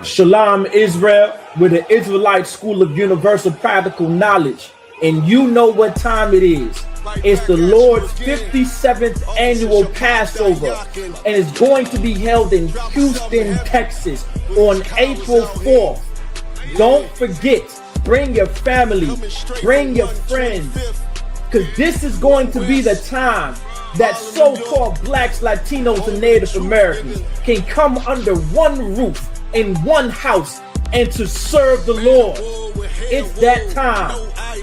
Shalom Israel, with the Israelite School of Universal Practical Knowledge. And you know what time it is. It's the Lord's 57th annual Passover, and it's going to be held in Houston, Texas on April 4th. Don't forget, bring your family, bring your friends, because this is going to be the time that so-called blacks, Latinos, and Native Americans can come under one roof in one house and to serve the Lord. It's that time.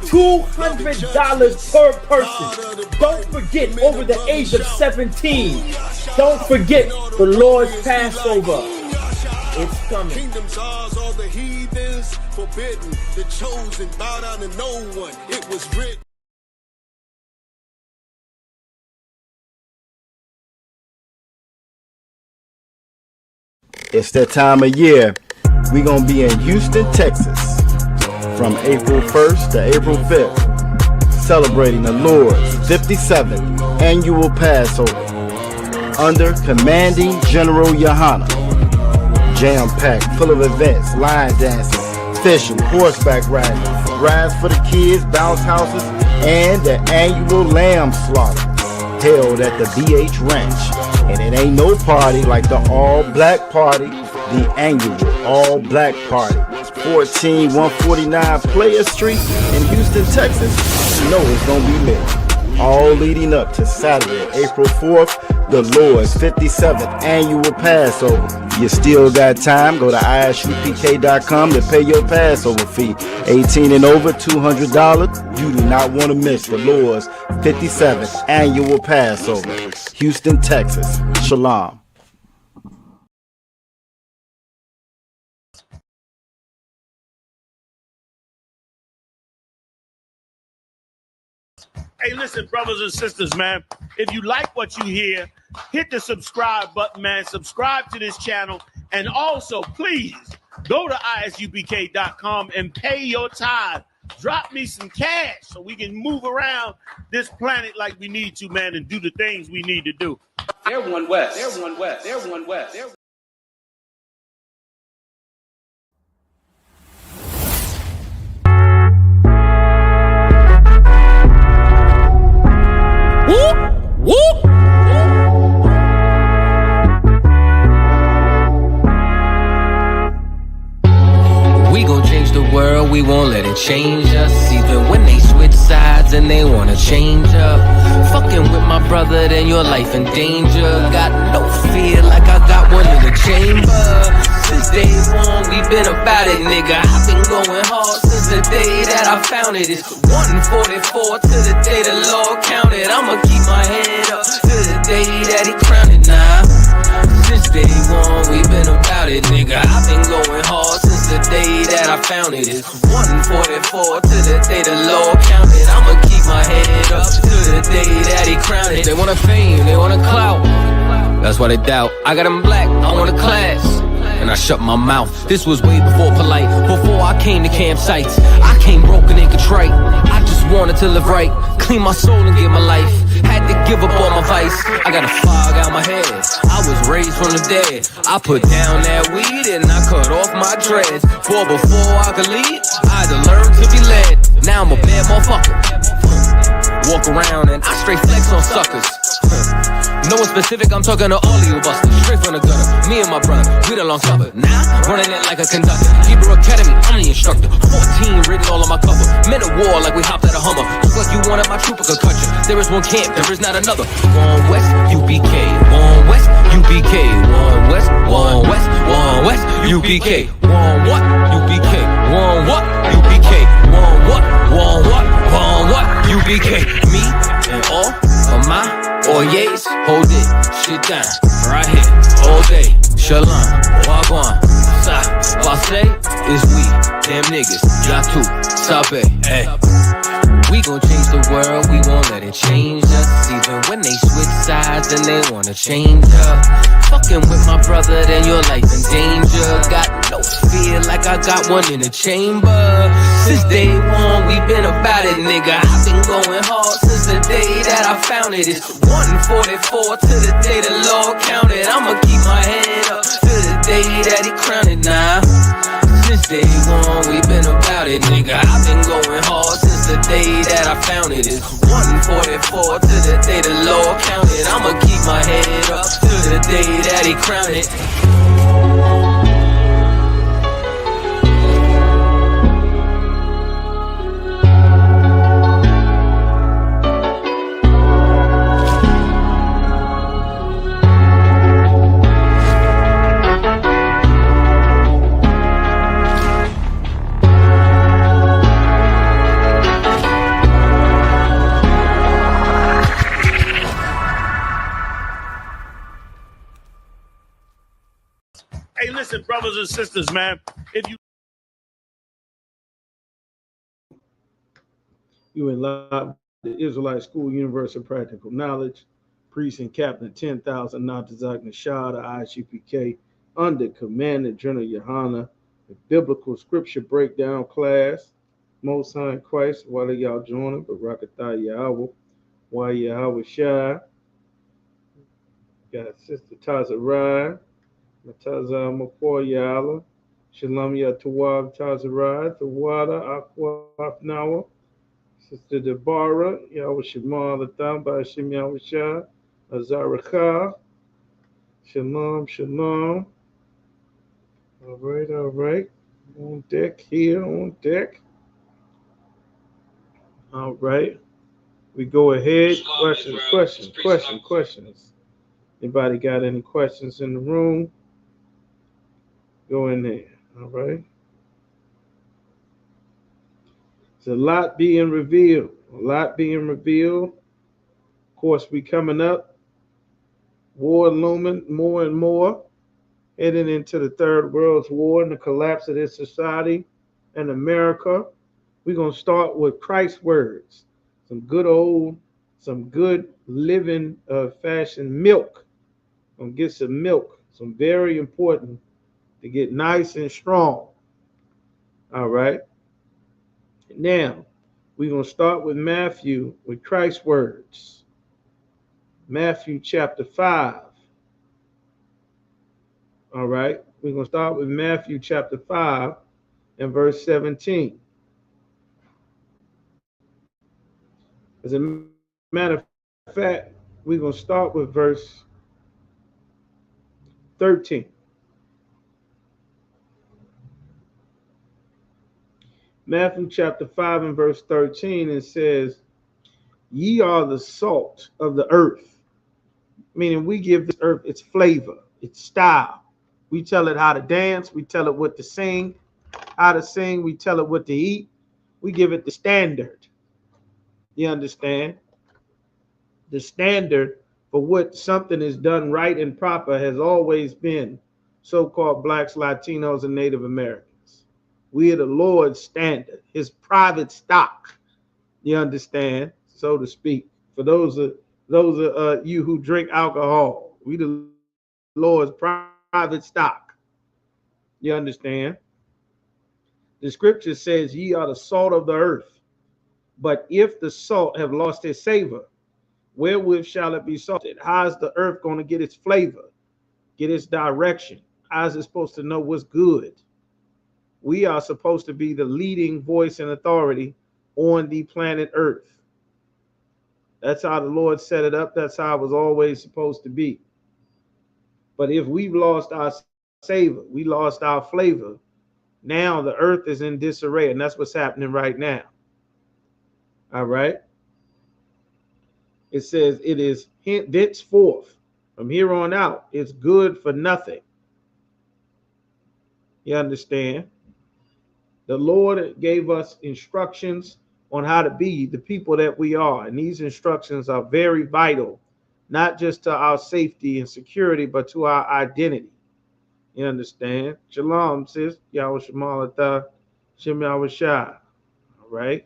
$200 per person. Don't forget, over the age of 17. Don't forget the Lord's Passover. It's coming. Kingdoms ours, all the heathens forbidden. The chosen bow down to no one. It was written. It's that time of year. We're going to be in Houston, Texas from April 1st to April 5th, celebrating the Lord's 57th annual Passover under Commanding General Yohana. Jam-packed, full of events, line dancing, fishing, horseback riding, rides for the kids, bounce houses, and the annual lamb slaughter held at the BH Ranch. And it ain't no party like the all-black party, the annual all-black party. 14149 Player Street in Houston, Texas. You know it's gonna be lit. All leading up to Saturday, April 4th, the Lord's 57th annual Passover. You still got time. Go to isupk.com to pay your Passover fee. 18 and over, $200. You do not want to miss the Lord's 57th annual Passover. Houston, Texas. Shalom. Hey, listen, brothers and sisters, man, if you like what you hear, hit the subscribe button, man. Subscribe to this channel. And also, please, go to isupk.com and pay your tithe. Drop me some cash so we can move around this planet like we need to, man, and do the things we need to do. They're one West. They're one West. They're one West. They're Whoop! We gon' change the world, we won't let it change us. Even when they switch sides and they wanna change up. Fucking with my brother, then your life in danger. Got no fear like I got one in the chamber. Since day one, we been about it, nigga. I've been going hard since the day that I found it. It's 144 to the day the Lord counted. I'ma keep my head up to the day that he crowned it now. Since day one, we been about it, nigga. I've been going hard since the day that I found it. It's 144 to the day the Lord counted. I'ma keep my head up to the day that he crowned it. They want a fame, they want a clout. That's why they doubt. I got them black, I want a class. And I shut my mouth. This was way before polite, before I came to campsites. I came broken and contrite. I just wanted to live right, clean my soul and give my life. Had to give up all my vice. I got a fog out my head. I was raised from the dead. I put down that weed and I cut off my dreads. For before I could lead, I had to learn to be led. Now I'm a bad motherfucker. Walk around and I straight flex on suckers. No one specific, I'm talking to all of you busters. Straight from the gutter, me and my brother, we the long supper. Now, running it like a conductor. Hebrew Academy, I'm the instructor. 14 written all on my cover. Men of war like we hopped at a Hummer. Look like you wanted my trooper could cut you. There is one camp, there is not another. One West, UPK. One West, UPK. One West, one West, one West, UPK. One what? UPK. One what? UPK. One what? One what? One what? UPK. Me and all of my Oyes, hold it, shit down, right here, all day. Shalom, wagwan, sa, passe, is we, damn niggas, yatu, sabe, hey. We gon' change the world, we won't let it change us. Even when they switch sides and they wanna change up. Fucking with my brother, then your life in danger. Got no fear like I got one in the chamber. Since day one, we been about it, nigga. I've been going hard since the day that I found it. It's 144 to the day the Lord counted. I'ma keep my head up to the day day that he crowned it now. Since day one, we been about it, nigga. I've been going hard since the day that I found it. It's 144 to the day the Lord counted. I'ma keep my head up to the day that he crowned it. Hey, listen, brothers and sisters, man. If you in live the Israelite School Universal Practical Knowledge, Priest and Captain 10,000 Natazak Nashad, Isupk under command of General Yohana, the biblical scripture breakdown class, Most High in Christ, while y'all joining, Barakatah Yahweh, while Yahweh Shai, got Sister Taza Ryan, Mataza Makoy Yala, Shalom Yatawab Taza Ryan, Tawada Aqua Afnawa, Sister Deborah, Yahweh Shema Latam, Bashim Yahweh Shah, Azaraka, Shalom, Shalom. All right. On deck here, on deck. All right. We go ahead. Questions. Anybody got any questions in the room? Go in there. All right. There's a lot being revealed. Of course, we coming up. War looming more and more. Heading into the Third World War and the collapse of this society and America. We're going to start with Christ's words. Some good living fashioned milk. Going to get some milk. Some very important to get nice and strong. All right. Now, we're going to start with Matthew, with Christ's words. Matthew chapter 5. All right. We're going to start with Matthew chapter 5 and verse 17. As a matter of fact, we're going to start with verse 13. Matthew chapter 5 and verse 13, it says, ye are the salt of the earth. Meaning we give this earth its flavor, its style. We tell it how to dance. We tell it what to sing, how to sing. We tell it what to eat. We give it the standard. You understand? The standard for what something is done right and proper has always been so-called blacks, Latinos, and Native Americans. We are the Lord's standard, his private stock. You understand, so to speak. For those of you who drink alcohol, we the Lord's private stock. You understand? The scripture says, ye are the salt of the earth. But if the salt have lost its savor, wherewith shall it be salted? How is the earth going to get its flavor, get its direction? How is it supposed to know what's good? We are supposed to be the leading voice and authority on the planet Earth. That's how the Lord set it up. That's how it was always supposed to be. But if we've lost our savor, we lost our flavor, now the earth is in disarray, and that's what's happening right now. All right. It says it is henceforth, from here on out, it's good for nothing. You understand? The Lord gave us instructions on how to be the people that we are. And these instructions are very vital, not just to our safety and security, but to our identity. You understand? Shalom, sis. Yahweh Shemalata, Shem Yahweh Shai. All right.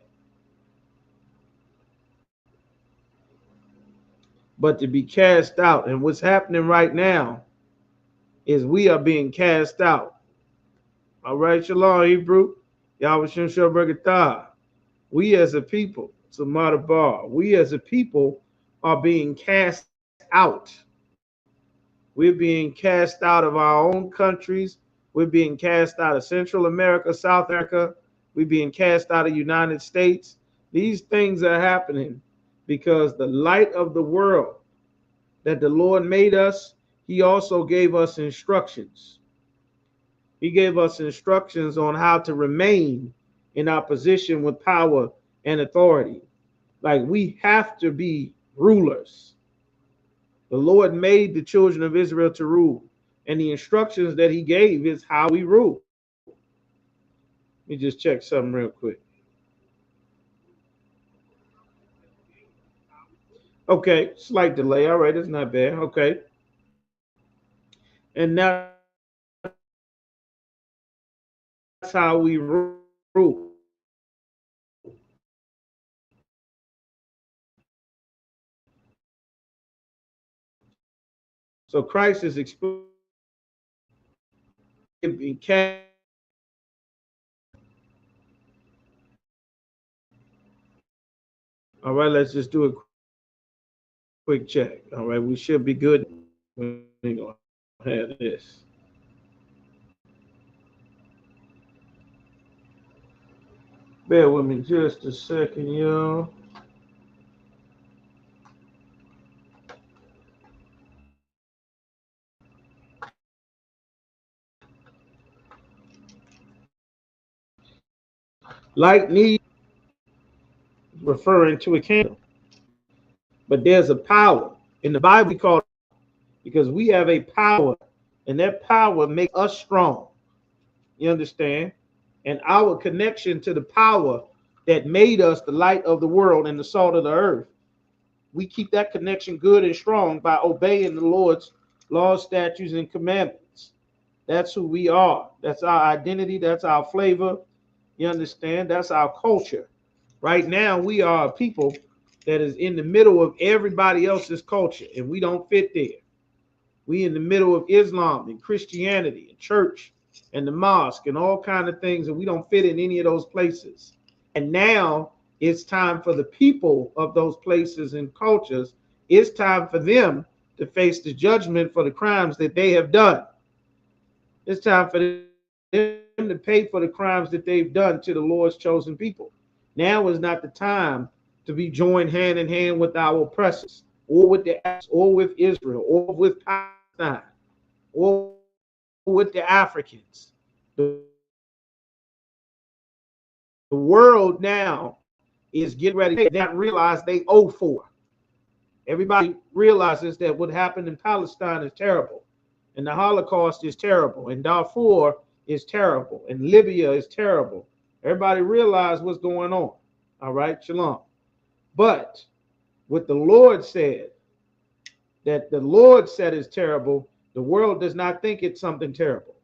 But to be cast out, and what's happening right now is we are being cast out. All right, Shalom, Hebrew. Yahweh Shem Shabbagatah. We as a people, Samadabar, we as a people are being cast out. We're being cast out of our own countries. We're being cast out of Central America, South America. We're being cast out of the United States. These things are happening because the light of the world that the Lord made us, he also gave us instructions. He gave us instructions on how to remain in our position with power and authority. Like, we have to be rulers. The Lord made the children of Israel to rule, and the instructions that he gave is how we rule. Let me just check something real quick. Okay, slight delay. All right, it's not bad. Okay. And that's how we rule. So Christ is explaining. All right, let's just do a quick check. All right, we should be good. We're gonna have this. Bear with me just a second, y'all. Light need referring to a candle, but there's a power in the Bible we call it, because we have a power, and that power makes us strong. You understand? And our connection to the power that made us the light of the world and the salt of the earth, we keep that connection good and strong by obeying the Lord's laws, statutes, and commandments. That's who we are. That's our identity. That's our flavor. You understand? That's our culture. Right now, we are a people that is in the middle of everybody else's culture, and we don't fit there. We in the middle of Islam and Christianity and church and the mosque and all kinds of things, and we don't fit in any of those places. And now it's time for the people of those places and cultures, it's time for them to face the judgment for the crimes that they have done. It's time for them to pay for the crimes that they've done to the Lord's chosen people. Now is not the time to be joined hand in hand with our oppressors, or with the or with Israel, or with Palestine, or with the Africans. The world now is getting ready to not realize they owe for. Everybody realizes that what happened in Palestine is terrible, and the Holocaust is terrible, and Darfur is terrible, and Libya is terrible. Everybody realize what's going on. All right, shalom. But what the Lord said, that the Lord said is terrible, the world does not think it's something terrible.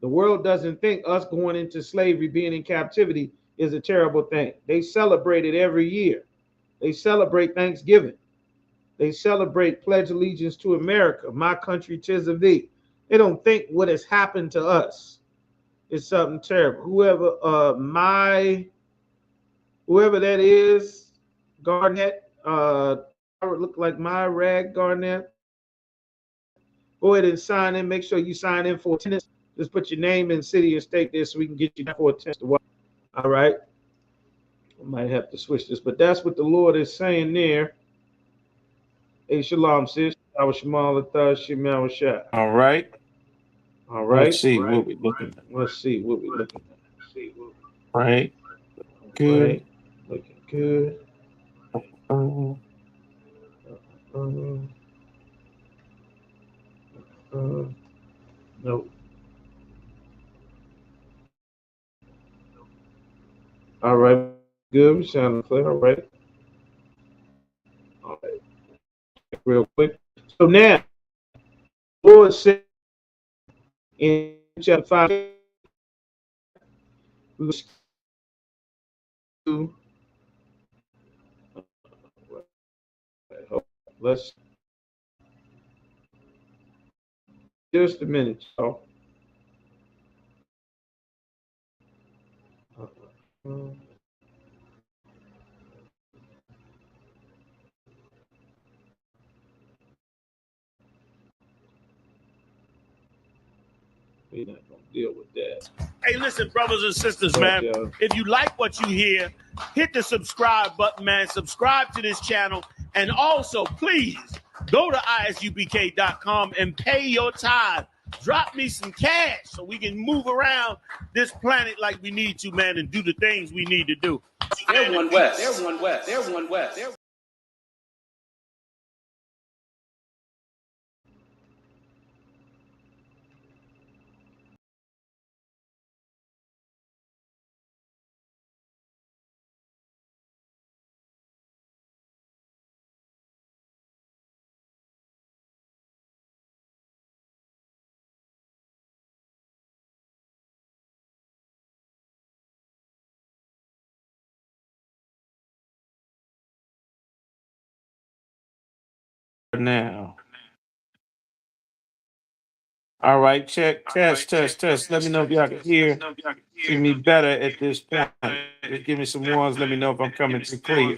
The world doesn't think us going into slavery, being in captivity, is a terrible thing. They celebrate it every year. They celebrate Thanksgiving. They celebrate Pledge Allegiance to America, my country, 'tis of thee. They don't think what has happened to us is something terrible. Whoever that is, Garnett, would look like my rag, Garnett. Go ahead and sign in. Make sure you sign in for attendance. Just put your name and city and state there so we can get you for attendance. All right. I might have to switch this, but that's what the Lord is saying there. Hey, shalom, sis. I was Shamal Shemal Shah. All right. All right. Let's see what we're looking at. Let's see what we're looking at. Right. Good. Right. Looking good. Nope. All right. Good. We sound clear. All right. All right. Real quick. So now, the Lord said in chapter 5, let's just a minute, y'all. We're not gonna deal with that. Hey, listen, brothers and sisters, man. Yeah. If you like what you hear, hit the subscribe button, man. Subscribe to this channel. And also, please go to isupk.com and pay your tithe. Drop me some cash so we can move around this planet like we need to, man, and do the things we need to do. They're one West. They're one West. They're one West. They're Now. All right, check, test. Let me know if y'all can hear. See me better at this point. Just give me some ones. Let me know if I'm coming through clear.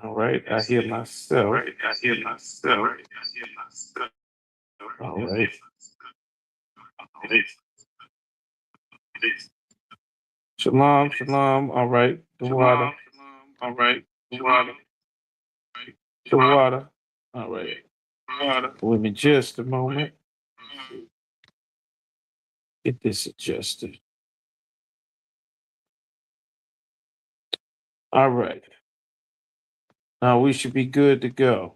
All right, I hear myself. All right. Shalom. All right, the water. The water. All right. With me just a moment. Get this adjusted. All right. Now we should be good to go.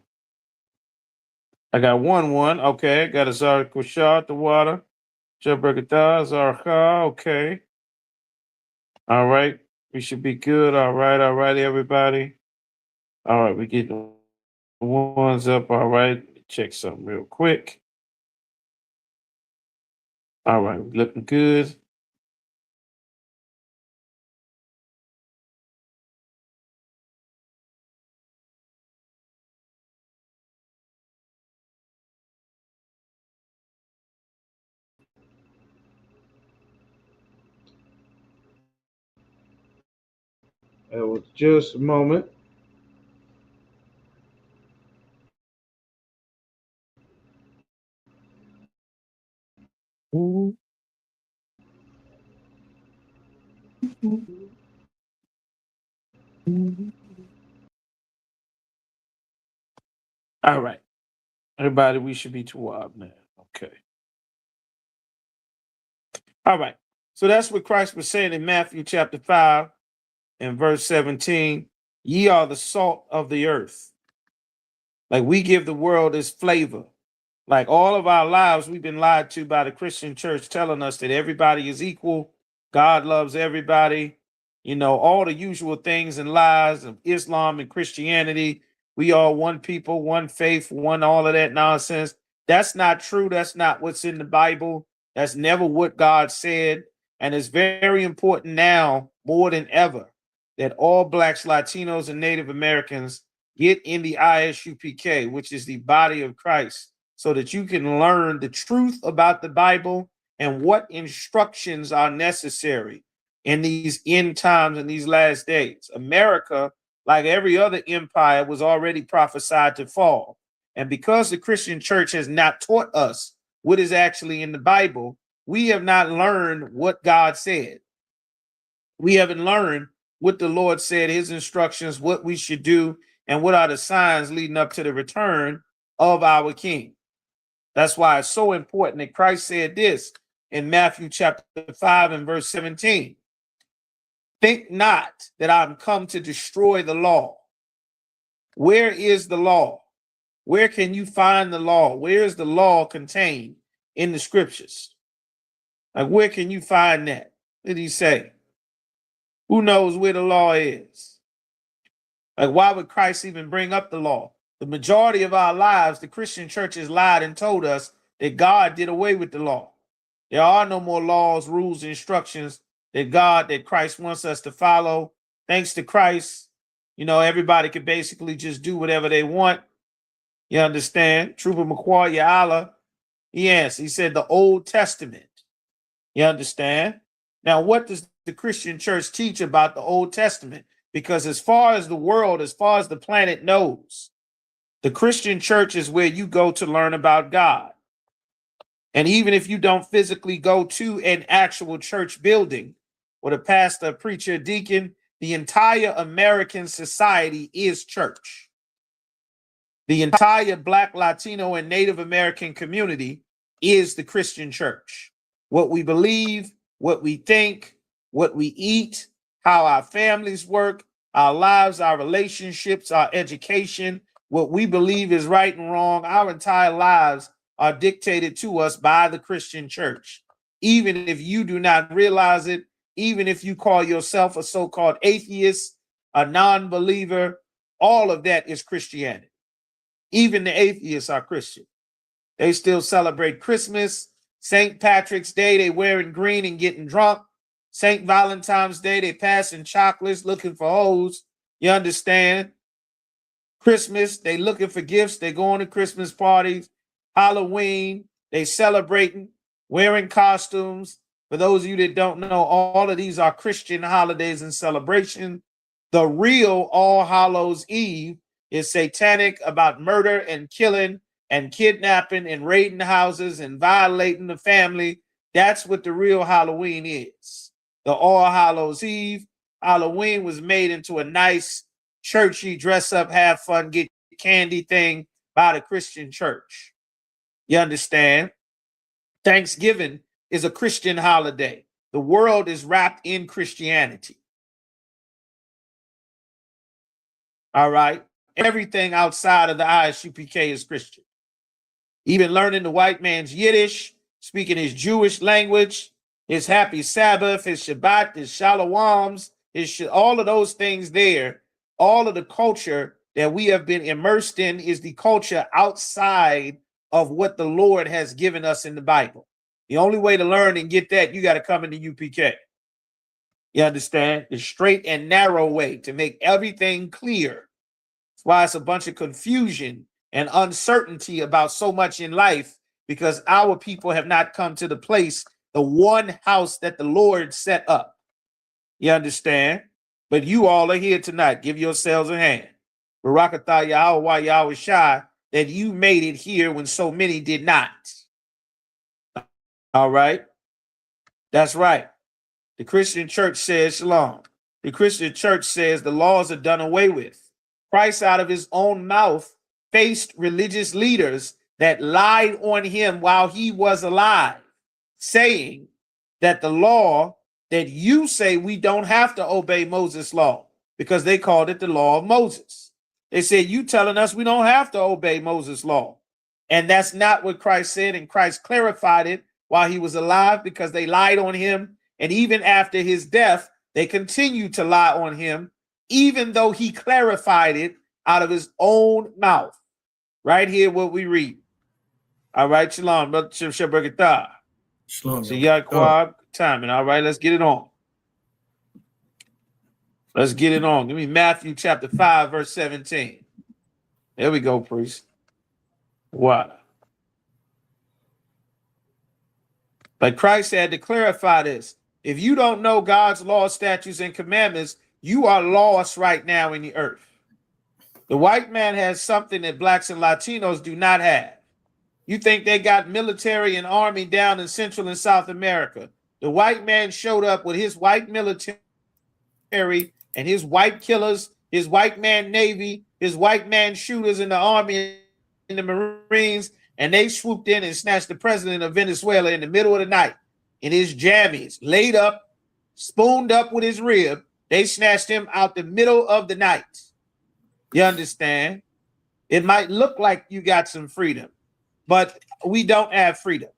I got 1-1. Okay. Got a Zara Kushad, the water. Jabbergatah, Zarha. Okay. All right. We should be good. All right, everybody. All right. We get the ones up. All right. Check something real quick. All right. Looking good. It was just a moment. All right. Everybody, we should be Tawab now. Okay. All right. So that's what Christ was saying in Matthew chapter 5 and verse 17. Ye are the salt of the earth. Like we give the world its flavor. Like all of our lives, we've been lied to by the Christian church telling us that everybody is equal. God loves everybody. You know, all the usual things and lies of Islam and Christianity. We are one people, one faith, one all of that nonsense. That's not true. That's not what's in the Bible. That's never what God said. And it's very important now, more than ever, that all Blacks, Latinos, and Native Americans get in the ISUPK, which is the body of Christ, so that you can learn the truth about the Bible and what instructions are necessary in these end times and these last days. America, like every other empire, was already prophesied to fall. And because the Christian church has not taught us what is actually in the Bible, we have not learned what God said. We haven't learned what the Lord said, his instructions, what we should do, and what are the signs leading up to the return of our King. That's why it's so important that Christ said this in Matthew chapter 5 and verse 17. Think not that I'm come to destroy the law. Where is the law? Where can you find the law? Where is the law contained in the scriptures? Like, where can you find that? What did he say? Who knows where the law is? Like, why would Christ even bring up the law? The majority of our lives, the Christian church has lied and told us that God did away with the law. There are no more laws, rules, instructions that Christ wants us to follow. Thanks to Christ, you know, everybody can basically just do whatever they want. You understand? Trooper McQuarrie Ya'ala, yes, he said the Old Testament. You understand? Now, what does the Christian church teach about the Old Testament? Because as far as the world, as far as the planet knows, the Christian church is where you go to learn about God. And even if you don't physically go to an actual church building with a pastor, preacher, deacon, the entire American society is church. The entire Black, Latino, and Native American community is the Christian church. What we believe, what we think, what we eat, how our families work, our lives, our relationships, our education, what we believe is right and wrong, our entire lives are dictated to us by the Christian church. Even if you do not realize it, even if you call yourself a so-called atheist, a non-believer, all of that is Christianity. Even the atheists are Christian. They still celebrate Christmas, St. Patrick's Day, they wearing green and getting drunk. St. Valentine's Day, they passing chocolates, looking for hoes. You understand? Christmas, they looking for gifts. They going to Christmas parties. Halloween, they celebrating, wearing costumes. For those of you that don't know, all of these are Christian holidays and celebration. The real All Hallows Eve is satanic, about murder and killing and kidnapping and raiding houses and violating the family. That's what the real Halloween is. The All Hallows Eve. Halloween was made into a nice, churchy, dress up, have fun, get candy thing by the Christian church. You understand? Thanksgiving is a Christian holiday. The world is wrapped in Christianity. All right? Everything outside of the ISUPK is Christian. Even learning the white man's Yiddish, speaking his Jewish language, his happy Sabbath, his Shabbat, his Shaloms, all of those things there, all of the culture that we have been immersed in is the culture outside of what the Lord has given us in the Bible. The only way to learn and get that, you got to come into UPK. You understand? The straight and narrow way to make everything clear. That's why it's a bunch of confusion and uncertainty about so much in life, because our people have not come to the place, the one house that the Lord set up. You understand? But you all are here tonight. Give yourselves a hand. Barakatah Yahweh Yahweh Shai, that you made it here when so many did not. All right? That's right. The Christian church says shalom. The Christian church says the laws are done away with. Christ out of his own mouth faced religious leaders that lied on him while he was alive, saying that the law that you say we don't have to obey Moses' law, because they called it the law of Moses. They said, you telling us we don't have to obey Moses' law. And that's not what Christ said. And Christ clarified it while he was alive, because they lied on him. And even after his death, they continued to lie on him, even though he clarified it out of his own mouth. Right here, what we read. All right, shalom, brother Shabbat. Shalom. So Yaquab timing. All right, let's get it on. Let's get it on. Give me Matthew chapter 5, verse 17. There we go, priest. Wow. But Christ had to clarify this. If you don't know God's law, statutes, and commandments, you are lost right now in the earth. The white man has something that blacks and Latinos do not have. You think they got military and army down in Central and South America. The white man showed up with his white military and his white killers, his white man Navy, his white man shooters in the army and the Marines, and they swooped in and snatched the president of Venezuela in the middle of the night in his jammies, laid up, spooned up with his rib. They snatched him out the middle of the night. You understand? It might look like you got some freedom, but we don't have freedom.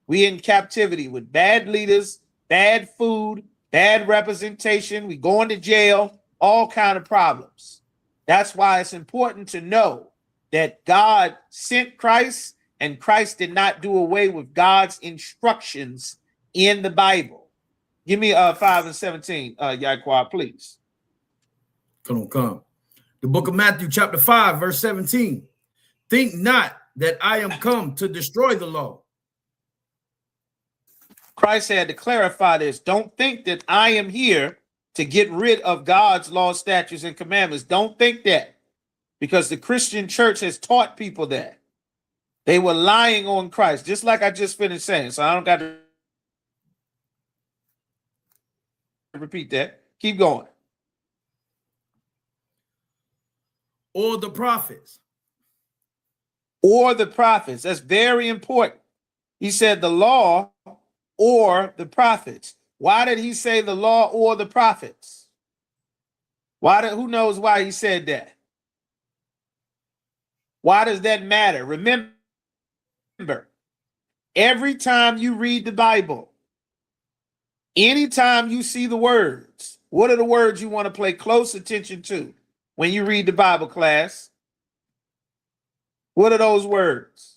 We in captivity with bad leaders, bad food, bad representation. We going to jail, all kind of problems. That's why it's important to know that God sent Christ, and Christ did not do away with God's instructions in the Bible. Give me 5 and 17, Yaquab, please. Come. The book of Matthew, chapter 5, verse 17. Think not that I am come to destroy the law. Christ had to clarify this. Don't think that I am here to get rid of God's law, statutes, and commandments. Don't think that, because the Christian church has taught people that. They were lying on Christ, just like I just finished saying. So I don't got to repeat that. Keep going. Or the prophets. Or the prophets. That's very important. He said the law or the prophets. Why did he say the law or the prophets? Who knows why he said that? Why does that matter? Remember, every time you read the Bible, anytime you see the words, what are the words you want to pay close attention to when you read the Bible, class? What are those words?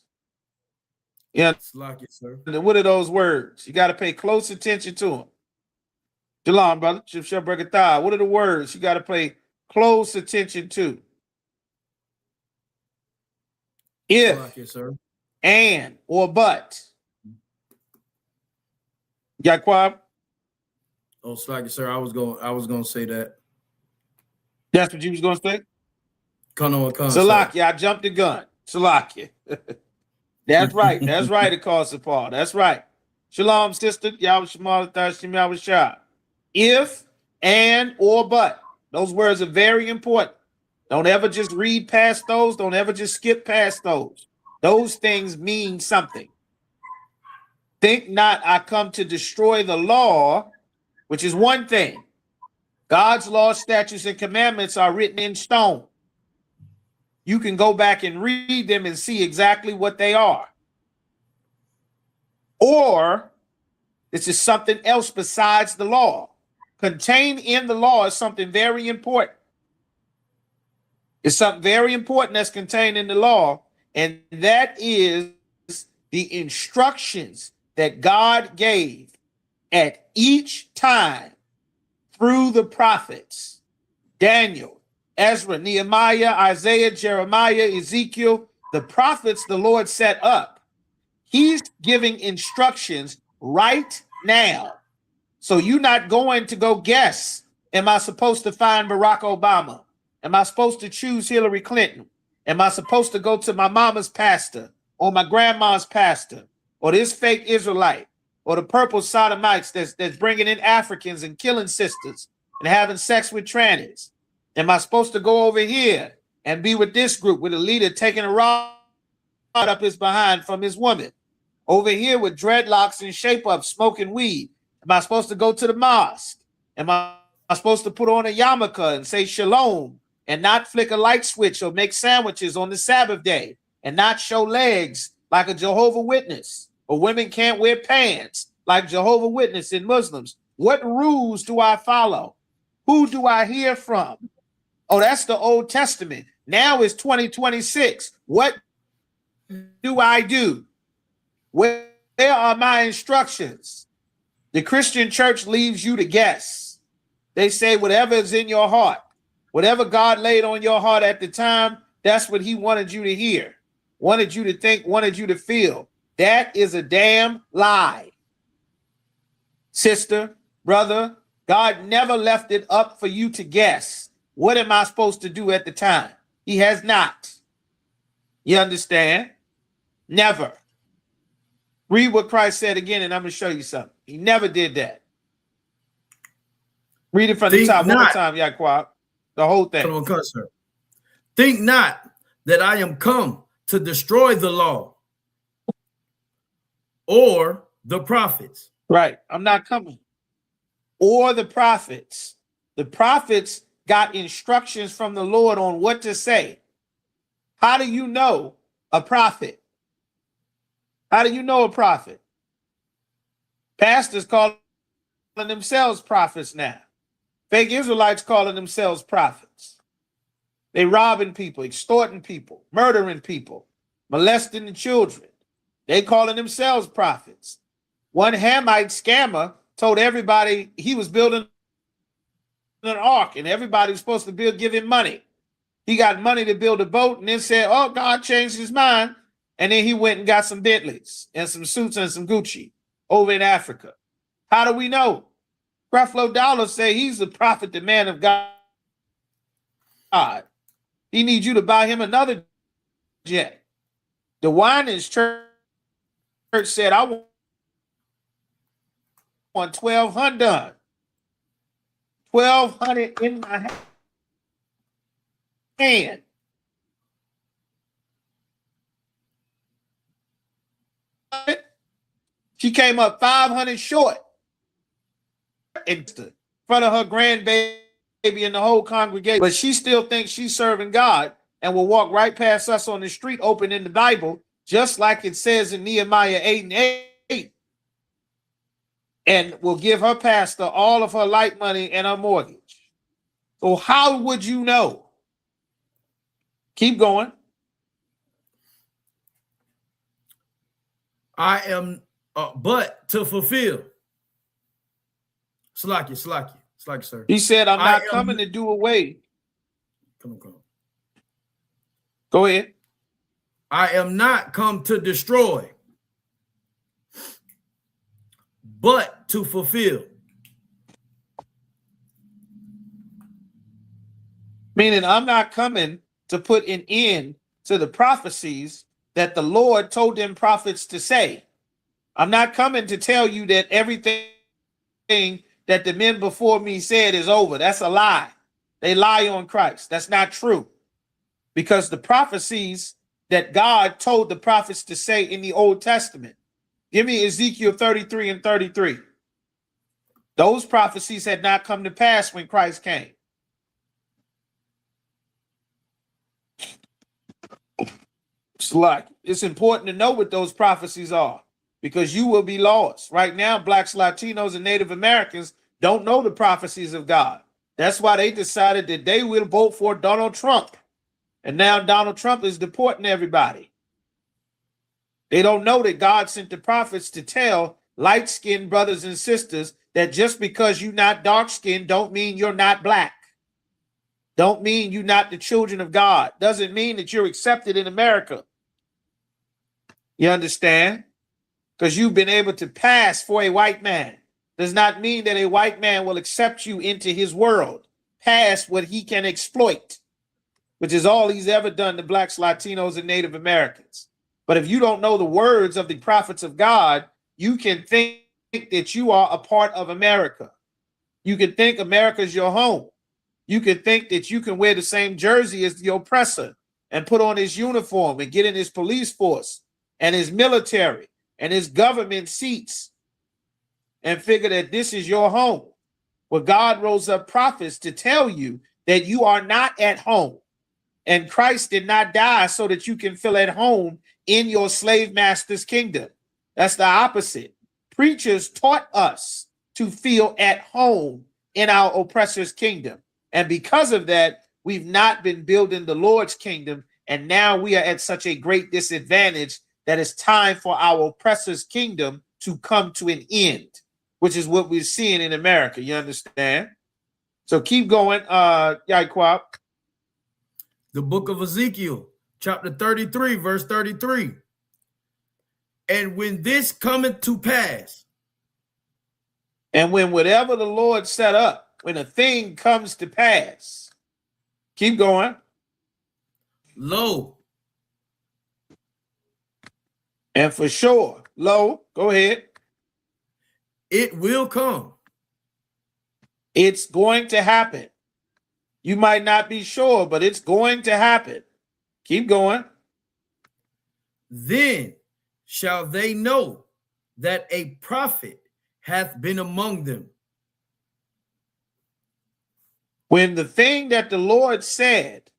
Yeah, Like it, sir. what are those words? You got to pay close attention to them. Shalom, brother. What are the words you got to pay close attention to? If, Like it, sir. and, or but. You got quiet? Oh, slack it, sir. I was going to say that. That's what you was going to say? Come on, Salakia, I jumped the gun. Salakia. That's right. That's right, Apostle Paul. That's right. Shalom, sister. Yahweh Shemal, Thashim, Yahweh Shah. If, and, or but. Those words are very important. Don't ever just read past those. Don't ever just skip past those. Those things mean something. Think not I come to destroy the law, which is one thing. God's laws, statutes, and commandments are written in stone. You can go back and read them and see exactly what they are. Or this is something else besides the law. Contained in the law is something very important. It's something very important that's contained in the law, and that is the instructions that God gave at each time through the prophets, Daniel, Ezra, Nehemiah, Isaiah, Jeremiah, Ezekiel, the prophets the Lord set up. He's giving instructions right now. So you're not going to go guess, am I supposed to find Barack Obama? Am I supposed to choose Hillary Clinton? Am I supposed to go to my mama's pastor or my grandma's pastor or this fake Israelite or the purple sodomites that's bringing in Africans and killing sisters and having sex with trannies? Am I supposed to go over here and be with this group with a leader taking a rod up his behind from his woman? Over here with dreadlocks and shape-up smoking weed. Am I supposed to go to the mosque? Am I supposed to put on a yarmulke and say shalom and not flick a light switch or make sandwiches on the Sabbath day and not show legs like a Jehovah Witness? Or women can't wear pants like Jehovah Witness in Muslims. What rules do I follow? Who do I hear from? Oh, that's the Old Testament. Now it's 2026. What do I do? Where are my instructions? The Christian church leaves you to guess. They say whatever is in your heart, whatever God laid on your heart at the time, that's what he wanted you to hear, wanted you to think, wanted you to feel. That is a damn lie. Sister, brother, God never left it up for you to guess. What am I supposed to do at the time? He has not. You understand? Never. Read what Christ said again, and I'm going to show you something. He never did that. Read it from the top one more time, Yaquab. The whole thing. Come on, sir. Think not that I am come to destroy the law or the prophets. Right. I'm not coming. Or the prophets. The prophets got instructions from the Lord on what to say. How do you know a prophet? How do you know a prophet? Pastors calling themselves prophets now. Fake Israelites calling themselves prophets. They robbing people, extorting people, murdering people, molesting the children. They calling themselves prophets. One Hamite scammer told everybody he was building an ark and everybody was supposed to give him money. He got money to build a boat and then said, oh, God changed his mind. And then he went and got some Bentleys and some suits and some Gucci over in Africa. How do we know? Creflo Dollar say he's the prophet, the man of God. He needs you to buy him another jet. The Winans church said, I want 1,200. 1,200 in my hand. She came up 500 short in front of her grandbaby and the whole congregation. But she still thinks she's serving God and will walk right past us on the street, opening the Bible, just like it says in Nehemiah 8:8, and will give her pastor all of her light money and her mortgage. So how would you know? Keep going. I am, but to fulfill. Slack you, sir. He said, I'm not coming to do away. Come. Go ahead. I am not come to destroy, but to fulfill. Meaning, I'm not coming to put an end to the prophecies that the Lord told them prophets to say. I'm not coming to tell you that everything that the men before me said is over. That's a lie. They lie on Christ. That's not true. Because the prophecies that God told the prophets to say in the Old Testament, give me Ezekiel 33 and 33. Those prophecies had not come to pass when Christ came. It's important to know what those prophecies are, because you will be lost. Right now, blacks, Latinos, and Native Americans don't know the prophecies of God. That's why they decided that they will vote for Donald Trump. And now Donald Trump is deporting everybody. They don't know that God sent the prophets to tell light-skinned brothers and sisters that just because you're not dark-skinned don't mean you're not black. Don't mean you're not the children of God. Doesn't mean that you're accepted in America. You understand? Because you've been able to pass for a white man does not mean that a white man will accept you into his world past what he can exploit, which is all he's ever done to blacks, Latinos, and Native Americans. But if you don't know the words of the prophets of God, you can think that you are a part of America. You can think America is your home. You can think that you can wear the same jersey as the oppressor and put on his uniform and get in his police force and his military and his government seats and figure that this is your home. Well, God rose up prophets to tell you that you are not at home. And Christ did not die so that you can feel at home in your slave master's kingdom. That's the opposite. Preachers taught us to feel at home in our oppressor's kingdom. And because of that, we've not been building the Lord's kingdom. And now we are at such a great disadvantage that it's time for our oppressor's kingdom to come to an end, which is what we're seeing in America. You understand? So keep going, Yaquab. The book of Ezekiel, chapter 33, verse 33. And when this cometh to pass. And when whatever the Lord set up, when a thing comes to pass, keep going. Lo. And for sure, lo, go ahead. It will come. It's going to happen. You might not be sure, but it's going to happen. Keep going. Then shall they know that a prophet hath been among them. When the thing that the Lord said,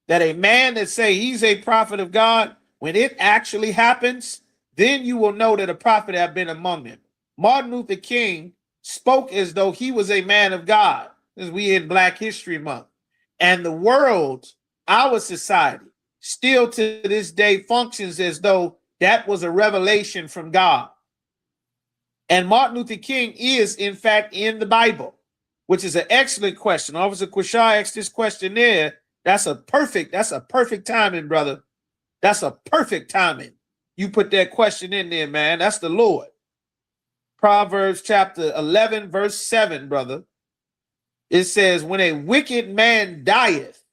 that a man that say he's a prophet of God, when it actually happens, then you will know that a prophet have been among them. Martin Luther King spoke as though he was a man of God, as we in Black History Month. And the world, our society, still to this day functions as though that was a revelation from God. And Martin Luther King is, in fact, in the Bible, which is an excellent question. Officer Quashar asked this question there. That's a perfect timing, brother. That's a perfect timing. You put that question in there, man. That's the Lord. Proverbs chapter 11, verse 7, brother. It says, when a wicked man dieth,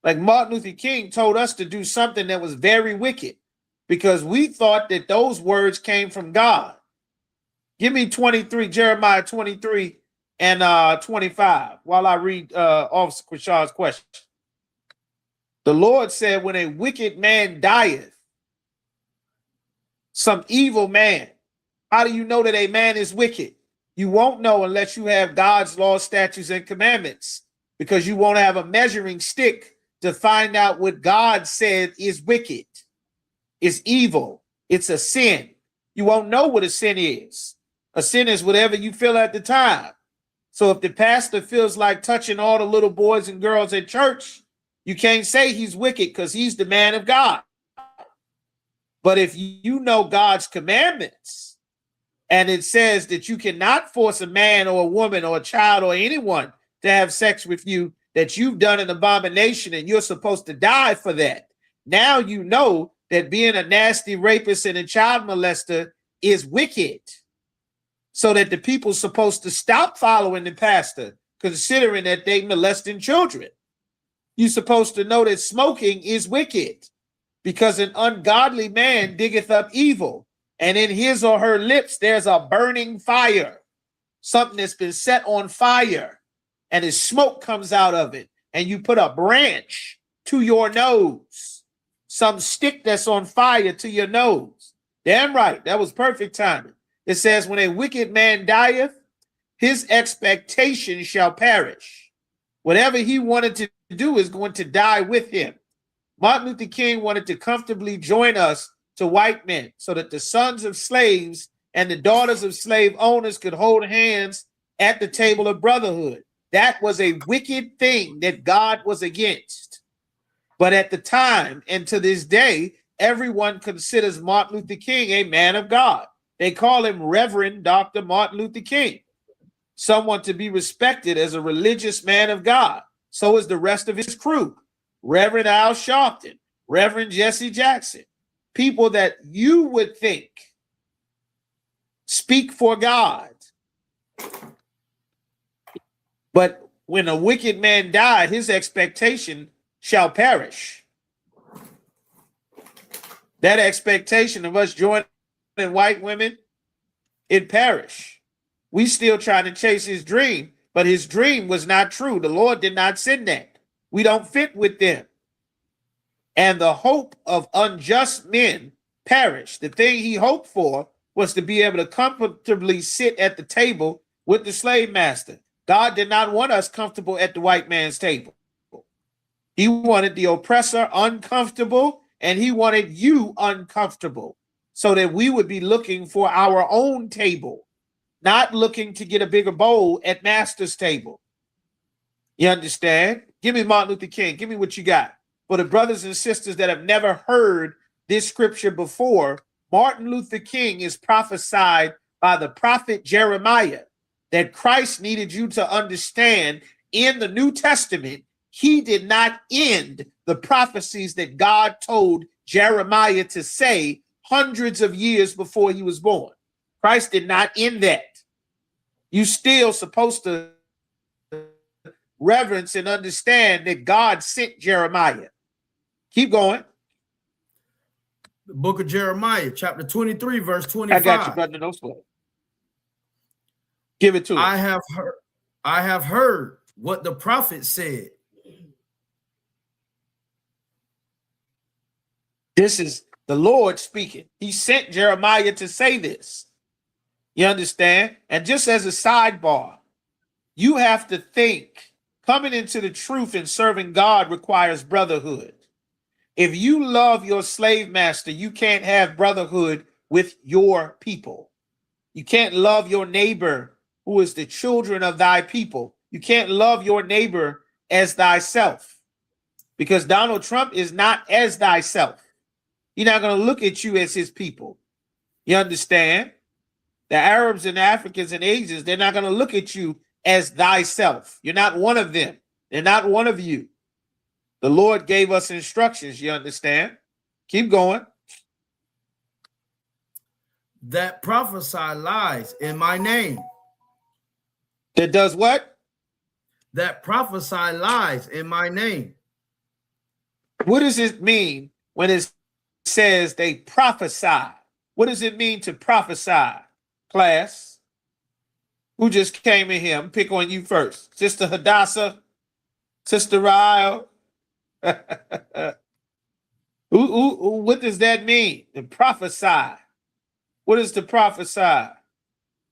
like Martin Luther King told us to do something that was very wicked. because we thought that those words came from God. Give me 23, Jeremiah 23 and 25, while I read Officer Quashad's question. The Lord said, when a wicked man dieth, some evil man, how do you know that a man is wicked? You won't know unless you have God's laws, statutes, and commandments, because you won't have a measuring stick to find out what God said is wicked, is evil, it's a sin. You won't know what a sin is. A sin is whatever you feel at the time. So if the pastor feels like touching all the little boys and girls at church, you can't say he's wicked because he's the man of God. But if you know God's commandments, and it says that you cannot force a man or a woman or a child or anyone to have sex with you, that you've done an abomination and you're supposed to die for that. Now you know that being a nasty rapist and a child molester is wicked, so that the people's supposed to stop following the pastor, considering that they molesting children. You're supposed to know that smoking is wicked, because an ungodly man diggeth up evil, and in his or her lips there's a burning fire, something that's been set on fire, and his smoke comes out of it, and you put a branch to your nose, some stick that's on fire to your nose. Damn right, that was perfect timing. It says, when a wicked man dieth, his expectation shall perish. Whatever he wanted to do is going to die with him. Martin Luther King wanted to comfortably join us to white men so that the sons of slaves and the daughters of slave owners could hold hands at the table of brotherhood. That was a wicked thing that God was against. But at the time and to this day, everyone considers Martin Luther King a man of God. They call him Reverend Dr. Martin Luther King, someone to be respected as a religious man of God. So is the rest of his crew. Reverend Al Sharpton, Reverend Jesse Jackson, people that you would think speak for God. But when a wicked man died, his expectation shall perish. That expectation of us joining white women, it perish. We still trying to chase his dream, but his dream was not true. The Lord did not send that. We don't fit with them. And the hope of unjust men perish. The thing he hoped for was to be able to comfortably sit at the table with the slave master. God did not want us comfortable at the white man's table. He wanted the oppressor uncomfortable, and he wanted you uncomfortable, so that we would be looking for our own table, not looking to get a bigger bowl at master's table. You understand? Give me Martin Luther King. Give me what you got. For the brothers and sisters that have never heard this scripture before, Martin Luther King is prophesied by the prophet Jeremiah that Christ needed you to understand in the New Testament. He did not end the prophecies that God told Jeremiah to say hundreds of years before he was born. Christ did not end that. You still supposed to reverence and understand that God sent Jeremiah. Keep going. The book of Jeremiah, chapter 23, verse 25. I got you, brother. No sweat. Give it to him. I have heard what the prophet said. This is the Lord speaking. He sent Jeremiah to say this. You understand? And just as a sidebar, you have to think coming into the truth and serving God requires brotherhood. If you love your slave master, you can't have brotherhood with your people. You can't love your neighbor who is the children of thy people. You can't love your neighbor as thyself, because Donald Trump is not as thyself. He's not going to look at you as his people. You understand? The Arabs and Africans and Asians, they're not going to look at you as thyself. You're not one of them. They're not one of you. The Lord gave us instructions, you understand? Keep going. That prophesy lies in my name. That does what? That prophesy lies in my name. What does it mean when it says they prophesy. What does it mean to prophesy, class? Who just came in here? I'm pick on you first. Sister Hadassah, Sister Ryle. What does that mean? To prophesy. What is to prophesy?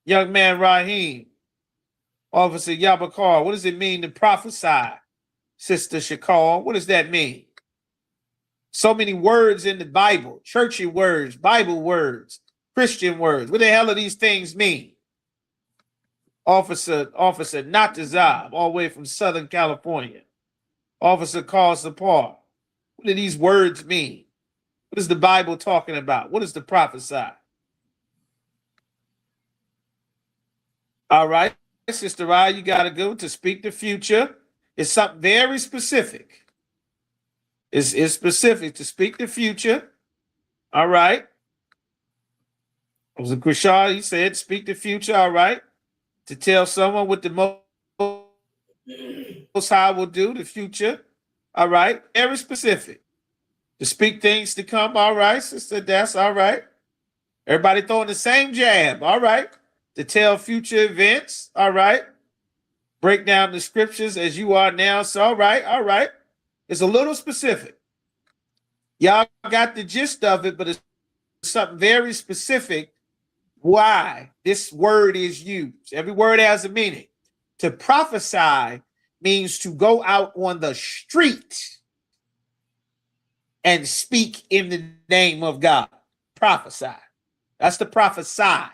Young man Raheem, Officer Yabakar, what does it mean to prophesy? Sister Shakar, what does that mean? So many words in the Bible, churchy words, Bible words, Christian words. What the hell do these things mean? Officer Natazab, all the way from Southern California. Officer Carl Sapar, what do these words mean? What is the Bible talking about? What is the prophesy? All right, Sister Rye, you got to go to speak the future. It's something very specific. It's specific to speak the future. All right. It was a Krishad, he said, speak the future. All right. To tell someone what the Most High will do, the future. All right. Very specific. To speak things to come. All right, Sister, that's all right. Everybody throwing the same jab. All right. To tell future events. All right. Break down the scriptures as you are now. So, all right. All right. It's a little specific. Y'all got the gist of it, but it's something very specific why this word is used. Every word has a meaning. To prophesy means to go out on the street and speak in the name of God. Prophesy. That's the prophesy.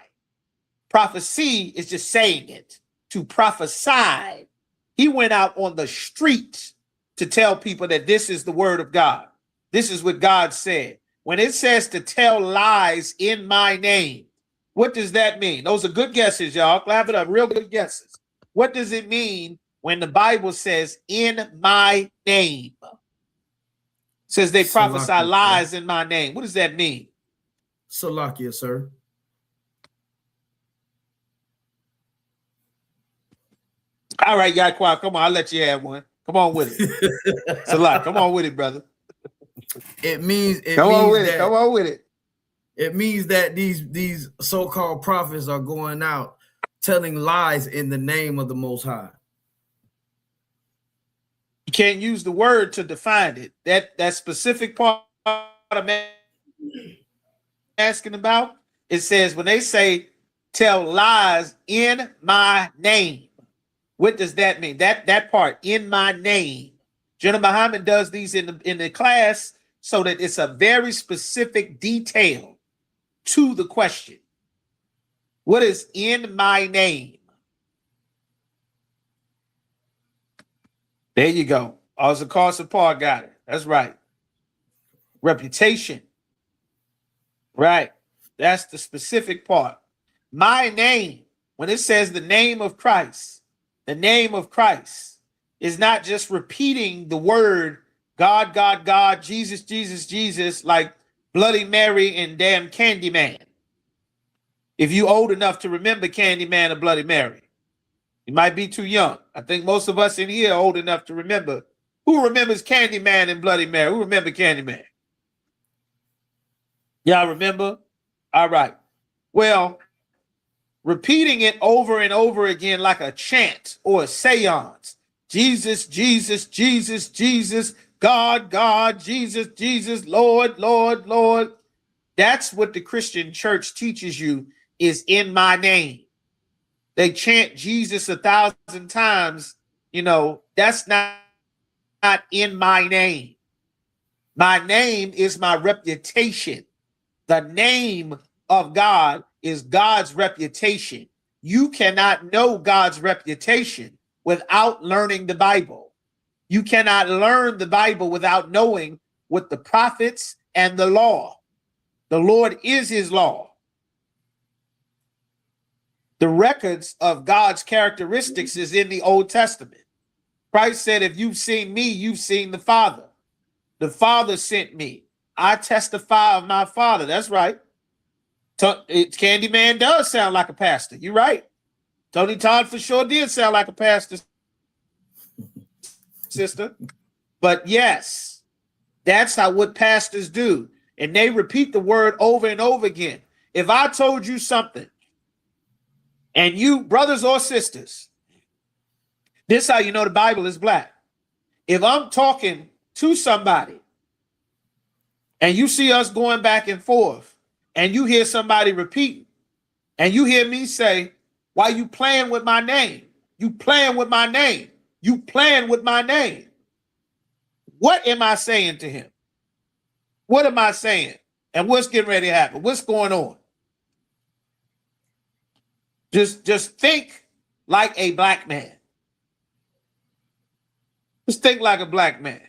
Prophecy is just saying it. To prophesy, he went out on the street to tell people that this is the word of God. This is what God said. When it says to tell lies in my name, what does that mean? Those are good guesses, y'all. Clap it up. Real good guesses. What does it mean when the Bible says in my name? It says they prophesy lies in my name. What does that mean? Salakia, sir. All right, y'all quiet. Come on, I'll let you have one. Come on with it. Salah, come on with it, brother. Come on with it. It means that these so-called prophets are going out telling lies in the name of the Most High. You can't use the word to define it. That specific part I'm asking about, it says when they say tell lies in my name. What does that mean? That part, in my name. General Muhammad does these in the class so that it's a very specific detail to the question. What is in my name? There you go. Also, Carson Paul got it. That's right. Reputation. Right. That's the specific part. My name, when it says the name of Christ, the name of Christ is not just repeating the word God, God, God, Jesus, Jesus, Jesus, like Bloody Mary and damn Candyman. If you old enough to remember Candyman or Bloody Mary, you might be too young. I think most of us in here are old enough to remember. Who remembers Candyman and Bloody Mary? Who remember Candyman? Y'all remember? All right. Well, repeating it over and over again like a chant or a seance. Jesus, Jesus, Jesus, Jesus, God, God, Jesus, Jesus, Lord, Lord, Lord. That's what the Christian church teaches you is in my name. They chant Jesus 1,000 times. You know, that's not in my name. My name is my reputation. The name of God is God's reputation. You cannot know God's reputation without learning the Bible. You cannot learn the Bible without knowing what the prophets and the law. The Lord is his law. The records of God's characteristics is in the Old Testament. Christ said, if you've seen me, you've seen the Father. The Father sent me. I testify of my Father. That's right. Candyman does sound like a pastor. You're right. Tony Todd for sure did sound like a pastor, sister. But yes, that's what pastors do. and they repeat the word over and over again. If I told you something, and you, brothers or sisters, this is how you know the Bible is black. If I'm talking to somebody, and you see us going back and forth, and you hear somebody repeating, and you hear me say, why you playing with my name? You playing with my name. You playing with my name. What am I saying to him? What am I saying? And what's getting ready to happen? What's going on? Just think like a black man. Just think like a black man.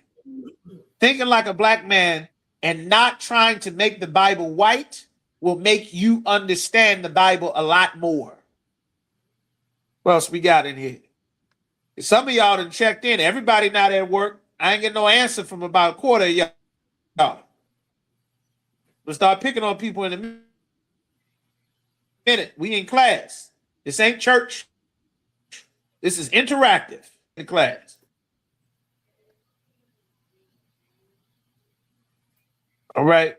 Thinking like a black man and not trying to make the Bible white will make you understand the Bible a lot more. What else we got in here? Some of y'all done checked in. Everybody not at work. I ain't getting no answer from about a quarter of y'all. We'll start picking on people in a minute. We in class. This ain't church. This is interactive in class. All right.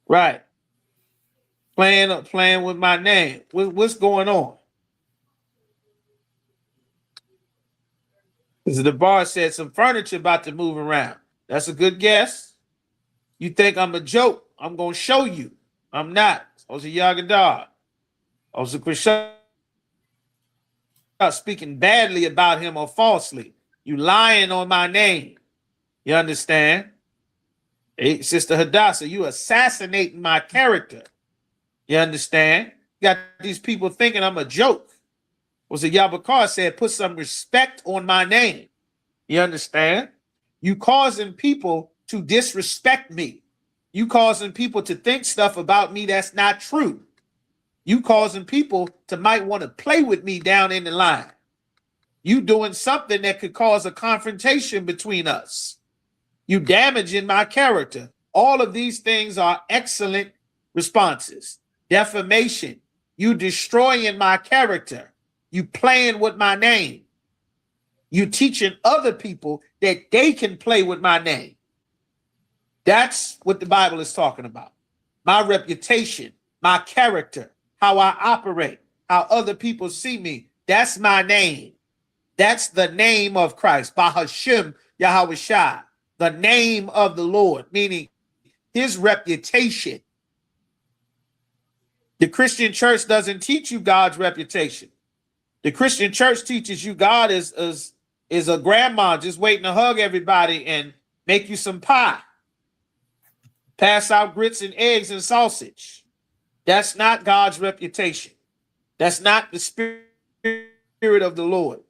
Right. Playing with my name. What's going on? This is the bar said some furniture about to move around. That's a good guess. You think I'm a joke? I'm gonna show you. I'm not. I was a Yagadar. I was a Krishna speaking badly about him or falsely. You lying on my name. You understand? Hey, Sister Hadassah, you assassinating my character. You understand? You got these people thinking I'm a joke. Was a Yabakar said, put some respect on my name. You understand? You causing people to disrespect me. You causing people to think stuff about me that's not true. You causing people to might want to play with me down in the line. You doing something that could cause a confrontation between us. You damaging my character. All of these things are excellent responses. Defamation. You destroying my character. You playing with my name. You teaching other people that they can play with my name. That's what the Bible is talking about. My reputation, my character, how I operate, how other people see me. That's my name. That's the name of Christ. Bahashim Yahweh, the name of the Lord, meaning his reputation. The Christian church doesn't teach you God's reputation. The Christian church teaches you God is a grandma just waiting to hug everybody and make you some pie. Pass out grits and eggs and sausage. That's not God's reputation. That's not the spirit of the Lord.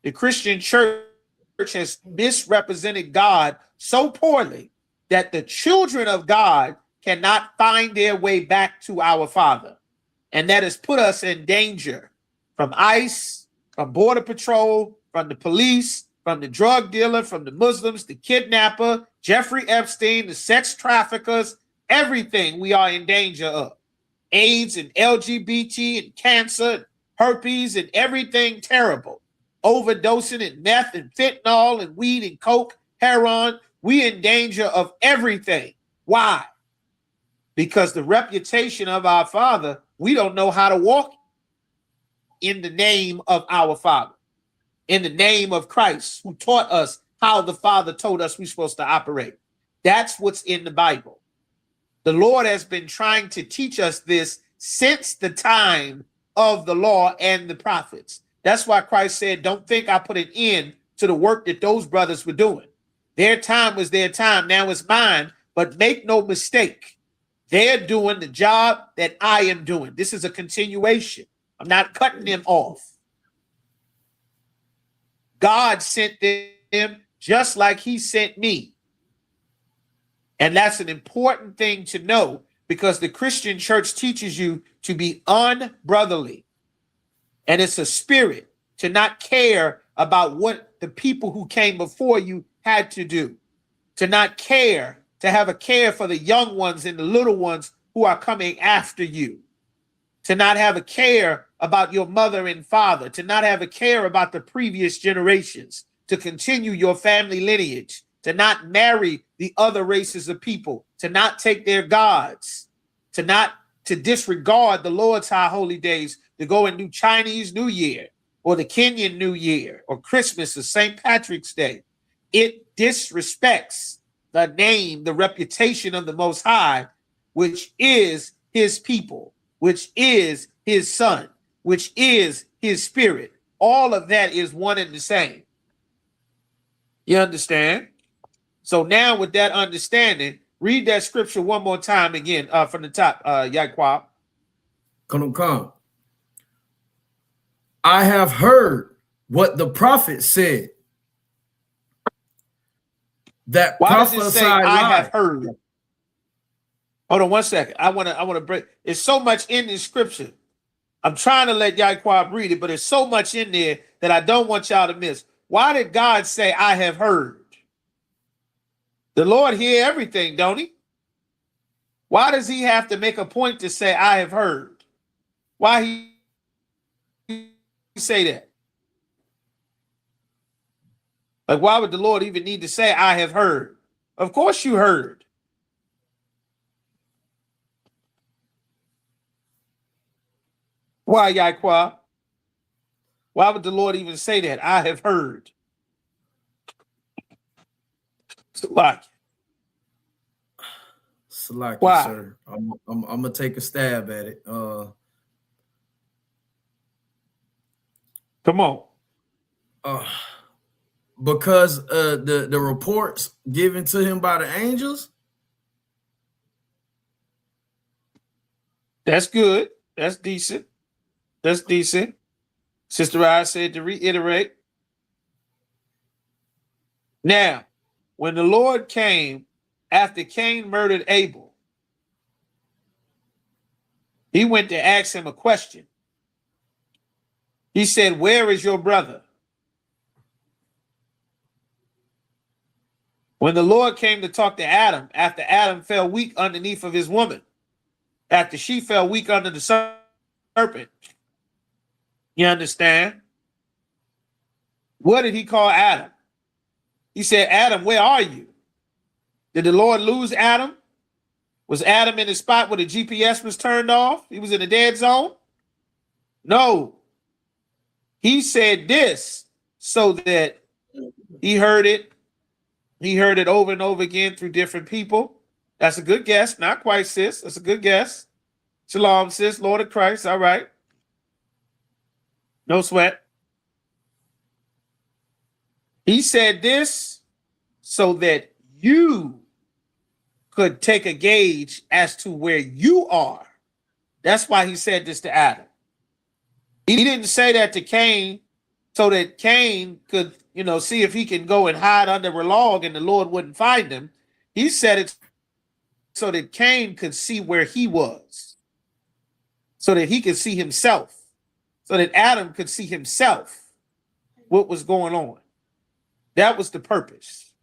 The Christian church has misrepresented God so poorly that the children of God cannot find their way back to our Father. And that has put us in danger from ICE, from Border Patrol, from the police, from the drug dealer, from the Muslims, the kidnapper, Jeffrey Epstein, the sex traffickers, everything we are in danger of. AIDS and LGBT and cancer, herpes and everything terrible. Overdosing and meth and fentanyl and weed and coke, heroin. We in danger of everything. Why? Because the reputation of our Father, we don't know how to walk in the name of our Father, in the name of Christ, who taught us how the Father told us we're supposed to operate. That's what's in the Bible. The Lord has been trying to teach us this since the time of the law and the prophets. That's why Christ said, don't think I put an end to the work that those brothers were doing. Their time was their time. Now it's mine. But make no mistake, they're doing the job that I am doing. This is a continuation. I'm not cutting them off. God sent them just like he sent me. And that's an important thing to know, because the Christian church teaches you to be unbrotherly. And it's a spirit to not care about what the people who came before you had to do, to not care, to have a care for the young ones and the little ones who are coming after you, to not have a care about your mother and father, to not have a care about the previous generations, to continue your family lineage. to not marry the other races of people, to not take their gods, to disregard the Lord's high holy days, to go and do Chinese New Year or the Kenyan New Year or Christmas or St. Patrick's Day. It disrespects the name, the reputation of the Most High, which is his people, which is his son, which is his spirit. All of that is one and the same. You understand? So now with that understanding, read that scripture one more time again from the top, Yaquab. Come. I have heard what the prophet said. That Why does it say I have heard? Hold on 1 second. I want to break. There's so much in this scripture. I'm trying to let Yaquab read it, but there's so much in there that I don't want y'all to miss. Why did God say I have heard? The Lord hear everything, don't he? Why does he have to make a point to say I have heard? Why he say that? Like, why would the Lord even need to say I have heard? Of course you heard. Why, Yaquab? Why would the Lord even say that? I have heard. Salaki, why? Sir. I'm gonna take a stab at it. Come on. Because the reports given to him by the angels. That's good. That's decent. That's decent. Sister I said to reiterate. Now, when the Lord came after Cain murdered Abel, he went to ask him a question. He said, where is your brother? When the Lord came to talk to Adam, after Adam fell weak underneath of his woman, after she fell weak under the serpent, you understand? What did he call Adam? He said, Adam, where are you? Did the Lord lose Adam? Was Adam in the spot where the GPS was turned off? He was in the dead zone? No. He said this so that he heard it. He heard it over and over again through different people. That's a good guess. Not quite, sis. That's a good guess. Shalom, sis. Lord of Christ. All right. No sweat. He said this so that you could take a gauge as to where you are. That's why he said this to Adam. He didn't say that to Cain so that Cain could, see if he can go and hide under a log and the Lord wouldn't find him. He said it so that Cain could see where he was, so that he could see himself, so that Adam could see himself, what was going on. That was the purpose.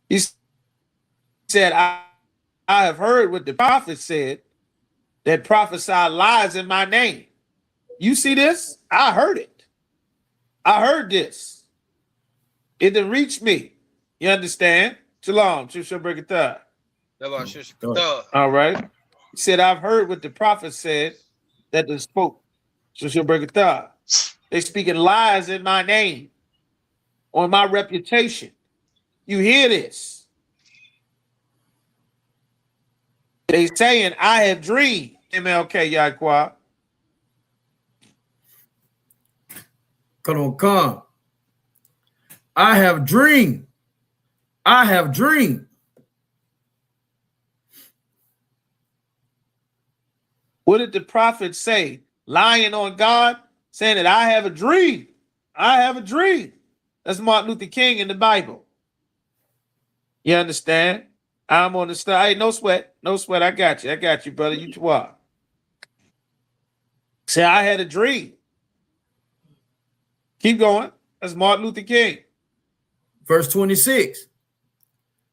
He said, I have heard what the prophet said, that prophesied lies in my name. You see this? I heard it. I heard this. It didn't reach me. You understand? Shalom. All right. He said, I've heard what the prophet said that they spoke. They speaking lies in my name, on my reputation. You hear this? They saying, I have dreamed. MLK Yaquab. Come. I have dreamed. I have dreamed. What did the prophet say? Lying on God, saying that I have a dream. I have a dream. That's Martin Luther King in the Bible. You understand? I'm on the side. Hey, no sweat. No sweat. I got you, brother. You are. Say, I had a dream. Keep going. That's Martin Luther King. Verse 26.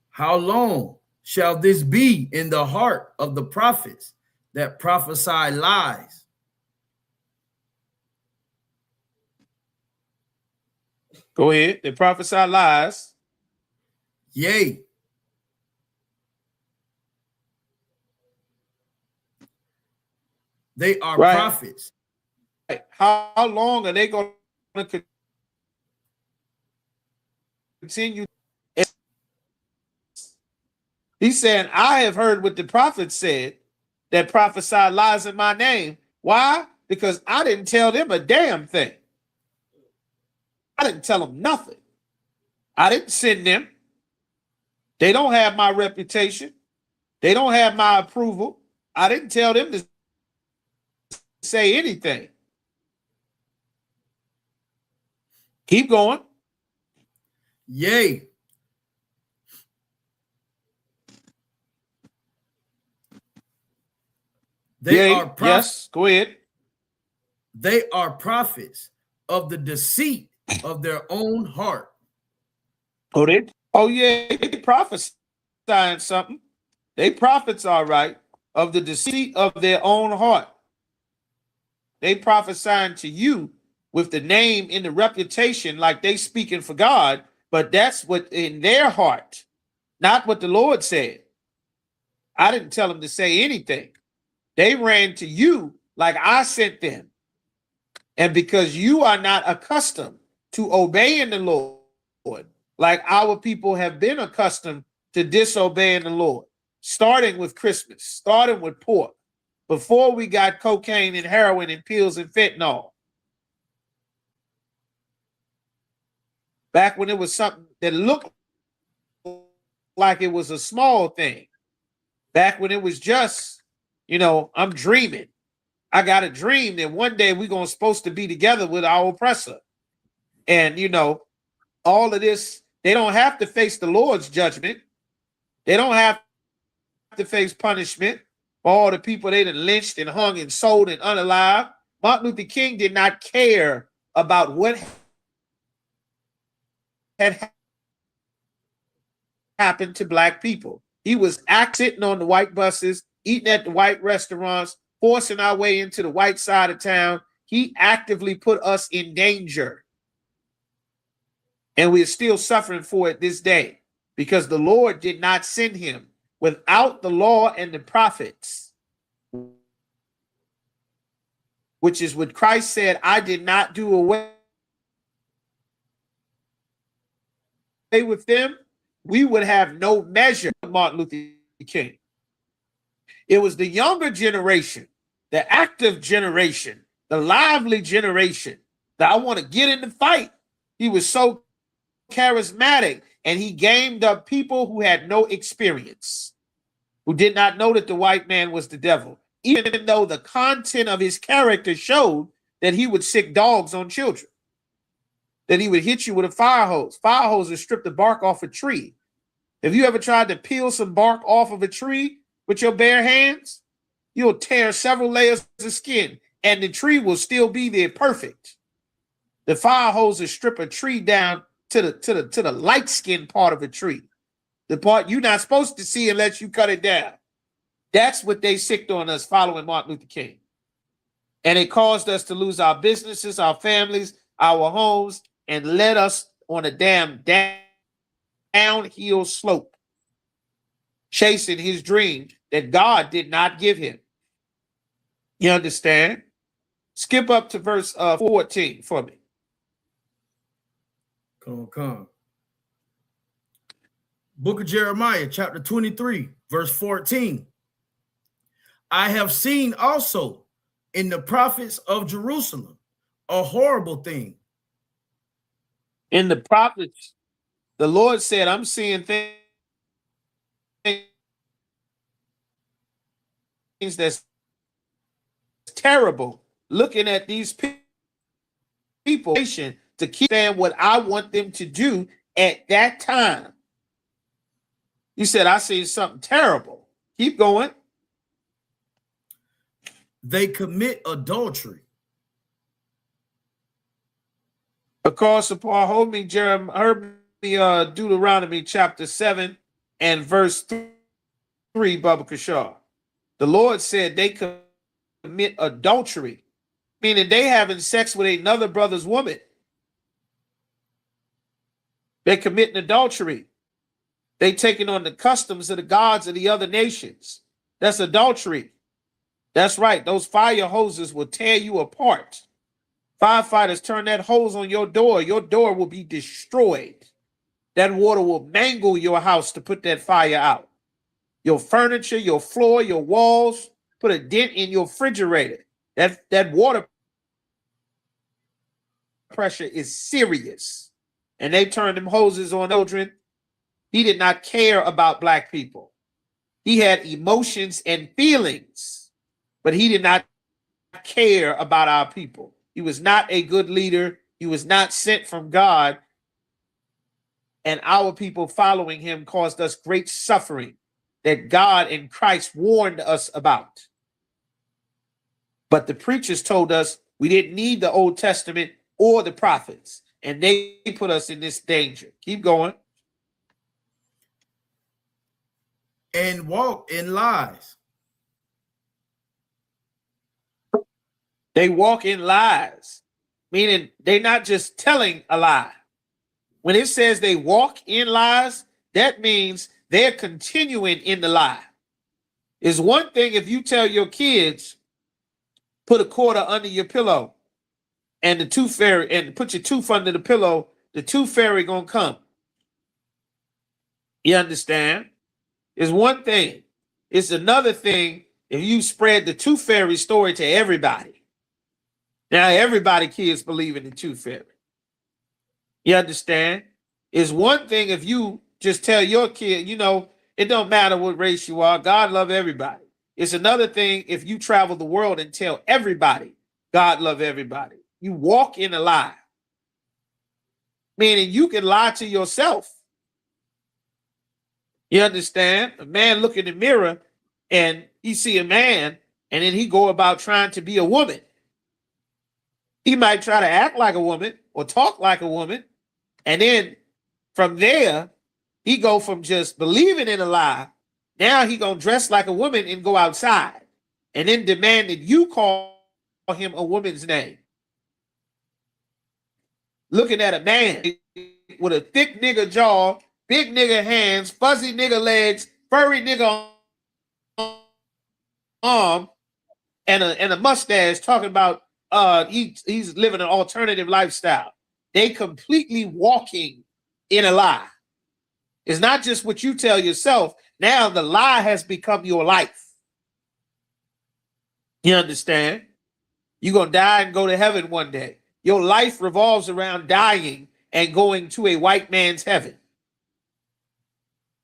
How long shall this be in the heart of the prophets that prophesy lies? Go ahead. They prophesy lies. Yea, they are Right. prophets. How long are they going to continue? He's saying, I have heard what the prophets said that prophesy lies in my name. Why? Because I didn't tell them a damn thing. I didn't tell them nothing. I didn't send them. They don't have my reputation. They don't have my approval. I didn't tell them to say anything. Keep going. Yea, they are prophets. Yes, go ahead. They are prophets of the deceit of their own heart. Oh, yeah, they prophesying something. They prophets, all right, of the deceit of their own heart. They prophesying to you with the name and the reputation like they speaking for God, but that's what in their heart, not what the Lord said. I didn't tell them to say anything. They ran to you like I sent them. And because you are not accustomed to obeying the Lord, like our people have been accustomed to disobeying the Lord, starting with Christmas, starting with pork, before we got cocaine and heroin and pills and fentanyl. Back when it was something that looked like it was a small thing. Back when it was just, I'm dreaming. I got a dream that one day we're going to supposed to be together with our oppressor. And, all of this, they don't have to face the Lord's judgment. They don't have to face punishment for all the people they done lynched and hung and sold and unalive. Martin Luther King did not care about what had happened to black people. He was sitting on the white buses, eating at the white restaurants, forcing our way into the white side of town. He actively put us in danger. And we're still suffering for it this day because the Lord did not send him. Without the law and the prophets, which is what Christ said, I did not do away with them, we would have no measure of Martin Luther King. It was the younger generation, the active generation, the lively generation that I want to get in the fight. He was so charismatic, and he gamed up people who had no experience, who did not know that the white man was the devil, even though the content of his character showed that he would sick dogs on children, that he would hit you with a fire hose. Fire hose would strip the bark off a tree. Have you ever tried to peel some bark off of a tree with your bare hands? You'll tear several layers of skin, and the tree will still be there perfect. The fire hose will strip a tree down to the light skin part of a tree, the part you're not supposed to see unless you cut it down. That's what they sicked on us following Martin Luther King. And it caused us to lose our businesses, our families, our homes, and led us on a damn downhill slope, chasing his dream that God did not give him. You understand? Skip up to verse 14 for me. Come. Book of Jeremiah, chapter 23, verse 14. I have seen also in the prophets of Jerusalem a horrible thing. In the prophets, the Lord said, I'm seeing things that's terrible, looking at these people to keep saying what I want them to do at that time. You said, I see something terrible. Keep going. They commit adultery. Because upon hold me, Deuteronomy chapter 7 and verse 3, Baba Kashar. The Lord said they commit adultery, meaning they having sex with another brother's woman. They're committing adultery. They taking on the customs of the gods of the other nations. That's adultery. That's right. Those fire hoses will tear you apart. Firefighters turn that hose on your door will be destroyed. That water will mangle your house to put that fire out. Your furniture, your floor, your walls, put a dent in your refrigerator. That water pressure is serious. And they turned them hoses on children. He did not care about black people. He had emotions and feelings, but he did not care about our people. He was not a good leader. He was not sent from God. And our people following him caused us great suffering that God and Christ warned us about. But the preachers told us we didn't need the Old Testament or the prophets, and they put us in this danger. Keep going. And walk in lies. They walk in lies, meaning they're not just telling a lie. When it says they walk in lies, that means they're continuing in the lie. It's one thing if you tell your kids, put a quarter under your pillow and the tooth fairy, and put your tooth under the pillow, the tooth fairy gonna come. You understand? It's one thing. It's another thing if you spread the tooth fairy story to everybody. Now everybody kids believe in the tooth fairy. You understand? It's one thing if you just tell your kid, you know, it don't matter what race you are, God love everybody. It's another thing if you travel the world and tell everybody God love everybody. You walk in a lie. Meaning you can lie to yourself. You understand? A man look in the mirror and he see a man and then he go about trying to be a woman. He might try to act like a woman or talk like a woman. And then from there, he go from just believing in a lie. Now he gonna dress like a woman and go outside and then demand that you call him a woman's name. Looking at a man with a thick nigga jaw, big nigga hands, fuzzy nigga legs, furry nigga arm, and a mustache talking about he's living an alternative lifestyle. They completely walking in a lie. It's not just what you tell yourself. Now the lie has become your life. You understand? You're going to die and go to heaven one day. Your life revolves around dying and going to a white man's heaven.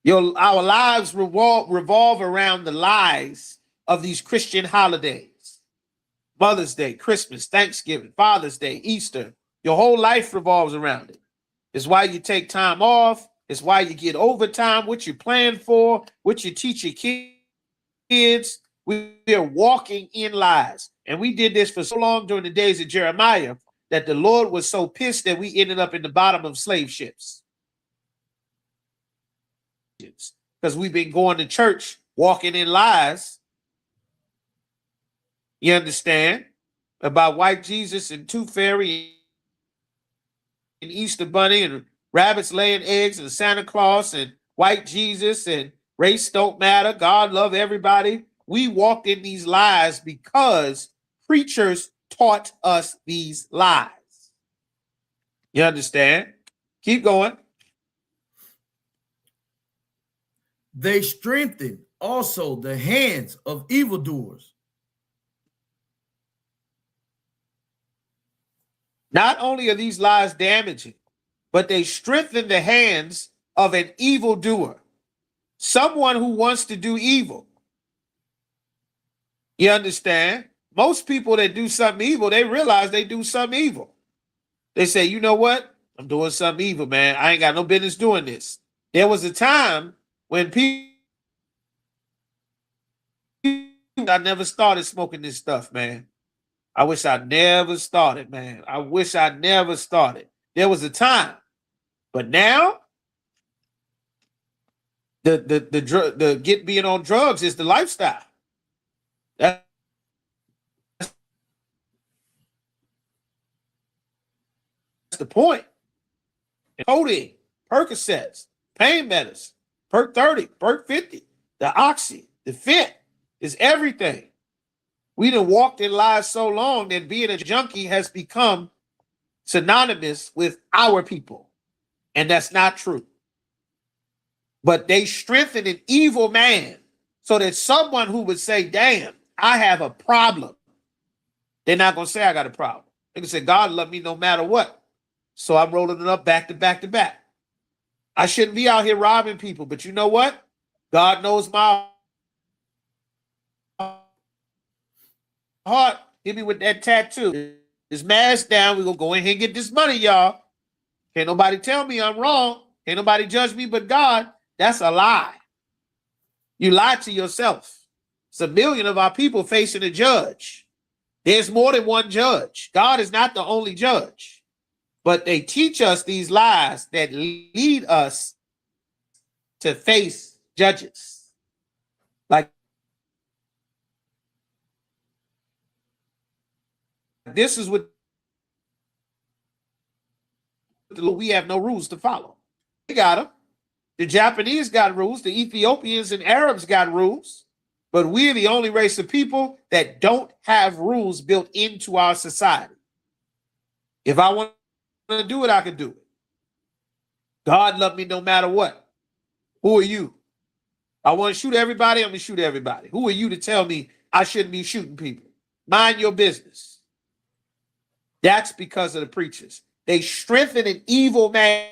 Our lives revolve around the lies of these Christian holidays. Mother's Day, Christmas, Thanksgiving, Father's Day, Easter. Your whole life revolves around it. It's why you take time off. It's why you get overtime, what you plan for, what you teach your kids. We are walking in lies. And we did this for so long during the days of Jeremiah that the Lord was so pissed that we ended up in the bottom of slave ships. Because we've been going to church, walking in lies. You understand? About white Jesus and Tooth Fairy and Easter Bunny and rabbits laying eggs and Santa Claus and white Jesus and race don't matter. God love everybody. We walked in these lies because preachers taught us these lies. You understand? Keep going. They strengthen also the hands of evildoers. Not only are these lies damaging, but they strengthen the hands of an evildoer, someone who wants to do evil. You understand? Most people that do something evil, they realize they do something evil. They say, you know what? I'm doing something evil, man. I ain't got no business doing this. There was a time when people, I never started smoking this stuff, man. I wish I never started, man. I wish I never started. There was a time. But now, being on drugs is the lifestyle. That's the point. Coding, Percocets, pain medicine, Perk 30, Perk 50, the Oxy, the Fit, is everything. We done walked in lies so long that being a junkie has become synonymous with our people. And that's not true. But they strengthen an evil man so that someone who would say, damn, I have a problem. They're not going to say I got a problem. They can say, God love me no matter what. So I'm rolling it up back to back to back. I shouldn't be out here robbing people, but you know what? God knows my heart. Hit me with that tattoo. This mask down. We're going to go in here and get this money, y'all. Can't nobody tell me I'm wrong. Can't nobody judge me but God. That's a lie. You lied to yourself. It's a million of our people facing a judge. There's more than one judge. God is not the only judge. But they teach us these lies that lead us to face judges. Like, this is what we have no rules to follow. We got them. The Japanese got rules. The Ethiopians and Arabs got rules. But we're the only race of people that don't have rules built into our society. If I want to do it, I can do it. God loved me no matter what. Who are you? I want to shoot everybody, I'm going to shoot everybody. Who are you to tell me I shouldn't be shooting people? Mind your business. That's because of the preachers. They strengthen an evil man.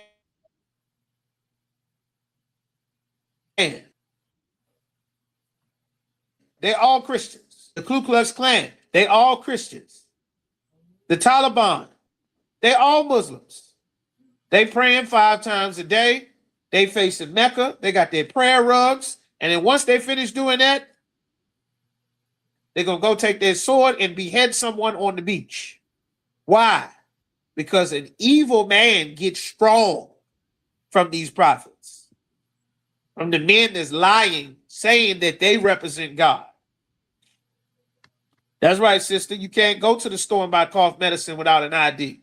They're all Christians. The Ku Klux Klan, they all Christians. The Taliban, they all Muslims. They praying 5 times a day. They facing Mecca. They got their prayer rugs. And then once they finish doing that, they're going to go take their sword and behead someone on the beach. Why? Because an evil man gets strong from these prophets, from the men that's lying, saying that they represent God. That's right, sister. You can't go to the store and buy cough medicine without an ID.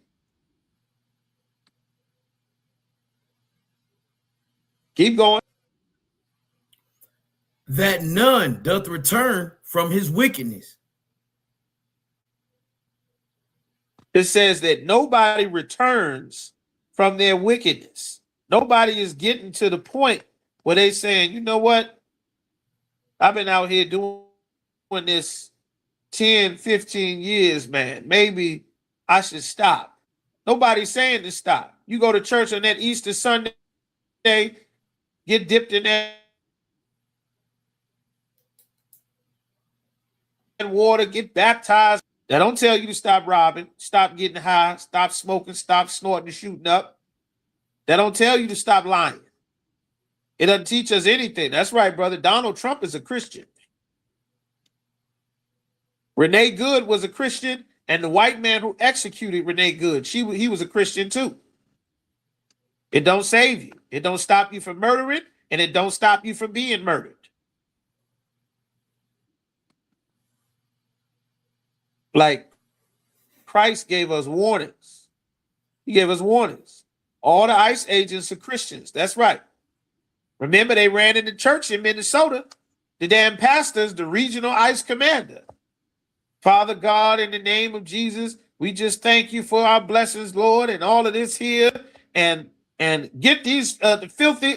Keep going. That none doth return from his wickedness. It says that nobody returns from their wickedness. Nobody is getting to the point where they saying, you know what? I've been out here doing this 10, 15 years, man. Maybe I should stop. Nobody's saying to stop. You go to church on that Easter Sunday, get dipped in that water, get baptized. That don't tell you to stop robbing, stop getting high, stop smoking, stop snorting and shooting up. That don't tell you to stop lying. It doesn't teach us anything. That's right, brother. Donald Trump is a Christian. Renee Good was a Christian, and the white man who executed Renee Good, he was a Christian too. It don't save you. It don't stop you from murdering, and it don't stop you from being murdered. Like, Christ gave us warnings. He gave us warnings. All the ICE agents are Christians. That's right. Remember, they ran into church in Minnesota. The damn pastor's the regional ICE commander. Father God, in the name of Jesus, we just thank you for our blessings, Lord, and all of this here. And get these the filthy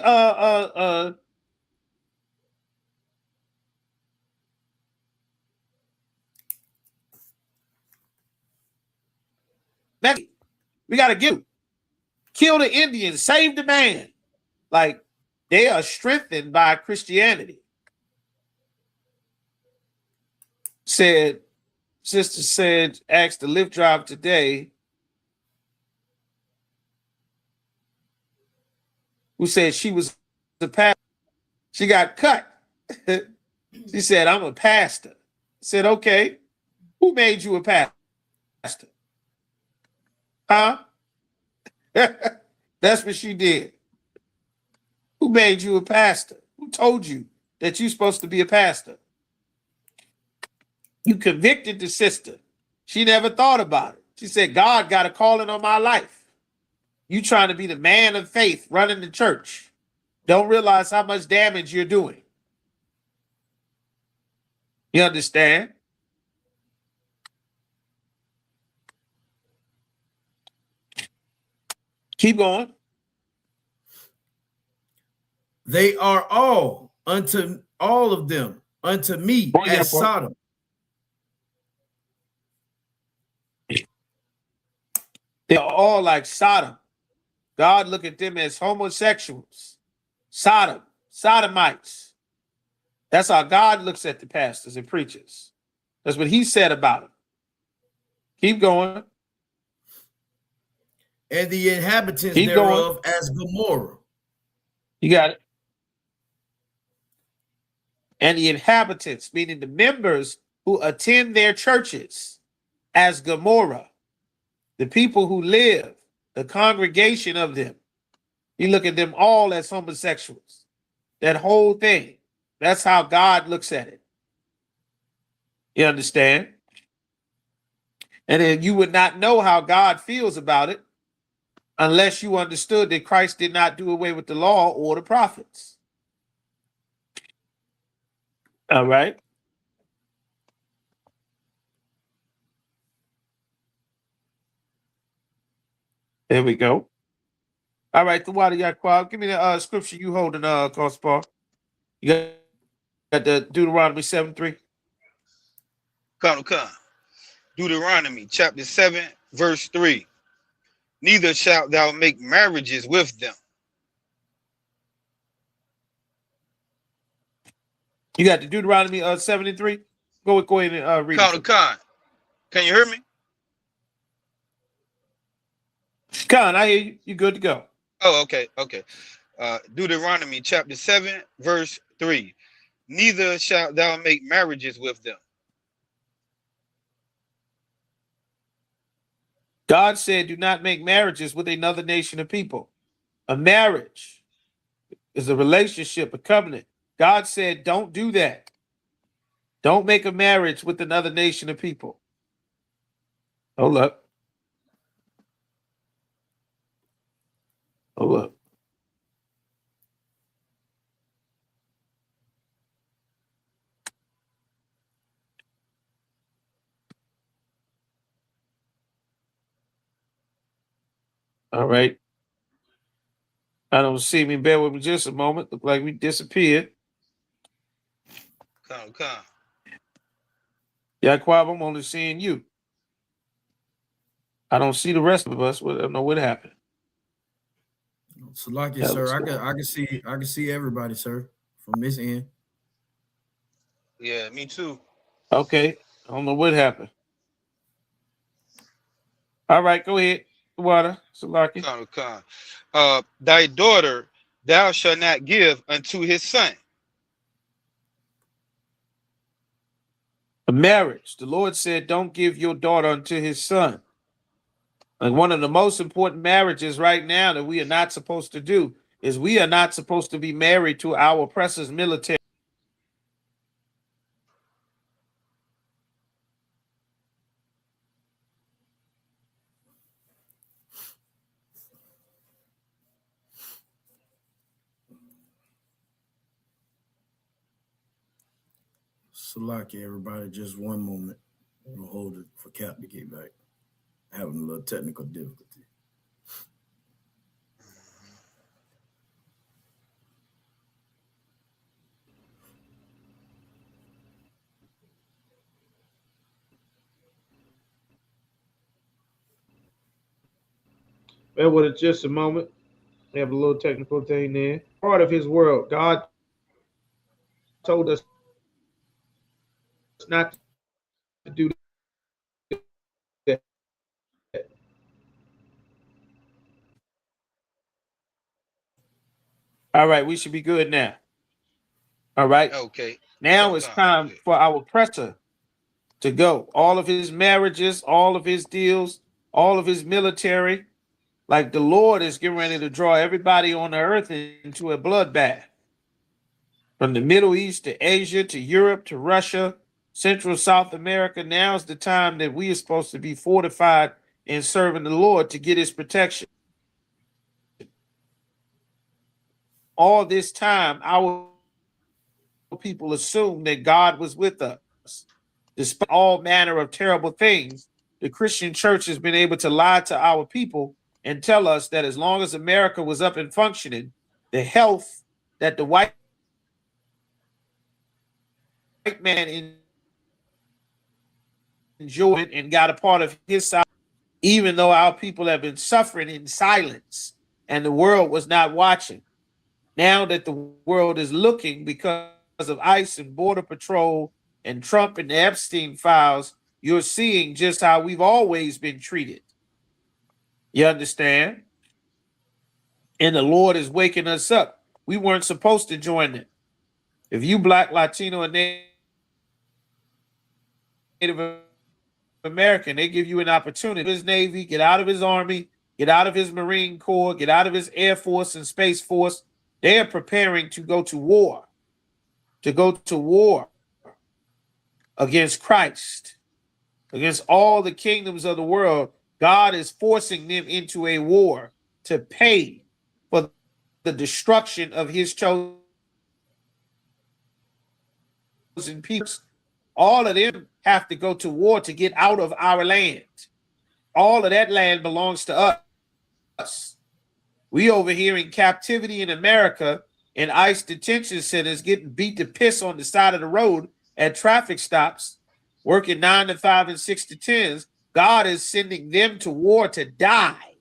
we got to kill the Indians, save the man. Like, they are strengthened by Christianity. Sister said, asked the Lyft driver today, who said she was the pastor. She got cut. She said, I'm a pastor. I said, okay, who made you a pastor? Huh? That's what she did. Who made you a pastor? Who told you that you're supposed to be a pastor? You convicted the sister. She never thought about it. She said, God got a calling on my life. You trying to be the man of faith running the church. Don't realize how much damage you're doing. You understand? Keep going. They are all of them unto me as Sodom. They're all like Sodom. God look at them as homosexuals. Sodom, sodomites. That's how God looks at the pastors and preachers. That's what he said about them. Keep going. And the inhabitants Keep thereof going. as Gomorrah. You got it. And the inhabitants, meaning the members who attend their churches, as Gomorrah. The people who live, the congregation of them. You look at them all as homosexuals. That whole thing. That's how God looks at it. You understand? And then you would not know how God feels about it unless you understood that Christ did not do away with the law or the prophets. All right. There we go. All right, the water Yaquab. Give me the scripture you holding, Cospar. You got the Deuteronomy 7:3. Come. Deuteronomy chapter 7, verse 3. Neither shalt thou make marriages with them. You got the Deuteronomy 7:3. Go ahead and read it. Con. Can you hear me? Con, I hear you. You good to go. Oh, okay. Deuteronomy chapter 7, verse 3. Neither shalt thou make marriages with them. God said, do not make marriages with another nation of people. A marriage is a relationship, a covenant. God said, don't do that. Don't make a marriage with another nation of people. Hold up. All right. I don't see me. Bear with me just a moment. Look like we disappeared. Come. Yaquab, I'm only seeing you. I don't see the rest of us. I don't know what happened. Salakia, sir. I can see everybody, sir, from this end. Yeah, me too. Okay. I don't know what happened. All right, go ahead. Water, Salakia. Come. Thy daughter thou shalt not give unto his son. A marriage. The Lord said, don't give your daughter unto his son. And one of the most important marriages right now that we are not supposed to do is we are not supposed to be married to our oppressor's military. Salakia, everybody, just one moment. We'll hold it for Cap to get back. Having a little technical difficulty. Bear with it just a moment. We have a little technical thing there. Part of his world. God told us not to do that. All right, we should be good now. All right. Okay. Now it's time for our oppressor to go. All of his marriages, all of his deals, all of his military. Like the Lord is getting ready to draw everybody on the earth into a bloodbath. From the Middle East to Asia to Europe to Russia, Central South America. Now's the time that we are supposed to be fortified in serving the Lord to get his protection. all this time, our people assumed that God was with us. Despite all manner of terrible things, the Christian church has been able to lie to our people and tell us that as long as America was up and functioning, the health that the white man enjoyed and got a part of his side, even though our people have been suffering in silence and the world was not watching. Now that the world is looking because of ICE and Border Patrol and Trump and the Epstein files, you're seeing just how we've always been treated. You understand? And the Lord is waking us up. We weren't supposed to join it. If you Black, Latino, and Native American, they give you an opportunity. His Navy, get out of his Army, get out of his Marine Corps, get out of his Air Force and Space Force. They are preparing to go to war, against Christ, against all the kingdoms of the world. God is forcing them into a war to pay for the destruction of his chosen people. All of them have to go to war to get out of our land. All of that land belongs to us. We over here in captivity in America in ICE detention centers getting beat to piss on the side of the road at traffic stops, working 9 to 5 and 6 to 10s. God is sending them to war to die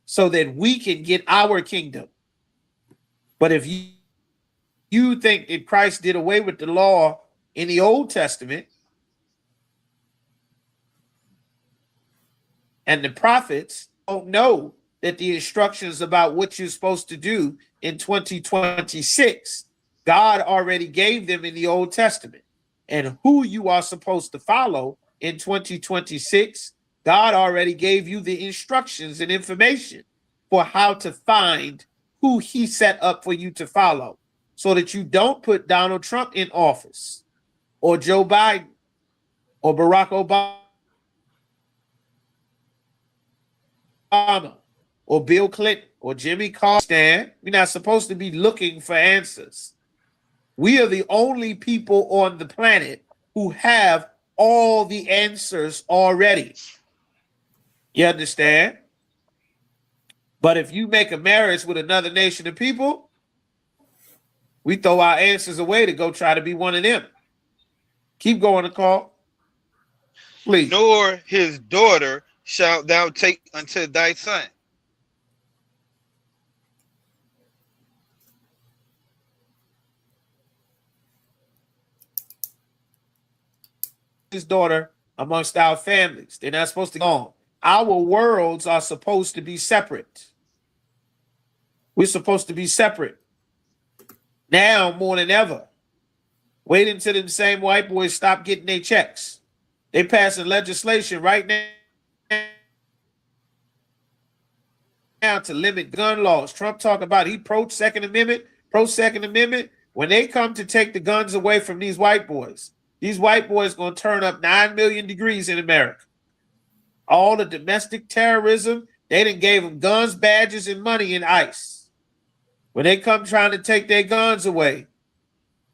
so that we can get our kingdom. But if you think that Christ did away with the law in the Old Testament and the prophets, don't know that the instructions about what you're supposed to do in 2026, God already gave them in the Old Testament. And who you are supposed to follow in 2026, God already gave you the instructions and information for how to find who he set up for you to follow so that you don't put Donald Trump in office or Joe Biden or Barack Obama or Bill Clinton or Jimmy Carter. We're not supposed to be looking for answers. We are the only people on the planet who have all the answers already. You understand? But if you make a marriage with another nation of people, we throw our answers away to go try to be one of them. Keep going, Nicole. Please. Nor his daughter shalt thou take unto thy son. His daughter amongst our families. They're not supposed to go on. Our worlds are supposed to be separate. We're supposed to be separate. Now more than ever. Wait until them same white boys stop getting their checks. They passing legislation right now to limit gun laws. Trump talking about he pro Second Amendment. When they come to take the guns away from these white boys going to turn up 9 million degrees in America. All the domestic terrorism, they done gave them guns, badges, and money in ICE. When they come trying to take their guns away,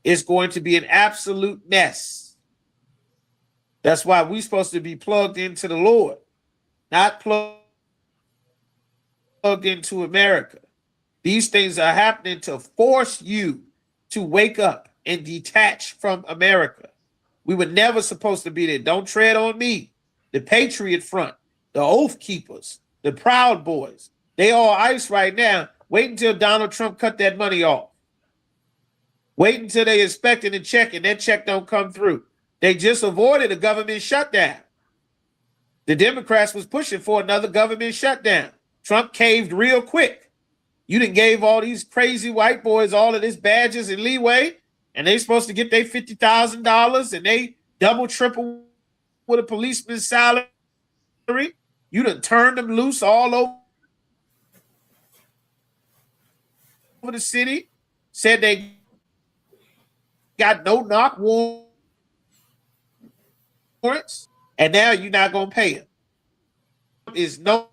it's going to be an absolute mess. That's why we're supposed to be plugged into the Lord, not plugged into America. These things are happening to force you to wake up and detach from America. We were never supposed to be there. Don't tread on me. The Patriot Front, the Oath Keepers, the Proud Boys, they all ICE right now. Wait until Donald Trump cut that money off. Wait until they inspecting and checking. That check don't come through. They just avoided a government shutdown. The Democrats was pushing for another government shutdown. Trump caved real quick. You done gave all these crazy white boys all of this badges and leeway, and they supposed to get their $50,000 and they double, triple with a policeman's salary. You done turned them loose all over the city. Said they got no knock warrants, and now you're not going to pay them. Is no.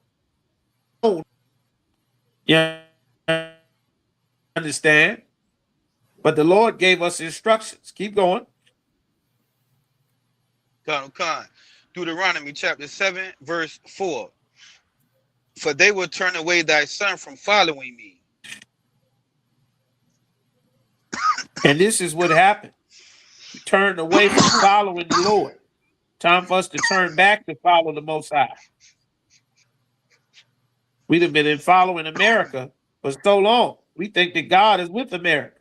Yeah. understand? But the Lord gave us instructions. Keep going. Con. Deuteronomy chapter 7, verse 4. For they will turn away thy son from following me. And this is what happened. We turned away from following the Lord. Time for us to turn back to follow the Most High. We'd have been in following America for so long. We think that God is with America.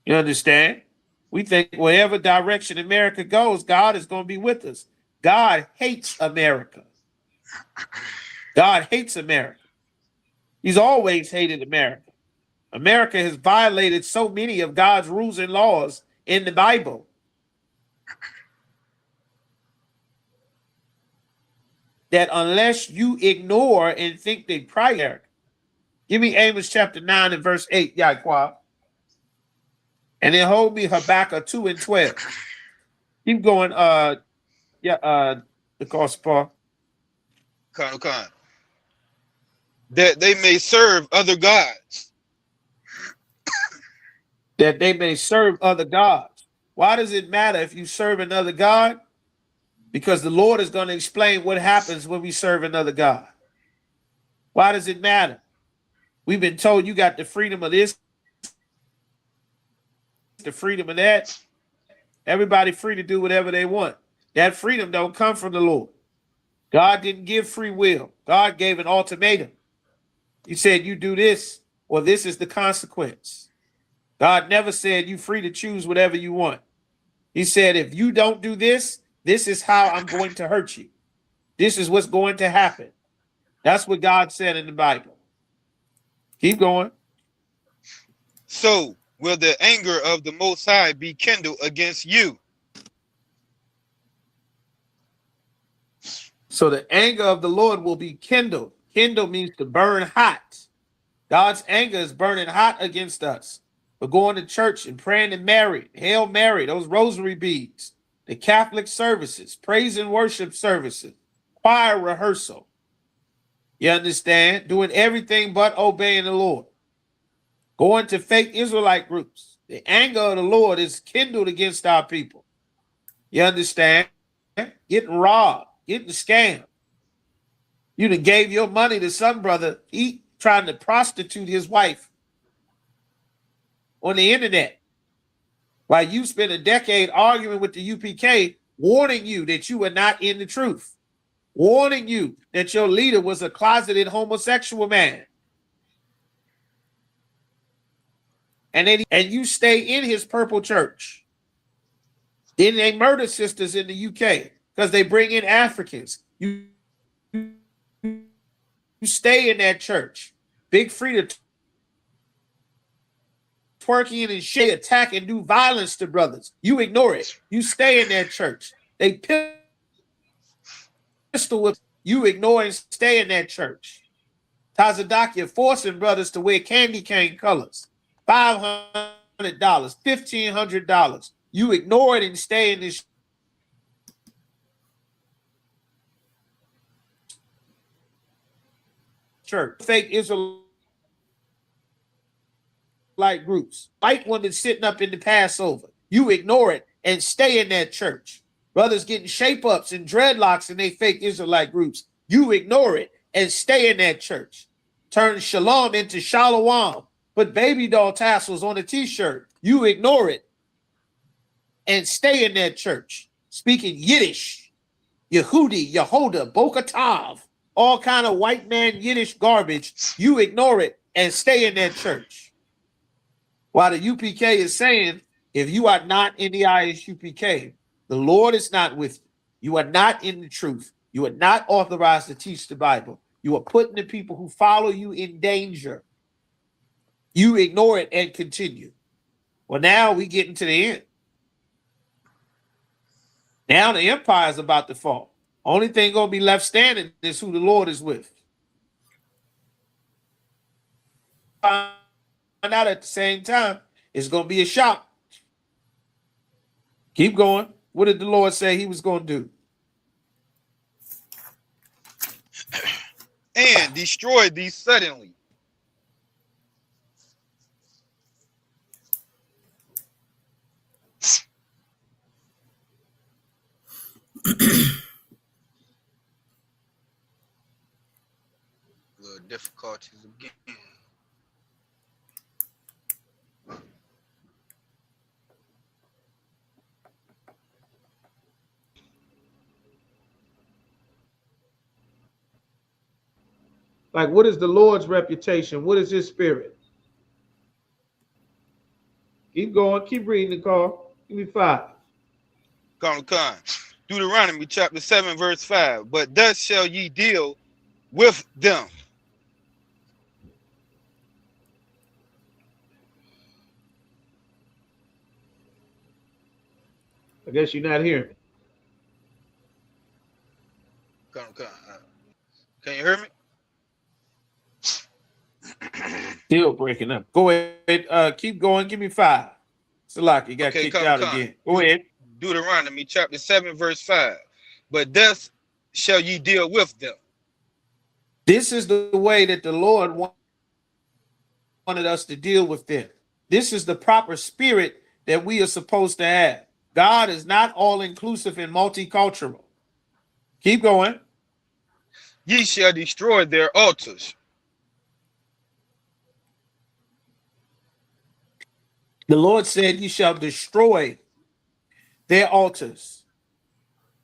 You understand? We think wherever direction America goes, God is going to be with us. God hates America. God hates America. He's always hated America. America has violated so many of God's rules and laws in the Bible that unless you ignore and think they prior, give me Amos chapter 9 and verse 8, Yahweh. And then hold me Habakkuk 2 and 12. Keep going, the Gospel. Con. That they may serve other gods. That they may serve other gods. Why does it matter if you serve another God? Because the Lord is going to explain what happens when we serve another God. Why does it matter? We've been told you got the freedom of this, the freedom of that. Everybody free to do whatever they want. That freedom don't come from the Lord. God didn't give free will. God gave an ultimatum. He said, you do this, or this is the consequence. God never said you free to choose whatever you want. He said, if you don't do this, this is how I'm going to hurt you. This is what's going to happen. That's what God said in the Bible. Keep going. So will the anger of the Most High be kindled against you. So the anger of the Lord will be kindled. Kindle means to burn hot. God's anger is burning hot against us. For going to church and praying to Mary, Hail Mary, those rosary beads, the Catholic services, praise and worship services, choir rehearsal. You understand? Doing everything but obeying the Lord. Going to fake Israelite groups. The anger of the Lord is kindled against our people. You understand? Getting robbed, getting scammed. You done gave your money to some brother, he trying to prostitute his wife on the internet. While you spent a decade arguing with the UPK, warning you that you were not in the truth. Warning you that your leader was a closeted homosexual man. And you stay in his purple church. Then they murder sisters in the UK because they bring in Africans. You stay in that church. Big Frida twerking and shit, attack and do violence to brothers. You ignore it. You stay in that church. They pistol whip. You ignore and stay in that church. Tazadakia forcing brothers to wear candy cane colors. $500, $1,500. You ignore it and stay in this church. Fake Israelite groups. White women sitting up in the Passover. You ignore it and stay in that church. Brothers getting shape-ups and dreadlocks in they fake Israelite groups. You ignore it and stay in that church. Turn shalom into shalom. Put baby doll tassels on a t-shirt. You ignore it and stay in that church. Speaking Yiddish, Yehudi, Yehoda, Bokatav, all kind of white man Yiddish garbage. You ignore it and stay in that church. While the UPK is saying, if you are not in the ISUPK, the Lord is not with you. You are not in the truth. You are not authorized to teach the Bible. You are putting the people who follow you in danger. You ignore it and continue. Well, now we get into the end. Now the empire is about to fall. Only thing going to be left standing is who the Lord is with. Find out at the same time, it's going to be a shock. Keep going. What did the Lord say he was going to do? And destroy thee suddenly. difficulties again. Like, what is the Lord's reputation? What is his spirit? Keep going. Keep reading, Nicole. Give me 5. Come. Deuteronomy chapter 7, verse 5. But thus shall ye deal with them. I guess you're not hearing me. Come. Can you hear me? Still breaking up. Go ahead. Keep going. Give me 5. Salaki, you got Okay, kicked out again. Go ahead. Deuteronomy chapter 7, verse 5. But thus shall ye deal with them. This is the way that the Lord wanted us to deal with them. This is the proper spirit that we are supposed to have. God is not all-inclusive and multicultural. Keep going. Ye shall destroy their altars. The Lord said, "You shall destroy their altars."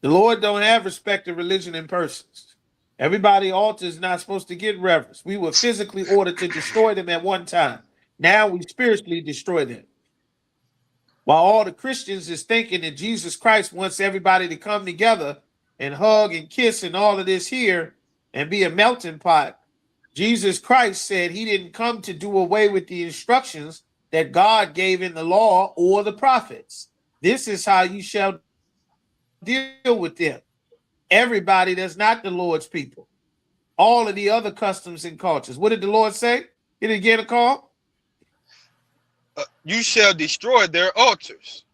The Lord don't have respect of religion and persons. Everybody's altar is not supposed to get reverence. We were physically ordered to destroy them at one time. Now we spiritually destroy them. While all the Christians is thinking that Jesus Christ wants everybody to come together and hug and kiss and all of this here and be a melting pot, Jesus Christ said he didn't come to do away with the instructions that God gave in the law or the prophets. This is how you shall deal with them. Everybody that's not the Lord's people. All of the other customs and cultures. What did the Lord say? Did he get a call? You shall destroy their altars.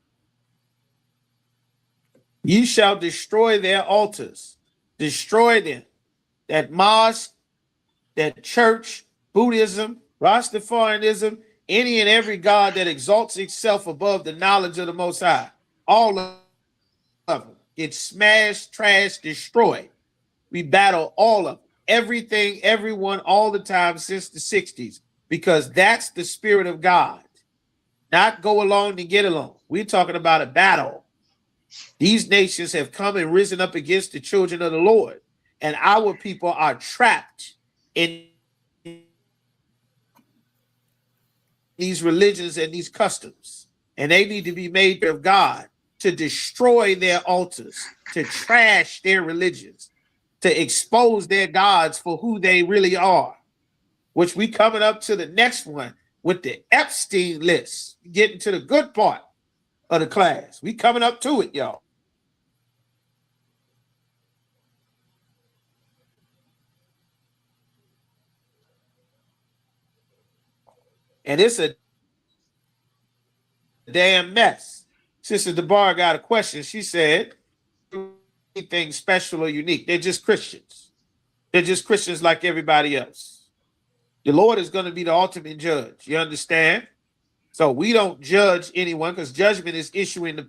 You shall destroy their altars. Destroy them. That mosque, that church, Buddhism, Rastafarianism, any and every God that exalts itself above the knowledge of the Most High. All of them. It's smashed, trashed, destroyed. We battle all of them. Everything, everyone, all the time since the 60s. Because that's the spirit of God. Not go along to get along. We're talking about a battle. These nations have come and risen up against the children of the Lord. And our people are trapped in these religions and these customs. And they need to be made of God to destroy their altars, to trash their religions, to expose their gods for who they really are, which we coming up to the next one with the Epstein list, getting to the good part of the class. We coming up to it, y'all. And it's a damn mess. Sister DeBar got a question. She said, anything special or unique. They're just Christians. They're just Christians like everybody else. The Lord is going to be the ultimate judge. You understand? So we don't judge anyone because judgment is issuing the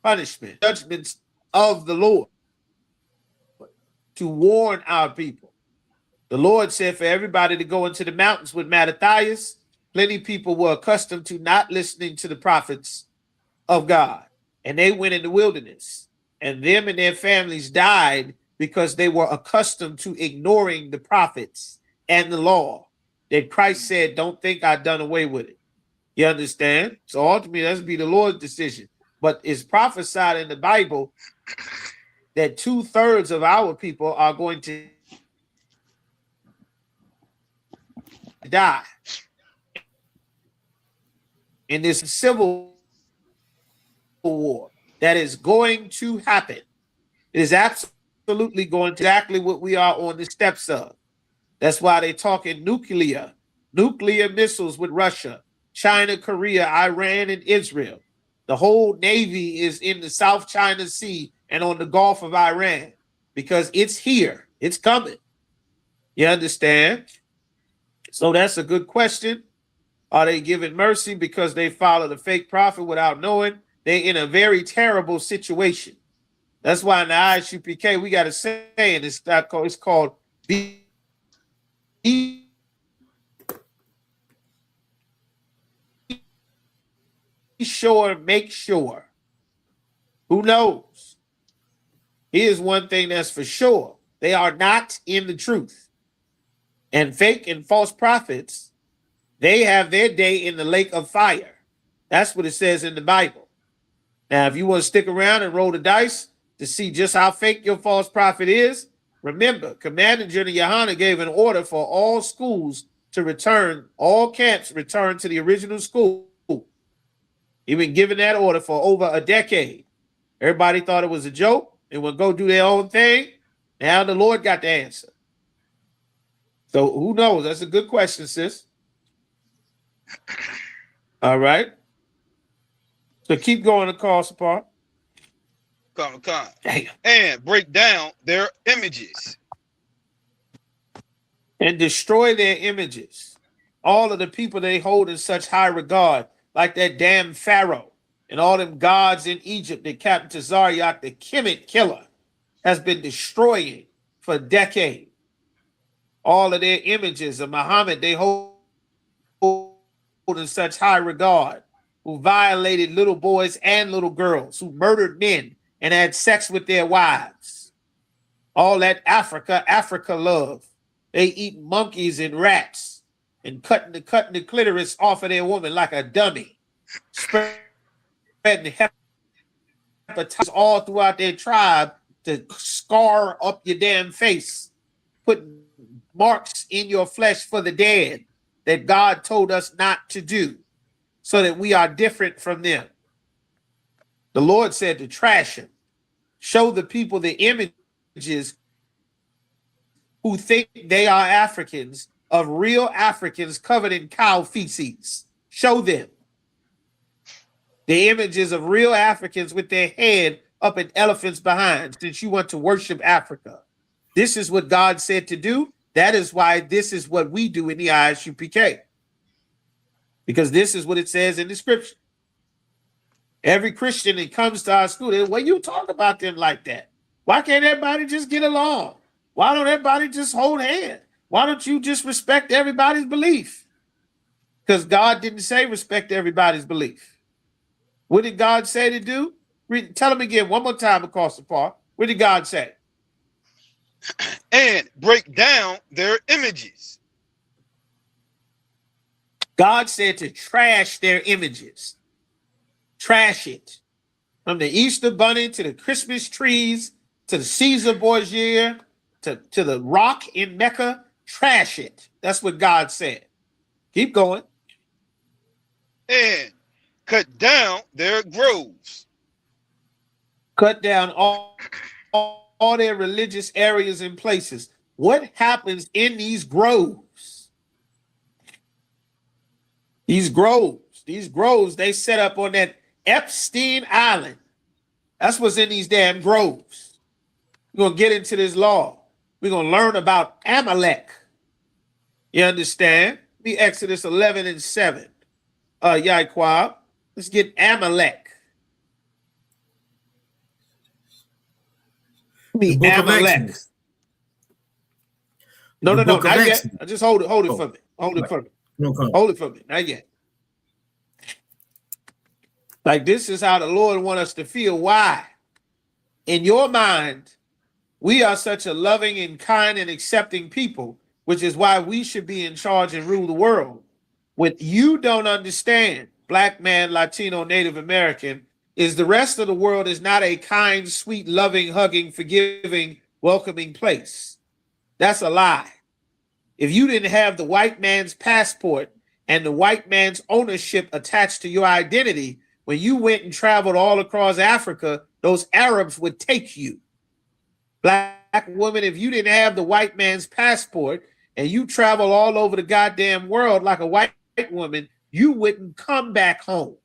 punishment. Judgments of the Lord to warn our people. The Lord said for everybody to go into the mountains with Mattathias. Plenty of people were accustomed to not listening to the prophets of God. And they went in the wilderness. And them and their families died because they were accustomed to ignoring the prophets and the law that Christ said, don't think I've done away with it. You understand? So ultimately, that's be the Lord's decision. But it's prophesied in the Bible that 2/3 of our people are going to die in this civil war that is going to happen. It is absolutely going to exactly what we are on the steps of. That's why they're talking nuclear missiles with Russia, China, Korea, Iran, and Israel. The whole Navy is in the South China Sea and on the Gulf of Iran because it's here. It's coming. You understand? So that's a good question. Are they giving mercy because they followed a fake prophet without knowing? They're in a very terrible situation. That's why in the ISUPK we got to say it. It's called be sure, make sure. Who knows? Here's one thing that's for sure. They are not in the truth. And fake and false prophets, they have their day in the lake of fire. That's what it says in the Bible. Now, if you want to stick around and roll the dice to see just how fake your false prophet is, remember, Commander General Yohana gave an order for all schools to return, all camps return to the original school. He's been giving that order for over a decade. Everybody thought it was a joke and would go do their own thing. Now the Lord got the answer. So who knows? That's a good question, sis. All right. So keep going across the part. Come. And break down their images. And destroy their images. All of the people they hold in such high regard, like that damn Pharaoh and all them gods in Egypt that Captain Tazaryak, the Kemet killer, has been destroying for decades. All of their images of Muhammad they hold in such high regard, who violated little boys and little girls, who murdered men and had sex with their wives. All that Africa love. They eat monkeys and rats and cutting the clitoris off of their woman like a dummy, spreading hepatitis all throughout their tribe to scar up your damn face, put marks in your flesh for the dead that God told us not to do, so that we are different from them. The Lord said to trash him, show the people the images who think they are Africans, of real Africans covered in cow feces. Show them the images of real Africans with their head up in elephants behind, since you want to worship Africa. This is what God said to do. That is why this is what we do in the ISUPK. Because this is what it says in the scripture. Every Christian that comes to our school, well, you talk about them like that. Why can't everybody just get along? Why don't everybody just hold hands? Why don't you just respect everybody's belief? Because God didn't say respect everybody's belief. What did God say to do? Tell them again one more time across the park. What did God say? And break down their images. God said to trash their images. Trash it. From the Easter bunny to the Christmas trees to the Caesar Borgia to the rock in Mecca. Trash it. That's what God said. Keep going. And cut down their groves. Cut down all their religious areas and places. What happens in these groves? These groves, they set up on that Epstein Island. That's what's in these damn groves. We're going to get into this law. We're going to learn about Amalek. You understand? Be Exodus 11 and 7. Yaiquab. Let's get Amalek. Be Amalek. No, not yet. I just hold it for me. Hold it for me. Hold it for me. Not yet. Like, this is how the Lord wants us to feel. Why? In your mind, we are such a loving and kind and accepting people, which is why we should be in charge and rule the world. What you don't understand, Black man, Latino, Native American, is the rest of the world is not a kind, sweet, loving, hugging, forgiving, welcoming place. That's a lie. If you didn't have the white man's passport and the white man's ownership attached to your identity, when you went and traveled all across Africa, those Arabs would take you. Black woman, if you didn't have the white man's passport and you travel all over the goddamn world like a white woman, you wouldn't come back home.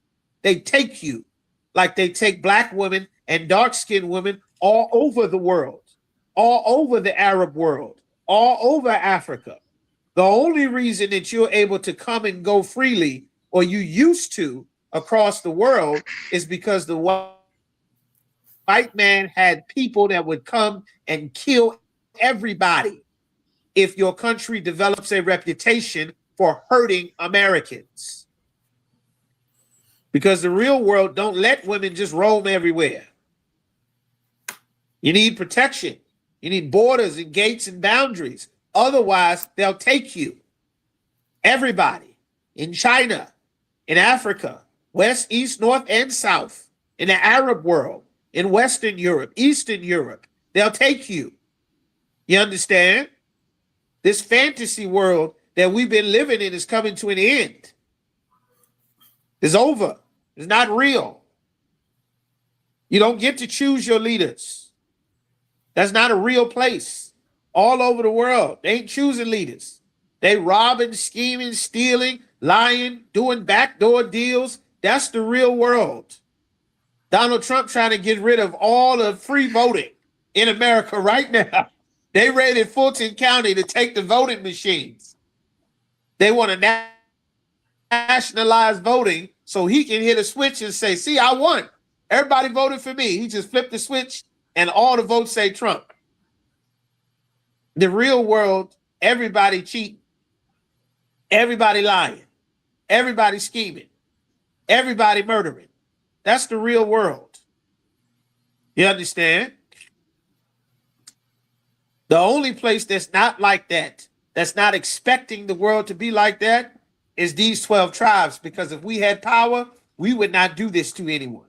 They take you like they take black women and dark-skinned women all over the world, all over the Arab world, all over Africa. The only reason that you're able to come and go freely, or you used to, across the world, is because the white white man had people that would come and kill everybody if your country develops a reputation for hurting Americans. Because the real world don't let women just roam everywhere. You need protection. You need borders and gates and boundaries. Otherwise, they'll take you. Everybody in China, in Africa, West, East, North, and South, in the Arab world, in Western Europe, Eastern Europe, they'll take you. You understand? This fantasy world that we've been living in is coming to an end. It's over. It's not real. You don't get to choose your leaders. That's not a real place. All over the world, they ain't choosing leaders. They robbing, scheming, stealing, lying, doing backdoor deals. That's the real world. Donald Trump trying to get rid of all the free voting in America right now. They raided Fulton County to take the voting machines. They want to nationalize voting so he can hit a switch and say, see, I won. Everybody voted for me. He just flipped the switch and all the votes say Trump. The real world, everybody cheating. Everybody lying. Everybody scheming. Everybody murdering. That's the real world. You understand? The only place that's not like that, that's not expecting the world to be like that, is these 12 tribes. Because if we had power, we would not do this to anyone.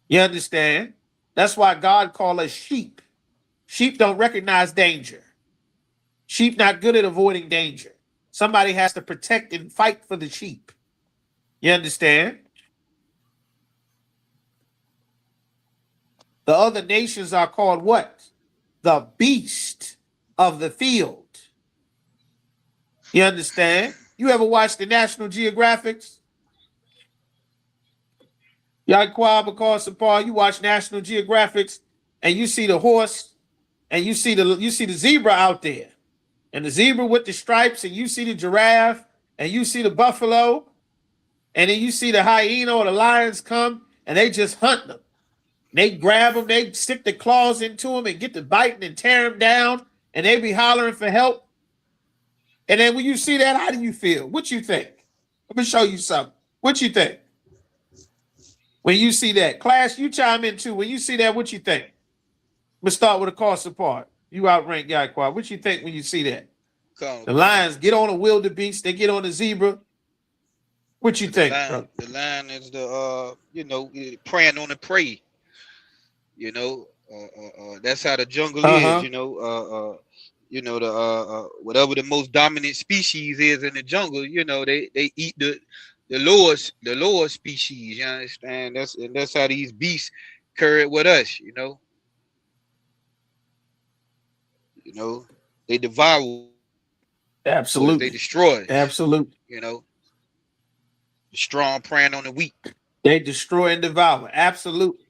You understand? That's why God called us sheep. Sheep don't recognize danger. Sheep not good at avoiding danger. Somebody has to protect and fight for the sheep. You understand? The other nations are called what? The beast of the field. You understand? You ever watch the National Geographics? You watch National Geographics and you see the horse and you see the zebra out there. And the zebra with the stripes, and you see the giraffe, and you see the buffalo, and then you see the hyena or the lions come, and they just hunt them. They grab them, they stick the claws into them and get to biting and tear them down, and they be hollering for help. And then when you see that, how do you feel? What you think? Let me show you something. What you think? When you see that. Class, you chime in too. When you see that, what you think? I'm going to start with a call support. You outrank Yahquad. What you think when you see that? The lions get on a wildebeest, they get on the zebra. What you think? The lion is the preying on the prey. That's how the jungle is. Whatever the most dominant species is in the jungle, they eat the lower species. You understand? That's how these beasts carry it with us. They devour. Absolutely. They destroy. Absolutely. The strong preying on the weak. They destroy and devour. Absolutely.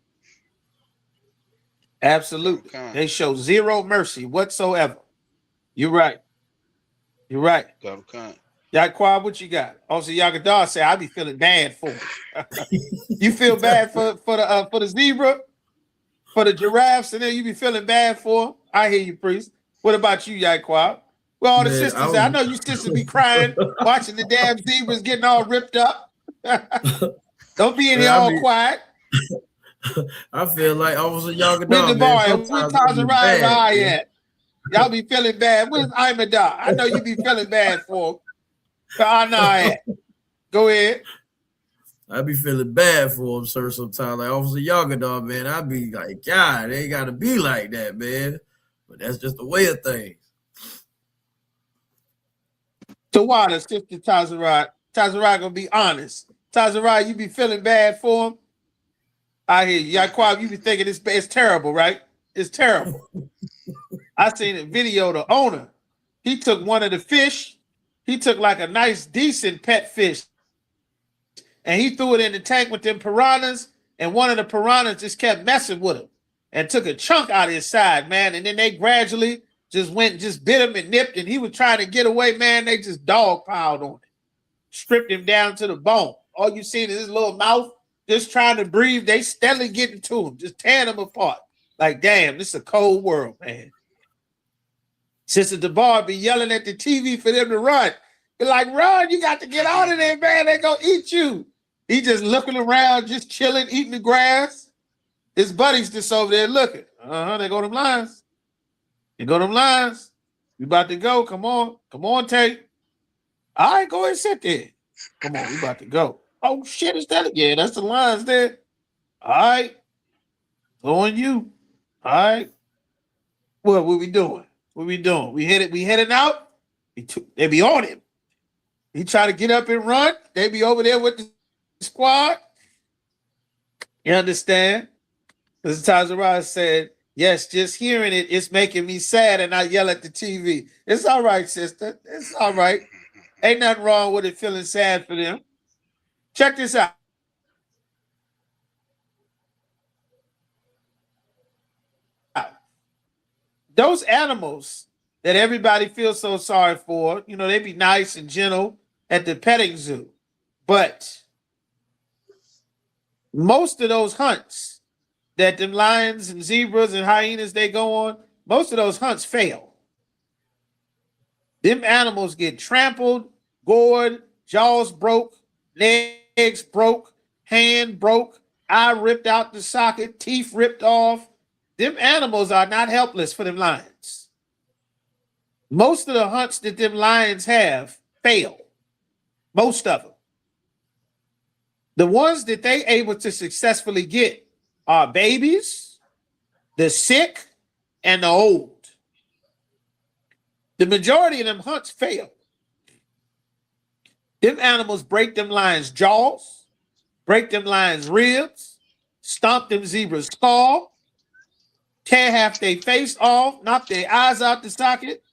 Absolutely. They show zero mercy whatsoever. You're right. You're right. Yahquad, what you got? Also, Yagadar say I be feeling bad for him. You feel bad for the zebra, for the giraffes, and then you be feeling bad for them. I hear you, priest. What about you, Yahquad? Well, all the sisters, I know you sisters be crying, watching the damn zebras getting all ripped up. Don't be in here all quiet. I feel like Officer Yagadar. Where's the boy? Where's Tazariah at? Y'all be feeling bad. Where's Imadar? I know you be feeling bad for him. Go ahead. I be feeling bad for him, sir, sometimes. Like Officer Yagadar, man, I be like, God, they ain't got to be like that, man. But that's just the way of things. Tawada, sister Tazariah gonna be honest. Tazariah, you be feeling bad for him? I hear you. Yahquad, you be thinking it's terrible, right? It's terrible. I seen a video, the owner, he took one of the fish, he took like a nice, decent pet fish, and he threw it in the tank with them piranhas, and one of the piranhas just kept messing with him and took a chunk out of his side, man, and then they gradually just bit him and nipped, and he was trying to get away, man, they just dog piled on it, stripped him down to the bone. All you seen is his little mouth just trying to breathe. They steadily getting to them, just tearing them apart. Like, damn, this is a cold world, man. Sister DeBar be yelling at the TV for them to run. They're like, run, you got to get out of there, man. They're going to eat you. He just looking around, just chilling, eating the grass. His buddies just over there looking. There go them lines. There go them lines. We about to go. Come on. Come on, Tate. All right, go ahead and sit there. Come on, we about to go. Oh, shit, is that? Yeah, that's the lines there. All right. On you. All right. What we doing? What we doing? We heading out. They be on him. He try to get up and run. They be over there with the squad. You understand? This is Tazarah said, yes, just hearing it's making me sad, and I yell at the TV. It's all right, sister. It's all right. Ain't nothing wrong with it feeling sad for them. Check this out. Those animals that everybody feels so sorry for, you know, they be nice and gentle at the petting zoo. But most of those hunts that them lions and zebras and hyenas they go on, most of those hunts fail. Them animals get trampled, gored, jaws broke, legs broke, hand broke, eye ripped out the socket, teeth ripped off. Them animals are not helpless for them lions. Most of the hunts that them lions have fail. Most of them. The ones that they able to successfully get are babies, the sick, and the old. The majority of them hunts fail. Them animals break them lions' jaws, break them lions' ribs, stomp them zebras' skull, tear half their face off, knock their eyes out the socket.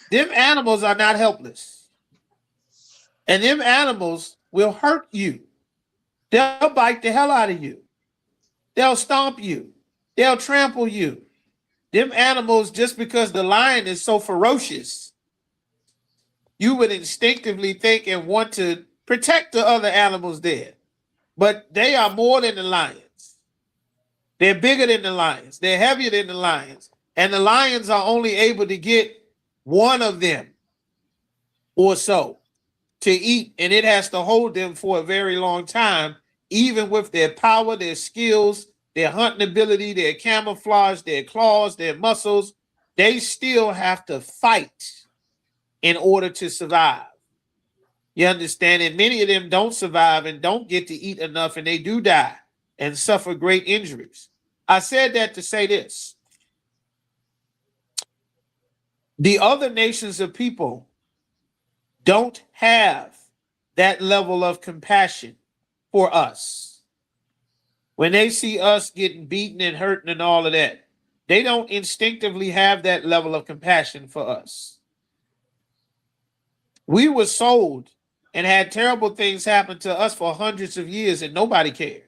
Them animals are not helpless. And them animals will hurt you. They'll bite the hell out of you. They'll stomp you. They'll trample you. Them animals, just because the lion is so ferocious, you would instinctively think and want to protect the other animals there. But they are more than the lions. They're bigger than the lions. They're heavier than the lions. And the lions are only able to get one of them or so to eat, and it has to hold them for a very long time, even with their power, their skills, their hunting ability, their camouflage, their claws, their muscles. They still have to fight in order to survive. You understand? And many of them don't survive and don't get to eat enough, and they do die and suffer great injuries. I said that to say this. The other nations of people don't have that level of compassion for us. When they see us getting beaten and hurting and all of that, they don't instinctively have that level of compassion for us. We were sold and had terrible things happen to us for hundreds of years, and nobody cared.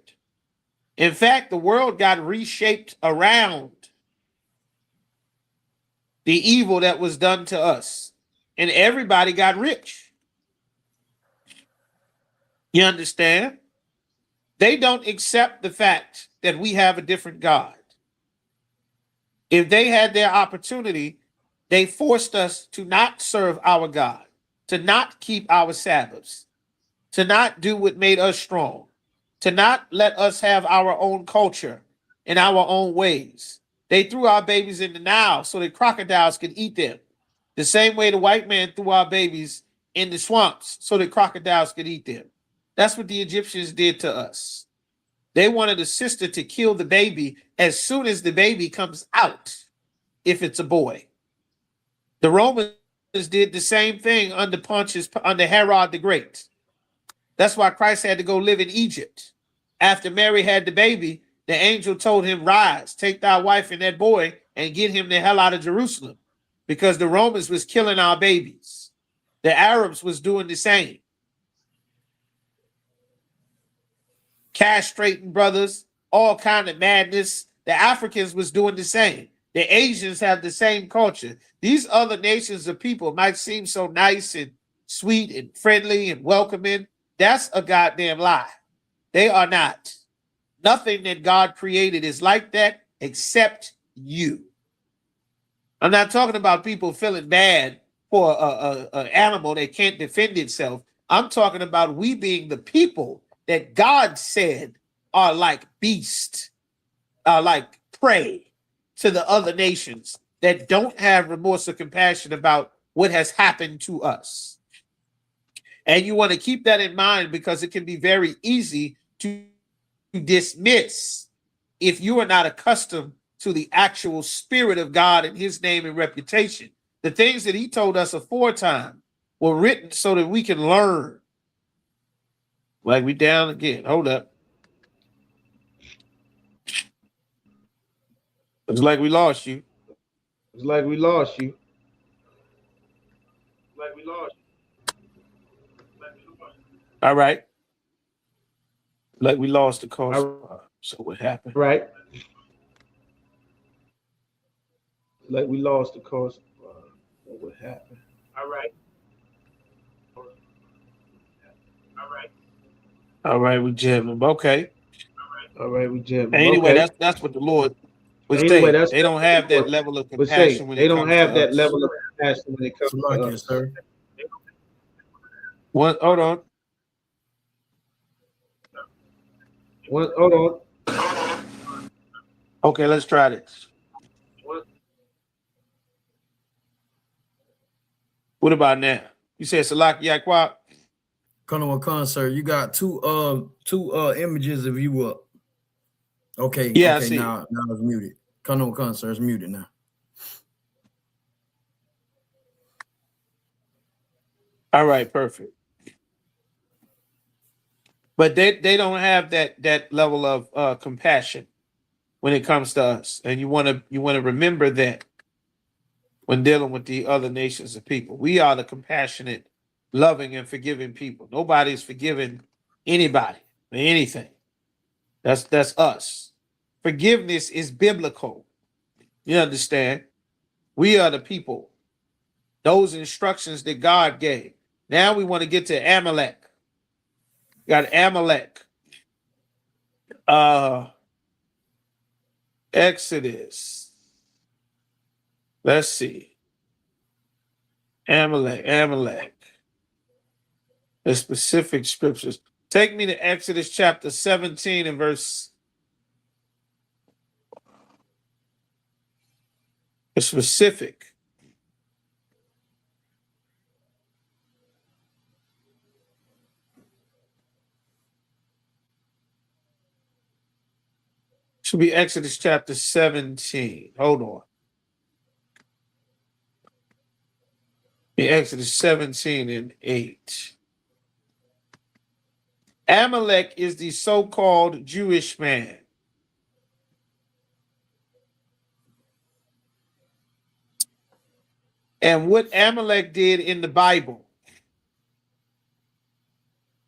In fact, the world got reshaped around the evil that was done to us, and everybody got rich. You understand? They don't accept the fact that we have a different God. If they had their opportunity, they forced us to not serve our God, to not keep our Sabbaths, to not do what made us strong, to not let us have our own culture and our own ways. They threw our babies in the Nile so that crocodiles could eat them. The same way the white man threw our babies in the swamps so that crocodiles could eat them. That's what the Egyptians did to us. They wanted a sister to kill the baby as soon as the baby comes out, if it's a boy. The Romans did the same thing under Herod the Great. That's why Christ had to go live in Egypt. After Mary had the baby, the angel told him, rise, take thy wife and that boy and get him the hell out of Jerusalem, because the Romans was killing our babies. The Arabs was doing the same. Castrating brothers, all kind of madness. The Africans was doing the same. The Asians have the same culture. These other nations of people might seem so nice and sweet and friendly and welcoming. That's a goddamn lie. They are not. Nothing that God created is like that except you. I'm not talking about people feeling bad for an animal that can't defend itself. I'm talking about we being the people that God said are like beasts, are like prey to the other nations that don't have remorse or compassion about what has happened to us. And you want to keep that in mind because it can be very easy to dismiss if you are not accustomed to the actual spirit of God and his name and reputation. The things that he told us aforetime were written so that we can learn. Like we down again. Hold up. It's like we lost you. It's like we lost you. All right. Like we lost the course. So what happened? Right. Like we lost the course. What happened? All right, we jamming. Okay. All right, we jamming. Anyway, Okay. that's what the Lord was Anyway, saying. They don't have that level of compassion when they it don't comes have to that us. level of compassion when it comes to Salakia, us. sir. What? Hold on. Hold on. Okay, let's try this. What about now? You said Salakia Yaquab? Colonel Khan, sir, you got two images of you up. Okay, Yeah, I okay, see now it's muted. Colonel Khan, sir, it's muted now. All right, perfect. But they don't have that level of compassion when it comes to us, and you want to remember that when dealing with the other nations of people. We are the compassionate, loving, and forgiving people. Nobody's forgiving anybody or anything. That's us. Forgiveness is biblical. You understand? We are the people. Those instructions that God gave. Now we want to get to Amalek. Got Amalek. Exodus. Let's see. Amalek. The specific scriptures. Take me to Exodus chapter 17 and verse. The specific. Should be Exodus chapter 17. Hold on. In Exodus 17 and 8. Amalek is the so-called Jewish man. And what Amalek did in the Bible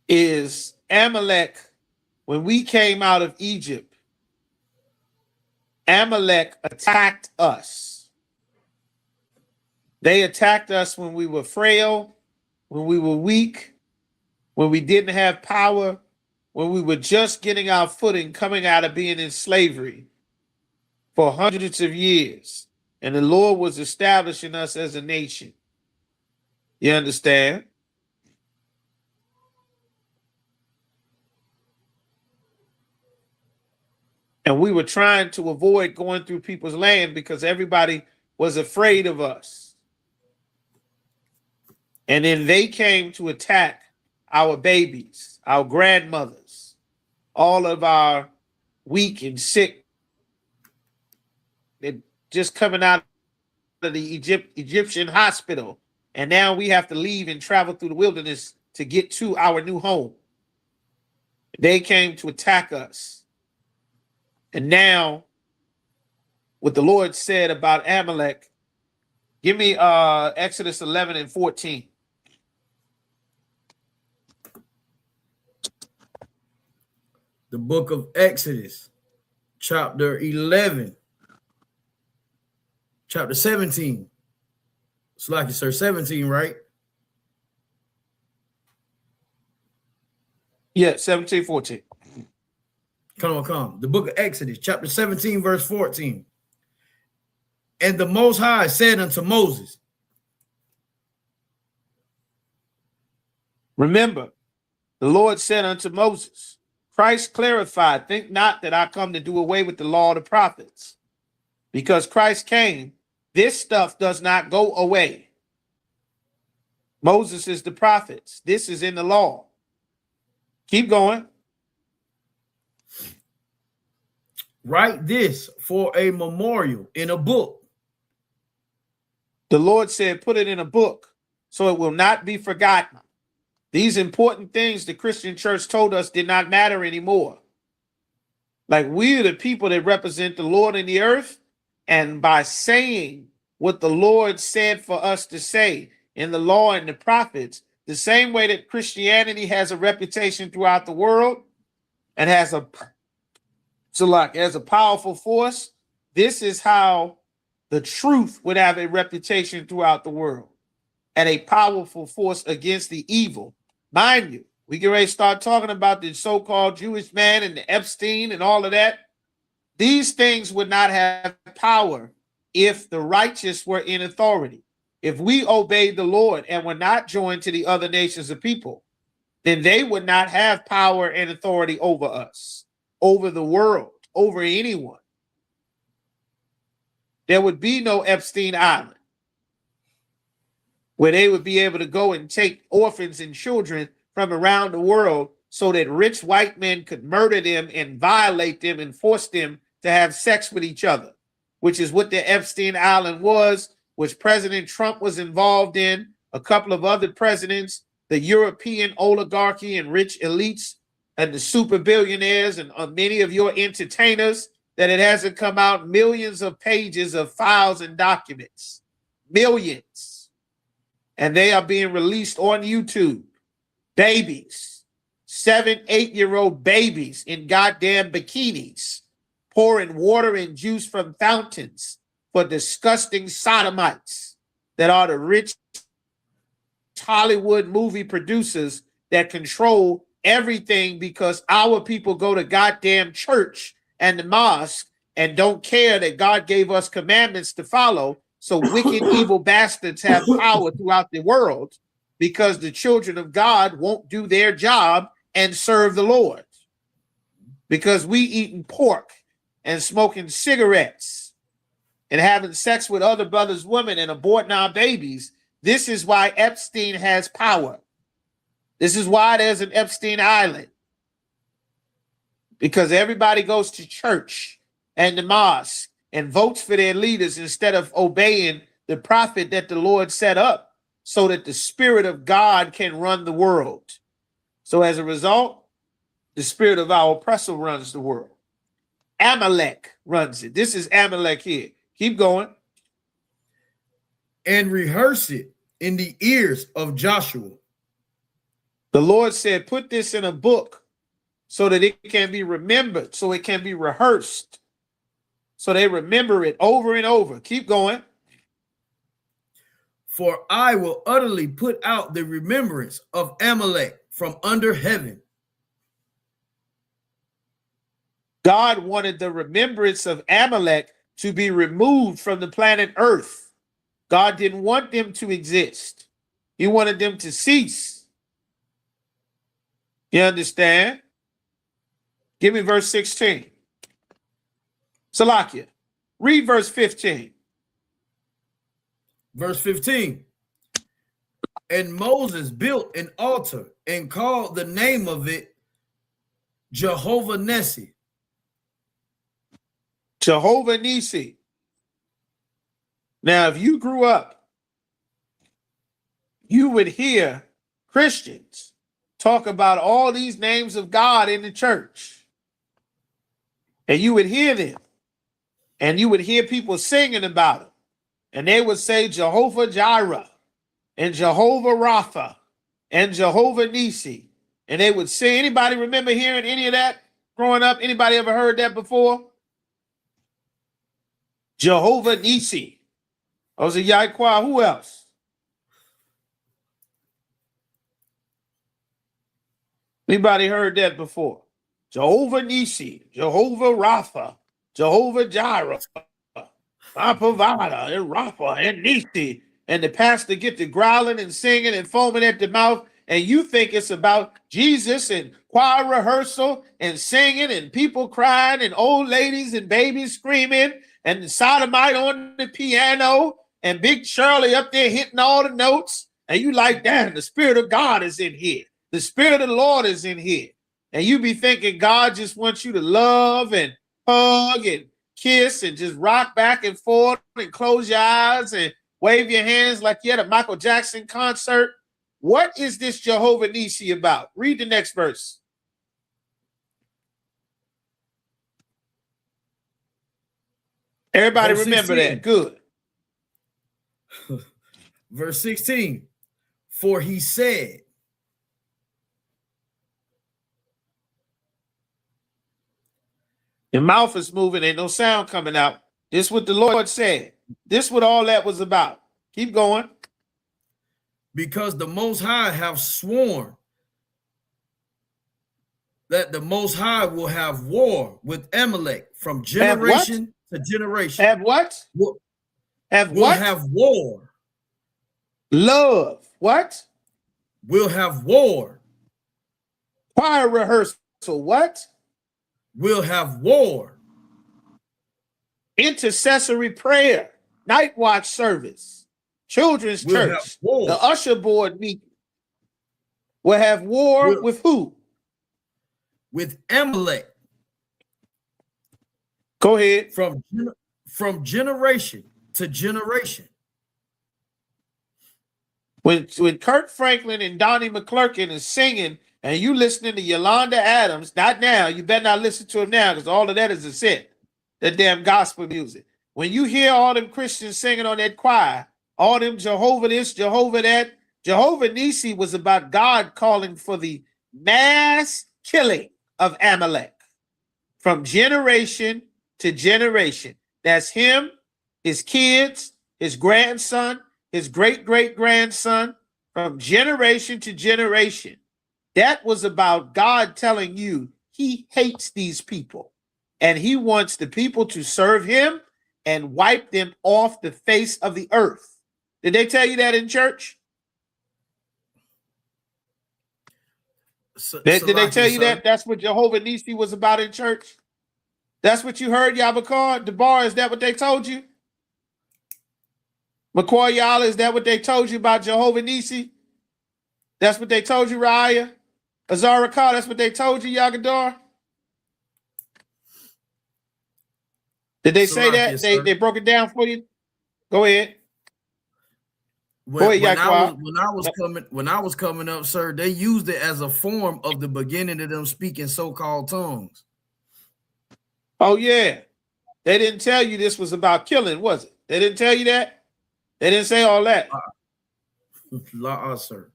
is Amalek, when we came out of Egypt, Amalek attacked us. They attacked us when we were frail, when we were weak, when we didn't have power, when we were just getting our footing coming out of being in slavery for hundreds of years. And the Lord was establishing us as a nation. You understand? And we were trying to avoid going through people's land because everybody was afraid of us. And then they came to attack our babies, our grandmothers, all of our weak and sick, and just coming out of the Egyptian hospital. And now we have to leave and travel through the wilderness to get to our new home. They came to attack us. And now, what the Lord said about Amalek, give me Exodus 11 and 14. The book of Exodus, chapter 11, chapter 17. It's like you, sir, 17, right? Yeah, 17, 14. Come. The book of Exodus, chapter 17, verse 14. And the Most High said unto Moses. Remember, the Lord said unto Moses, Christ clarified, think not that I come to do away with the law of the prophets. Because Christ came, this stuff does not go away. Moses is the prophets. This is in the law. Keep going. Write this for a memorial in a book. The Lord said, put it in a book so it will not be forgotten. These important things the Christian church told us did not matter anymore. Like, we are the people that represent the Lord in the earth. And by saying what the Lord said for us to say in the law and the prophets, the same way that Christianity has a reputation throughout the world and has a powerful force, this is how the truth would have a reputation throughout the world and a powerful force against the evil. Mind you, we can already start talking about the so-called Jewish man and the Epstein and all of that. These things would not have power if the righteous were in authority. If we obeyed the Lord and were not joined to the other nations of people, then they would not have power and authority over us, over the world, over anyone. There would be no Epstein Island where they would be able to go and take orphans and children from around the world so that rich white men could murder them and violate them and force them to have sex with each other, which is what the Epstein Island was, which President Trump was involved in, a couple of other presidents, the European oligarchy and rich elites and the super billionaires and many of your entertainers, that it hasn't come out millions of pages of files and documents, millions. And they are being released on YouTube. Babies, 7, 8-year-old babies in goddamn bikinis, pouring water and juice from fountains for disgusting sodomites that are the rich Hollywood movie producers that control everything, because our people go to goddamn church and the mosque and don't care that God gave us commandments to follow. So wicked, evil bastards have power throughout the world because the children of God won't do their job and serve the Lord. Because we eating pork and smoking cigarettes and having sex with other brothers' women and aborting our babies. This is why Epstein has power. This is why there's an Epstein Island. Because everybody goes to church and the mosque and votes for their leaders instead of obeying the prophet that the Lord set up so that the Spirit of God can run the world. So as a result, the spirit of our oppressor runs the world. Amalek runs it. This is Amalek here. Keep going. And rehearse it in the ears of Joshua. The Lord said, put this in a book so that it can be remembered, so it can be rehearsed, so they remember it over and over. Keep going. For I will utterly put out the remembrance of Amalek from under heaven. God wanted the remembrance of Amalek to be removed from the planet Earth. God didn't want them to exist. He wanted them to cease. You understand? Give me verse 16. Salakia, read verse 15. Verse 15. And Moses built an altar and called the name of it Jehovah Nissi. Jehovah Nissi. Now, if you grew up, you would hear Christians talk about all these names of God in the church. And you would hear them. And you would hear people singing about them. And they would say Jehovah Jireh and Jehovah Rapha and Jehovah Nissi. And they would sing. Anybody remember hearing any of that growing up? Anybody ever heard that before? Jehovah Nissi. I was a Yahweh. Who else? Anybody heard that before? Jehovah Nisi, Jehovah Rapha, Jehovah Jireh, my provider, and Rapha, and Nisi. And the pastor get to growling and singing and foaming at the mouth, and you think it's about Jesus and choir rehearsal and singing and people crying and old ladies and babies screaming and the sodomite on the piano and Big Shirley up there hitting all the notes. And you like, damn, the Spirit of God is in here. The Spirit of the Lord is in here. And you be thinking God just wants you to love and hug and kiss and just rock back and forth and close your eyes and wave your hands like you're at a Michael Jackson concert. What is this Jehovah Nisi about? Read the next verse. Everybody remember that. Good. Verse 16. For he said, your mouth is moving, ain't no sound coming out. This is what the Lord said. This is what all that was about. Keep going. Because the Most High have sworn that the Most High will have war with Amalek from generation to generation. Have what? Will what? Have war. Love. What? Will have war. Choir rehearsal. What? Will have war. Intercessory prayer. Night watch service. Children's church. The usher board meeting. Will have war with who? With Amalek. Go ahead. From generation to generation. When Kirk Franklin and Donnie McClurkin is singing and you listening to Yolanda Adams, not now, you better not listen to him now because all of that is a sin. That damn gospel music. When you hear all them Christians singing on that choir, all them Jehovah this, Jehovah that, Jehovah Nisi was about God calling for the mass killing of Amalek from generation to generation. That's him, his kids, his grandson, his great-great-grandson, from generation to generation. That was about God telling you he hates these people and he wants the people to serve him and wipe them off the face of the earth. Did they tell you that in church? Did they tell you that? That's what Jehovah Nisi was about in church? That's what you heard, Yabakar? DeBar, is that what they told you? McCoy Yala, is that what they told you about Jehovah Nisi? That's what they told you, Raya? Azarakar, that's what they told you, Yagadar? Did they say that? They broke it down for you? Go ahead. When I was coming up, sir, they used it as a form of the beginning of them speaking so-called tongues. Oh, yeah. They didn't tell you this was about killing, was it? They didn't tell you that? They didn't say all that. Sir.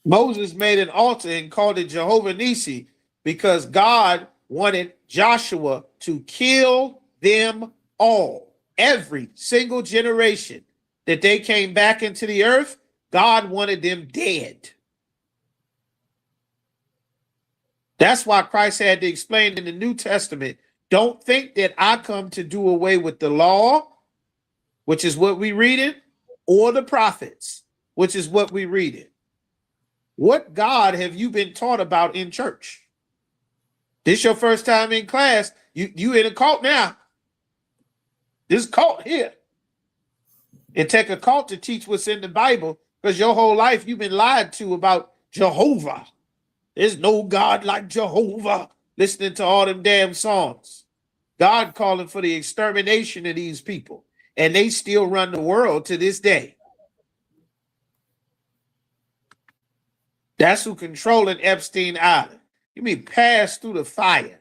Moses made an altar and called it Jehovah Nisi because God wanted Joshua to kill them all. Every single generation that they came back into the earth, God wanted them dead. That's why Christ had to explain in the New Testament, don't think that I come to do away with the law, which is what we read it, or the prophets, which is what we read it. What God have you been taught about in church? This your first time in class. You in a cult now. This cult here. It take a cult to teach what's in the Bible because your whole life you've been lied to about Jehovah. There's no God like Jehovah. Listening to all them damn songs. God calling for the extermination of these people. And they still run the world to this day. That's who controlling Epstein Island. You mean pass through the fire.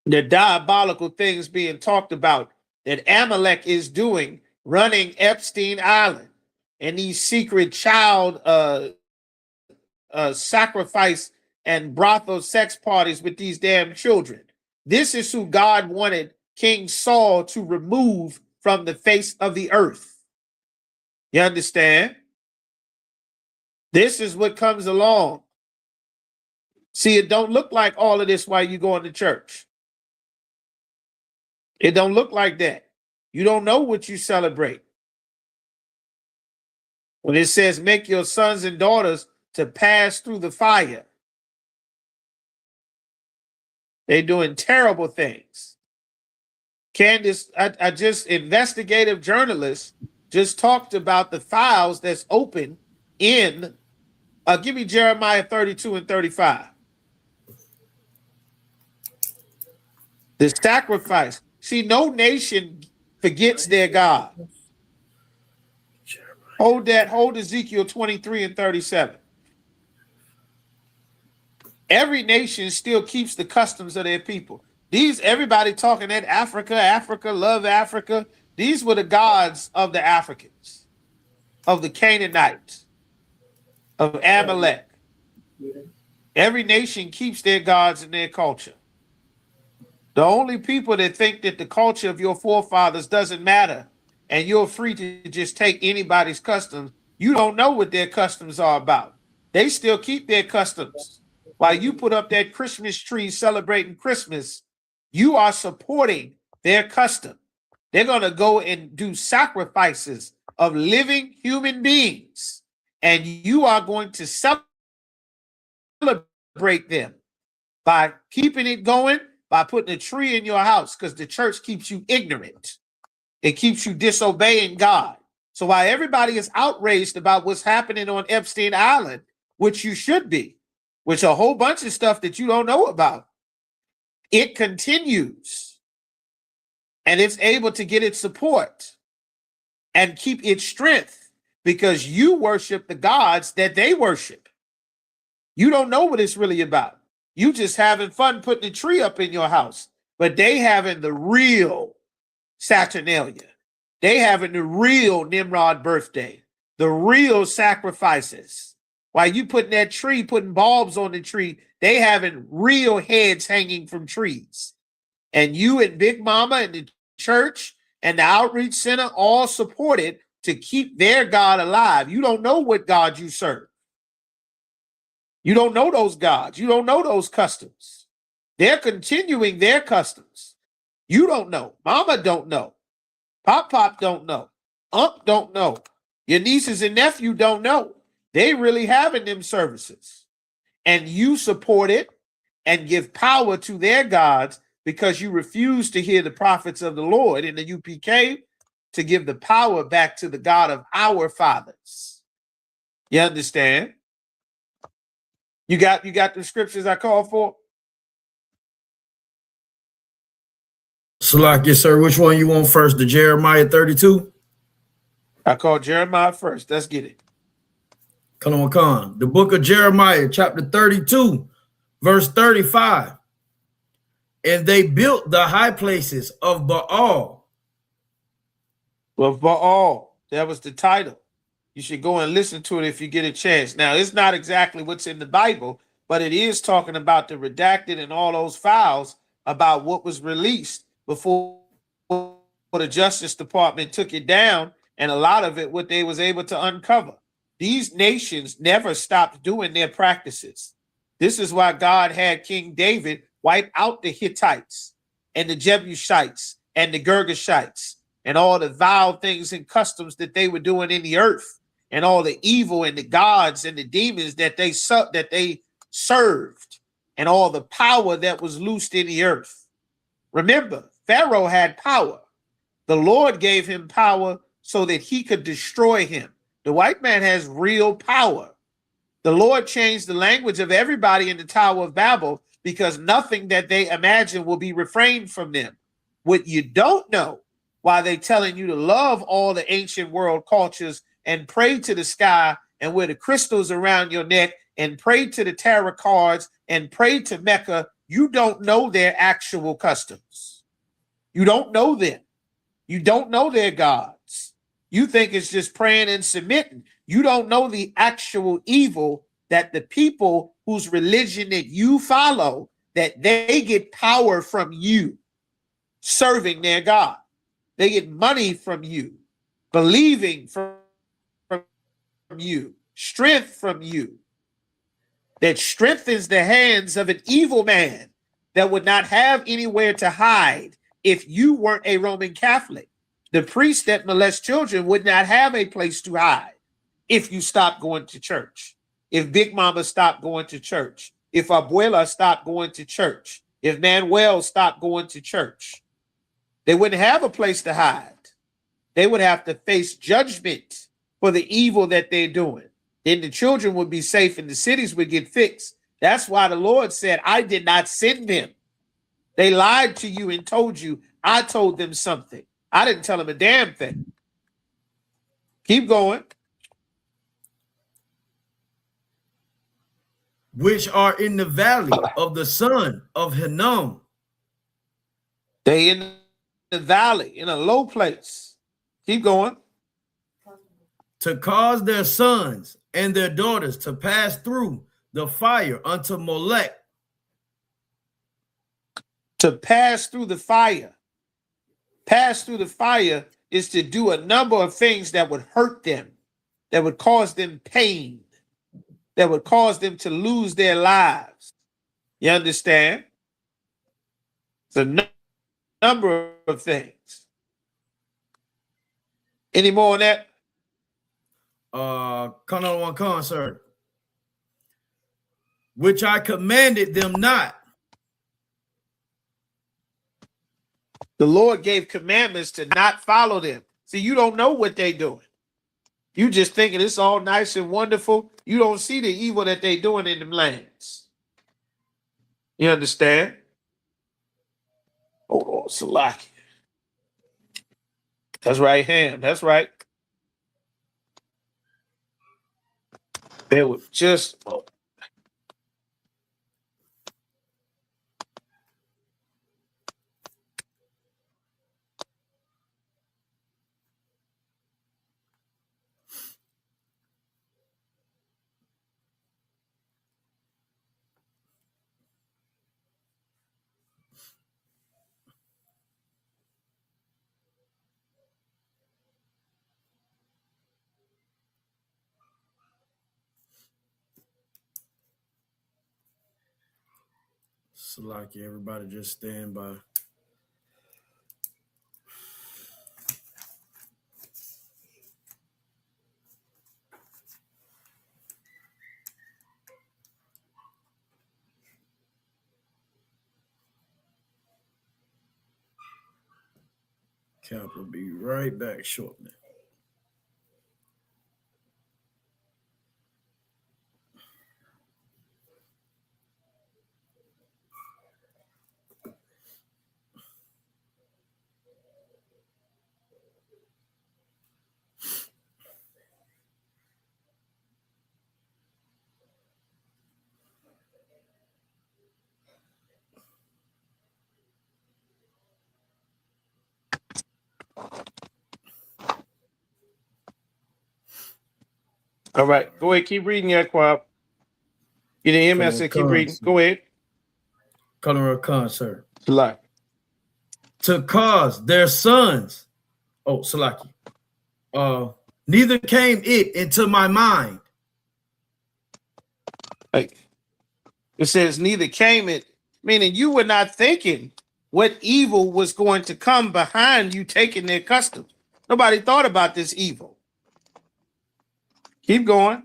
The diabolical things being talked about that Amalek is doing, running Epstein Island and these secret child sacrifice and brothel sex parties with these damn children. This is who God wanted King Saul to remove from the face of the earth. You understand? This is what comes along. See, it don't look like all of this while you going to church. It don't look like that. You don't know what you celebrate. When it says make your sons and daughters to pass through the fire, they're doing terrible things. Candace, I just, investigative journalists just talked about the files that's open in, give me Jeremiah 32 and 35. The sacrifice. See, no nation forgets their God. Hold Ezekiel 23 and 37. Every nation still keeps the customs of their people. Everybody talking that Africa, love Africa. These were the gods of the Africans, of the Canaanites, of Amalek. Every nation keeps their gods and their culture. The only people that think that the culture of your forefathers doesn't matter and you're free to just take anybody's customs, you don't know what their customs are about. They still keep their customs. While you put up that Christmas tree celebrating Christmas, you are supporting their custom. They're going to go and do sacrifices of living human beings, and you are going to celebrate them by keeping it going, by putting a tree in your house, because the church keeps you ignorant. It keeps you disobeying God. So while everybody is outraged about what's happening on Epstein Island, which you should be, which a whole bunch of stuff that you don't know about, it continues. And it's able to get its support and keep its strength because you worship the gods that they worship. You don't know what it's really about. You just having fun putting a tree up in your house, but they having the real Saturnalia. They having the real Nimrod birthday, the real sacrifices. While you putting that tree, putting bulbs on the tree, they having real heads hanging from trees. And you and Big Mama and the church and the outreach center all supported to keep their God alive. You don't know what God you serve. You don't know those gods. You don't know those customs. They're continuing their customs. You don't know. Mama don't know. Pop don't know. Don't know. Your nieces and nephew don't know. They really having them services. And you support it and give power to their gods because you refuse to hear the prophets of the Lord in the UPK to give the power back to the God of our fathers. You understand? You got the scriptures I call for? Salak, yes, sir. Which one you want first? The Jeremiah 32? I call Jeremiah first. Let's get it. Come on, Khan. The book of Jeremiah, chapter 32, verse 35. And they built the high places of Baal. Well, Baal, that was the title. You should go and listen to it if you get a chance. Now, it's not exactly what's in the Bible, but it is talking about the redacted and all those files about what was released before the Justice Department took it down, and a lot of it, what they was able to uncover. These nations never stopped doing their practices. This is why God had King David wipe out the Hittites and the Jebusites and the Girgashites and all the vile things and customs that they were doing in the earth and all the evil and the gods and the demons that they served and all the power that was loosed in the earth. Remember, Pharaoh had power. The Lord gave him power so that he could destroy him. The white man has real power. The Lord changed the language of everybody in the Tower of Babel because nothing that they imagine will be refrained from them. What you don't know, why they telling you to love all the ancient world cultures and pray to the sky and wear the crystals around your neck and pray to the tarot cards and pray to Mecca, you don't know their actual customs. You don't know them. You don't know their gods. You think it's just praying and submitting. You don't know the actual evil that the people whose religion that you follow, that they get power from you serving their God. They get money from you, believing from you, strength from you, that strengthens the hands of an evil man that would not have anywhere to hide if you weren't a Roman Catholic. The priest that molests children would not have a place to hide if you stopped going to church, if Big Mama stopped going to church, if Abuela stopped going to church, if Manuel stopped going to church. They wouldn't have a place to hide. They would have to face judgment for the evil that they're doing. Then the children would be safe and the cities would get fixed. That's why the Lord said, I did not send them. They lied to you and told you I told them something. I didn't tell them a damn thing. Keep going. Which are in the valley of the son of Hinnom. They in the valley, in a low place. Keep going. To cause their sons and their daughters to pass through the fire unto Molech. To pass through the fire. Pass through the fire is to do a number of things that would hurt them, that would cause them pain, that would cause them to lose their lives. You understand? It's a number of things. Any more on that? Con, sir. Which I commanded them not. The Lord gave commandments to not follow them. See, you don't know what they're doing. You just thinking it's all nice and wonderful. You don't see the evil that they're doing in them lands. You understand? Hold on, Salaki. That's right, Ham. That's right. They were just... Salaki, everybody just stand by. Cap will be right back shortly. All right, go ahead. Keep reading, Yaquab. You didn't hear me? I said keep reading. Go ahead. Color Khan, sir. Salaki. To cause their sons, Salaki, neither came it into my mind. Like, it says neither came it, meaning you were not thinking what evil was going to come behind you taking their customs. Nobody thought about this evil. Keep going.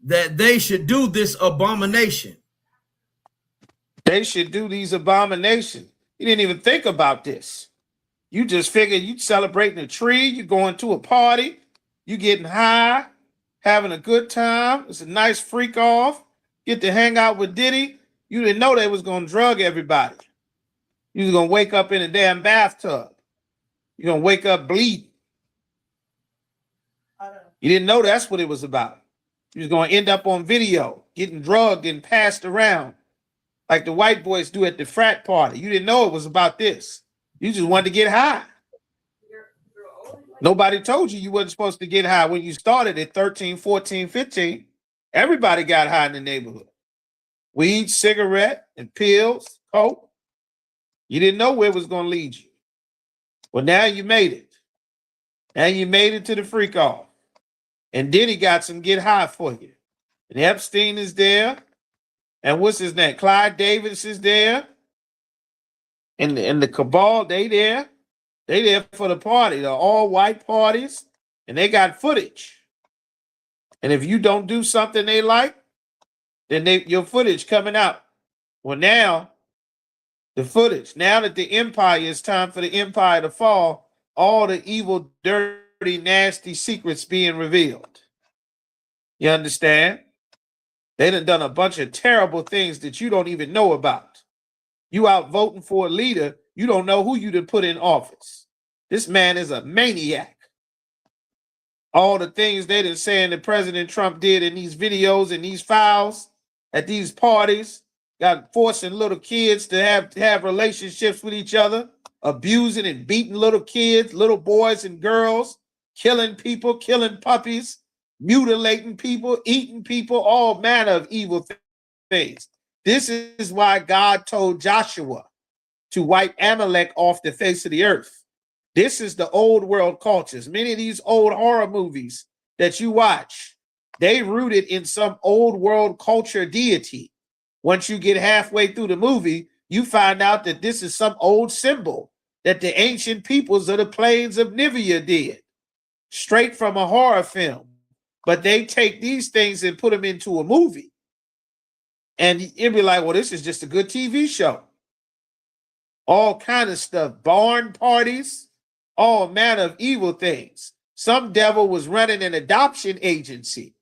That they should do this abomination. They should do these abominations. You didn't even think about this. You just figured you celebrating a tree, you going to a party, you getting high, having a good time. It's a nice freak off. Get to hang out with Diddy. You didn't know they was going to drug everybody. You was going to wake up in a damn bathtub. You're going to wake up bleeding. You didn't know that's what it was about. You was going to end up on video, getting drugged and passed around like the white boys do at the frat party. You didn't know it was about this. You just wanted to get high. Nobody told you wasn't supposed to get high when you started at 13, 14, 15. Everybody got high in the neighborhood. Weed, cigarette, and pills, coke. You didn't know where it was going to lead you. Well, now you made it. Now you made it to the freak off. And then he got some get high for you. And Epstein is there. And what's his name? Clyde Davis is there. And the cabal, they there. They there for the party. The all-white parties. And they got footage. And if you don't do something they like, then your footage coming out. Well, now, the footage. Now that the empire, it's time for the empire to fall, all the evil, dirty, nasty secrets being revealed. You understand? They done a bunch of terrible things that you don't even know about. You out voting for a leader, you don't know who you done put in office. This man is a maniac. All the things they done saying that President Trump did in these videos and these files at these parties, got forcing little kids to have relationships with each other, abusing and beating little kids, little boys and girls, killing people, killing puppies, mutilating people, eating people, all manner of evil things. This is why God told Joshua to wipe Amalek off the face of the earth. This is the old world cultures. Many of these old horror movies that you watch, they rooted in some old world culture deity. Once you get halfway through the movie, you find out that this is some old symbol that the ancient peoples of the plains of Nivea did, straight from a horror film. But they take these things and put them into a movie. And it'd be like, well, this is just a good TV show. All kind of stuff, barn parties, all manner of evil things. Some devil was running an adoption agency.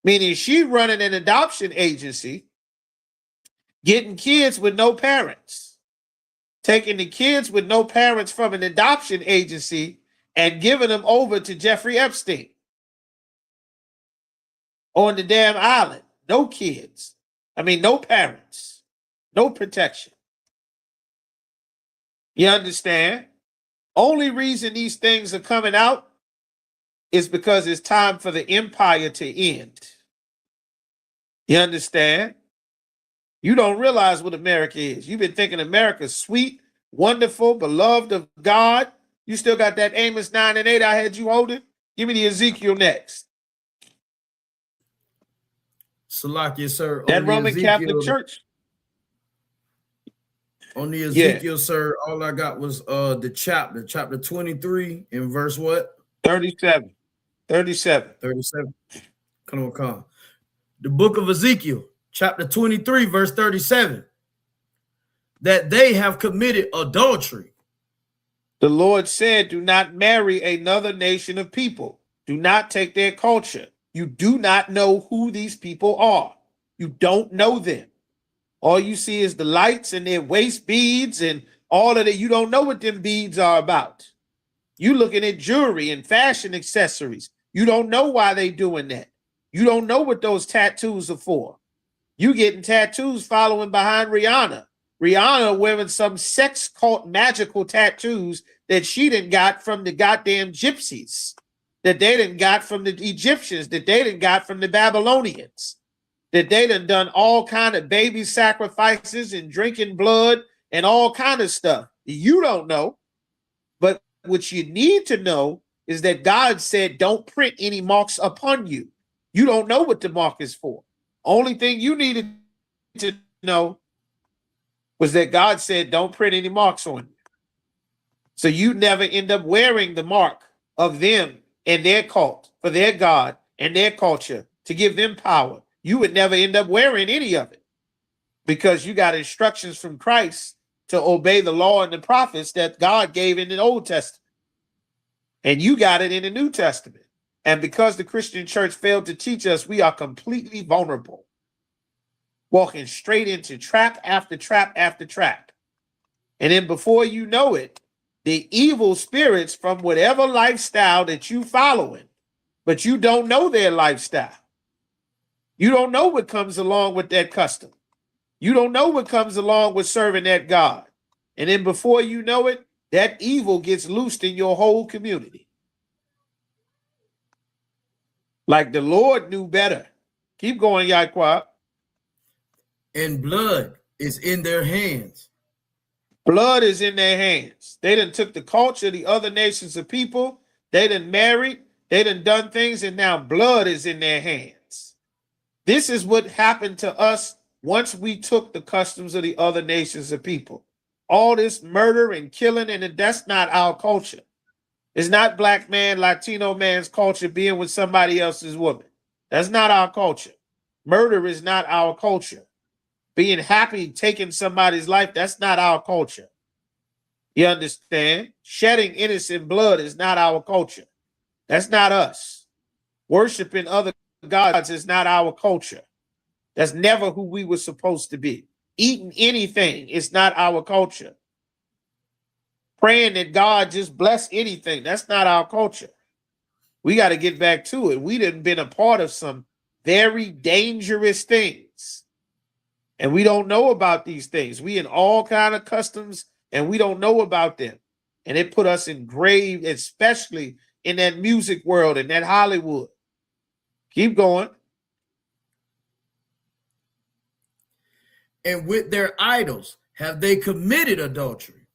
Meaning she running an adoption agency, getting kids with no parents, taking the kids with no parents from an adoption agency and giving them over to Jeffrey Epstein on the damn island. No kids. No parents. No protection. You understand? Only reason these things are coming out is because it's time for the empire to end. You understand? You don't realize what America is. You've been thinking America's sweet, wonderful, beloved of God. You still got that Amos 9 and 8 I had you holding? Give me the Ezekiel next. Salakia, sir. That Roman Catholic Church. On the Ezekiel, sir, all I got was the chapter 23 in verse what? 37. 37. Come on. The book of Ezekiel, chapter 23, verse 37. That they have committed adultery. The Lord said, do not marry another nation of people. Do not take their culture. You do not know who these people are. You don't know them. All you see is the lights and their waist beads and all of that. You don't know what them beads are about. You looking at jewelry and fashion accessories. You don't know why they doing that. You don't know what those tattoos are for. You getting tattoos following behind Rihanna. Rihanna wearing some sex cult magical tattoos that she done got from the goddamn gypsies, that they done got from the Egyptians, that they done got from the Babylonians, that they done all kind of baby sacrifices and drinking blood and all kind of stuff. You don't know. But what you need to know is that God said, don't print any marks upon you. You don't know what the mark is for. Only thing you needed to know was that God said, don't print any marks on you. So you never end up wearing the mark of them and their cult for their God and their culture to give them power. You would never end up wearing any of it because you got instructions from Christ to obey the law and the prophets that God gave in the Old Testament. And you got it in the New Testament. And because the Christian church failed to teach us, we are completely vulnerable, walking straight into trap after trap after trap. And then before you know it, the evil spirits from whatever lifestyle that you following, but you don't know their lifestyle. You don't know what comes along with that custom. You don't know what comes along with serving that God. And then before you know it, that evil gets loosed in your whole community. Like the Lord knew better. Keep going, Yaquab. And blood is in their hands. Blood is in their hands. They done took the culture of the other nations of people. They done married They done things, and now blood is in their hands. This is what happened to us once we took the customs of the other nations of people. All this murder and killing, and that's not our culture. It's not black man, Latino man's culture being with somebody else's woman. That's not our culture. Murder is not our culture. Being happy, taking somebody's life, that's not our culture. You understand? Shedding innocent blood is not our culture. That's not us. Worshiping other gods is not our culture. That's never who we were supposed to be. Eating anything is not our culture. Praying that God just bless anything, that's not our culture. We got to get back to it. We done been a part of some very dangerous things, and we don't know about these things. We in all kind of customs, and we don't know about them. And it put us in grave, especially in that music world and that Hollywood. Keep going. And with their idols have they committed adultery.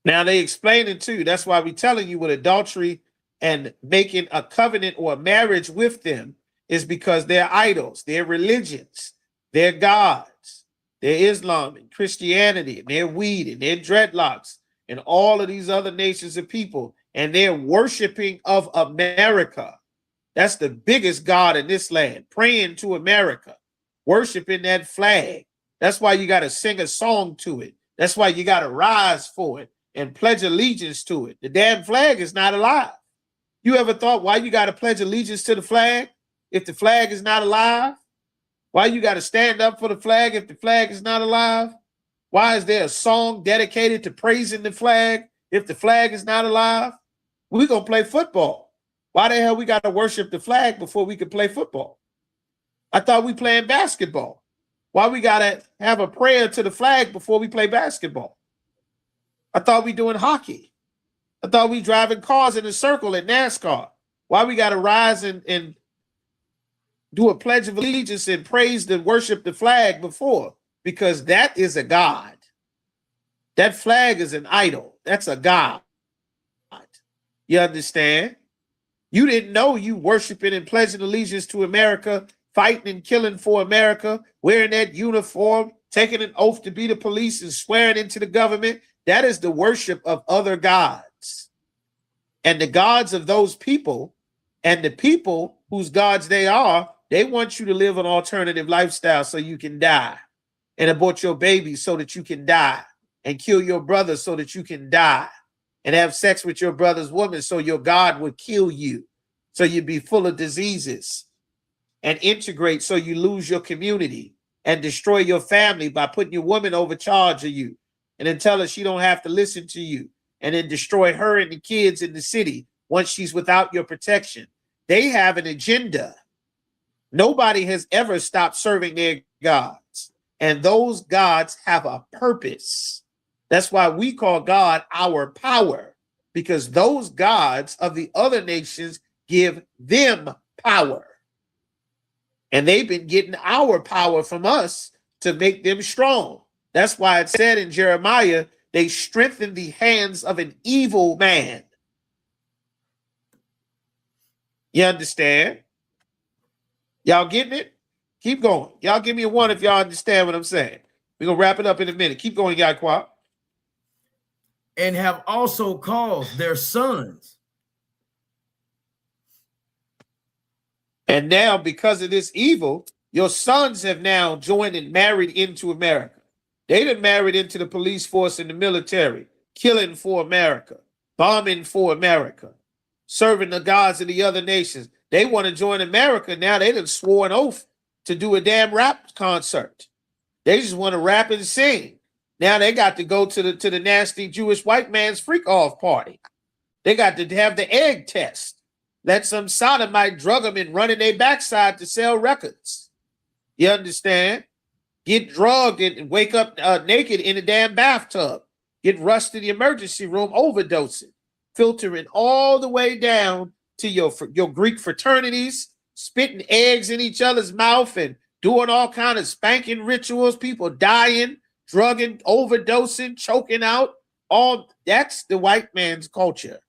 Now they explain it too. That's why we're telling you what adultery and making a covenant or a marriage with them is, because they're idols, they're religions, they're gods, they're Islam and Christianity, and they're weed and they're dreadlocks and all of these other nations of people, and they're worshiping of America. That's the biggest God in this land, praying to America, worshiping that flag. That's why you got to sing a song to it. That's why you got to rise for it and pledge allegiance to it. The damn flag is not alive. You ever thought why you got to pledge allegiance to the flag if the flag is not alive? Why you got to stand up for the flag if the flag is not alive? Why is there a song dedicated to praising the flag if the flag is not alive? We're going to play football. Why the hell we got to worship the flag before we can play football? I thought we playing basketball. Why we got to have a prayer to the flag before we play basketball? I thought we doing hockey. I thought we driving cars in a circle at NASCAR. Why we got to rise and do a pledge of allegiance and praise and worship the flag before? Because that is a god. That flag is an idol. That's a god. You understand? You didn't know you worshiping and pledging allegiance to America, fighting and killing for America, wearing that uniform, taking an oath to be the police and swearing into the government. That is the worship of other gods. And the gods of those people and the people whose gods they are, they want you to live an alternative lifestyle so you can die, and abort your babies so that you can die, and kill your brother so that you can die, and have sex with your brother's woman so your God would kill you, so you'd be full of diseases, and integrate so you lose your community and destroy your family by putting your woman over charge of you, and then tell her she don't have to listen to you, and then destroy her and the kids in the city once she's without your protection. They have an agenda. Nobody has ever stopped serving their gods, and those gods have a purpose. That's why we call God our power, because those gods of the other nations give them power. And they've been getting our power from us to make them strong. That's why it said in Jeremiah, they strengthened the hands of an evil man. You understand? Y'all getting it? Keep going. Y'all give me a 1 if y'all understand what I'm saying. We're going to wrap it up in a minute. Keep going, Yaquat. And have also caused their sons. And now, because of this evil, your sons have now joined and married into America. They done married into the police force and the military, killing for America, bombing for America, serving the gods of the other nations. They want to join America. Now they done swore an oath to do a damn rap concert. They just want to rap and sing. Now they got to go to the nasty Jewish white man's freak off party. They got to have the egg test. Let some sodomite drug them and run in their backside to sell records. You understand? Get drugged and wake up naked in a damn bathtub. Get rushed in the emergency room overdosing. Filtering all the way down to your Greek fraternities, spitting eggs in each other's mouth and doing all kind of spanking rituals, people dying, drugging, overdosing, choking out. All that's the white man's culture.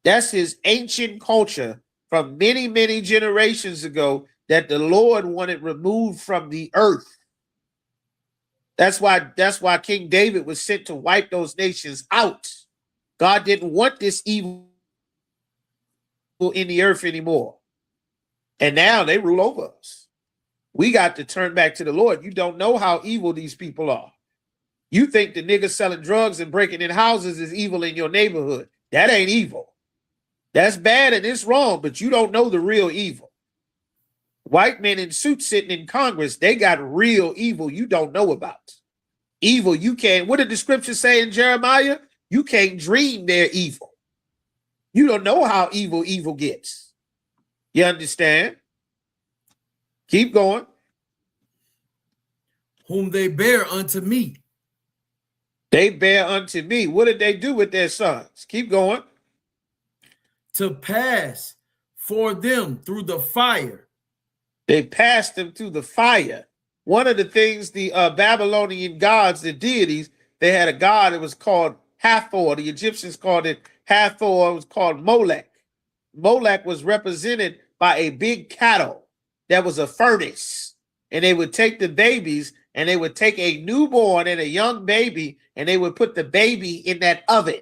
That's his ancient culture from many, many generations ago that the Lord wanted removed from the earth. That's why King David was sent to wipe those nations out. God didn't want this evil in the earth anymore. And now they rule over us. We got to turn back to the Lord. You don't know how evil these people are. You think the niggas selling drugs and breaking in houses is evil in your neighborhood. That ain't evil. That's bad and it's wrong, but you don't know the real evil. White men in suits sitting in Congress, they got real evil you don't know about. Evil you can't, what did the scripture say in Jeremiah? You can't dream their evil. You don't know how evil gets. You understand? Keep going. Whom they bear unto me. They bear unto me. What did they do with their sons? Keep going. To pass for them through the fire. They passed them through the fire. One of the things the Babylonian gods, the deities, they had a god that was called Hathor. The Egyptians called it Hathor. It was called Molech. Molech was represented by a big cattle that was a furnace. And they would take the babies and they would take a newborn and a young baby and they would put the baby in that oven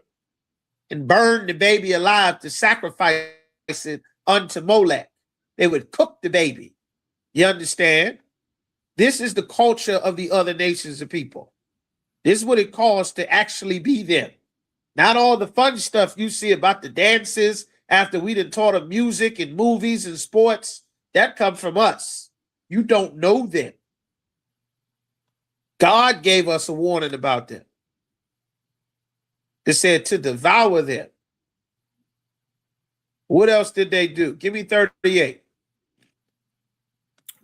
and burn the baby alive to sacrifice it unto Molech. They would cook the baby. You understand? This is the culture of the other nations of people. This is what it costs to actually be them. Not all the fun stuff you see about the dances after we done taught them music and movies and sports. That come from us. You don't know them. God gave us a warning about them. It said to devour them. What else did they do? Give me 38.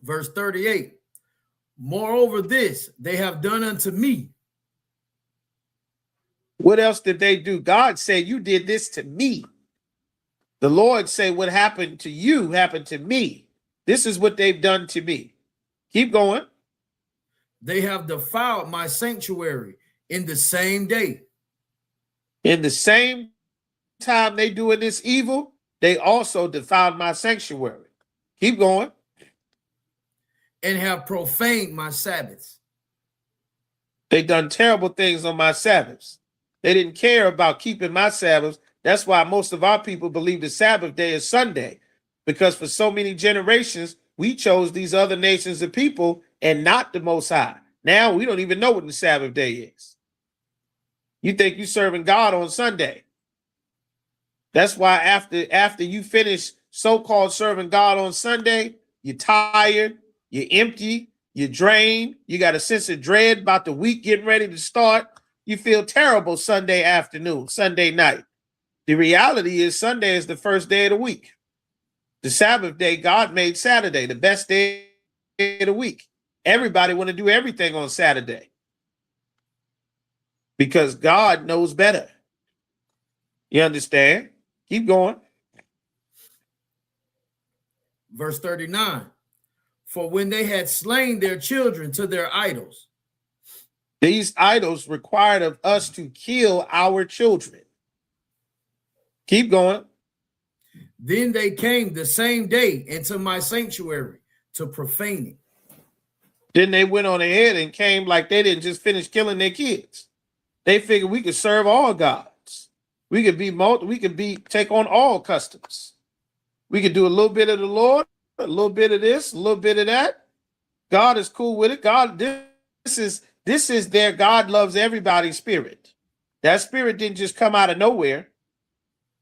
Verse 38. Moreover, this they have done unto me. What else did they do? God said, you did this to me. The Lord said, what happened to you happened to me. This is what they've done to me. Keep going. They have defiled my sanctuary in the same day. In the same time they doing this evil, they also defiled my sanctuary. Keep going. And have profaned my Sabbaths. They done terrible things on my Sabbaths. They didn't care about keeping my Sabbaths. That's why most of our people believe the Sabbath day is Sunday, because for so many generations, we chose these other nations of people and not the Most High. Now we don't even know what the Sabbath day is. You think you're serving God on Sunday. That's why after you finish so-called serving God on Sunday, you're tired, you're empty, you're drained, you got a sense of dread about the week getting ready to start. You feel terrible Sunday afternoon, Sunday night. The reality is Sunday is the first day of the week. The Sabbath day, God made Saturday the best day of the week. Everybody want to do everything on Saturday because God knows better. You understand? Keep going. Verse 39. For when they had slain their children to their idols. These idols required of us to kill our children. Keep going. Then they came the same day into my sanctuary to profane it. Then they went on ahead and came like they didn't just finish killing their kids. They figured we could serve all gods. We could take on all customs. We could do a little bit of the Lord, a little bit of this, a little bit of that. God is cool with it. God, this is their God loves everybody spirit. That spirit didn't just come out of nowhere.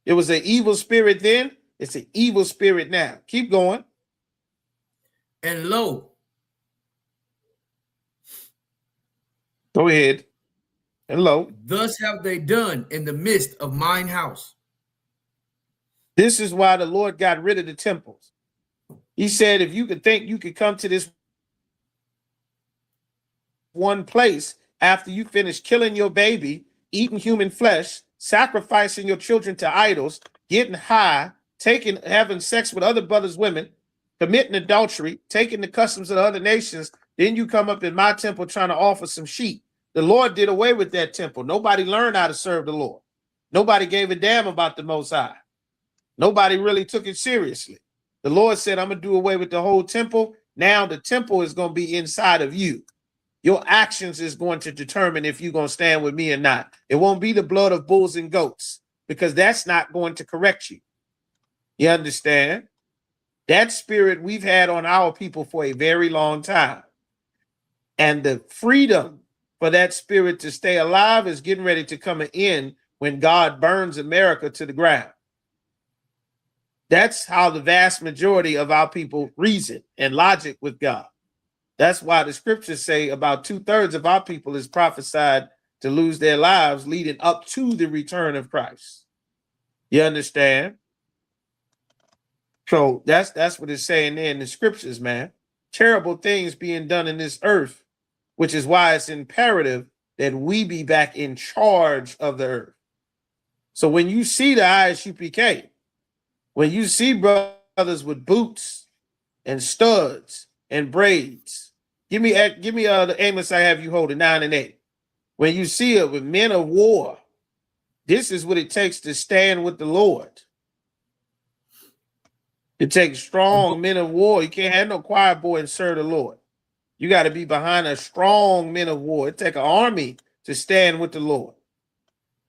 It was an evil spirit then. It's an evil spirit now. Keep going. And lo. Go ahead. And lo. Thus have they done in the midst of mine house. This is why the Lord got rid of the temples. He said, if you could think you could come to this one place after you finish killing your baby, eating human flesh, sacrificing your children to idols, getting high, having sex with other brothers' women, committing adultery, taking the customs of the other nations, then you come up in my temple trying to offer some sheep. The Lord did away with that temple. Nobody learned how to serve the Lord. Nobody gave a damn about the Most High. Nobody really took it seriously. The Lord said, I'm going to do away with the whole temple. Now the temple is going to be inside of you. Your actions is going to determine if you're going to stand with me or not. It won't be the blood of bulls and goats, because that's not going to correct you. You understand? That spirit we've had on our people for a very long time. And the freedom for that spirit to stay alive is getting ready to come in when God burns America to the ground. That's how the vast majority of our people reason and logic with God. That's why the scriptures say about 2/3 of our people is prophesied to lose their lives leading up to the return of Christ. You understand? So that's what it's saying there in the scriptures, man. Terrible things being done in this earth, which is why it's imperative that we be back in charge of the earth. So when you see the ISUPK, when you see brothers with boots and studs and braids, give me the Amos I have you holding 9 and 8. When you see it with men of war, this is what it takes to stand with the Lord. It takes strong men of war. You can't have no quiet boy and serve the Lord. You got to be behind a strong men of war. It takes an army to stand with the Lord.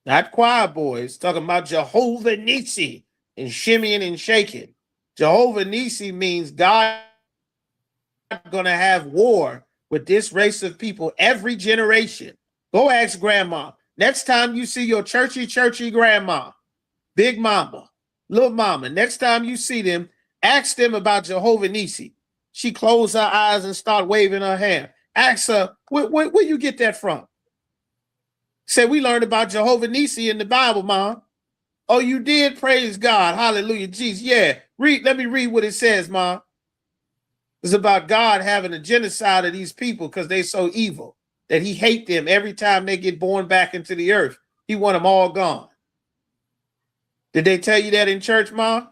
Not quiet boys, talking about Jehovah Nissi and shimmying and shaking. Jehovah Nissi means God going to have war with this race of people every generation. Go ask grandma. Next time you see your churchy grandma, big mama, little mama, next time you see them, ask them about Jehovah Nissi. She closed her eyes and start waving her hand. Ask her, where you get that from? Say, we learned about Jehovah Nissi in the Bible, Mom. Oh, you did? Praise God. Hallelujah. Jesus. Yeah. Let me read what it says, Mom. It's about God having a genocide of these people because they're so evil that he hate them every time they get born back into the earth. He want them all gone. Did they tell you that in church, Mom?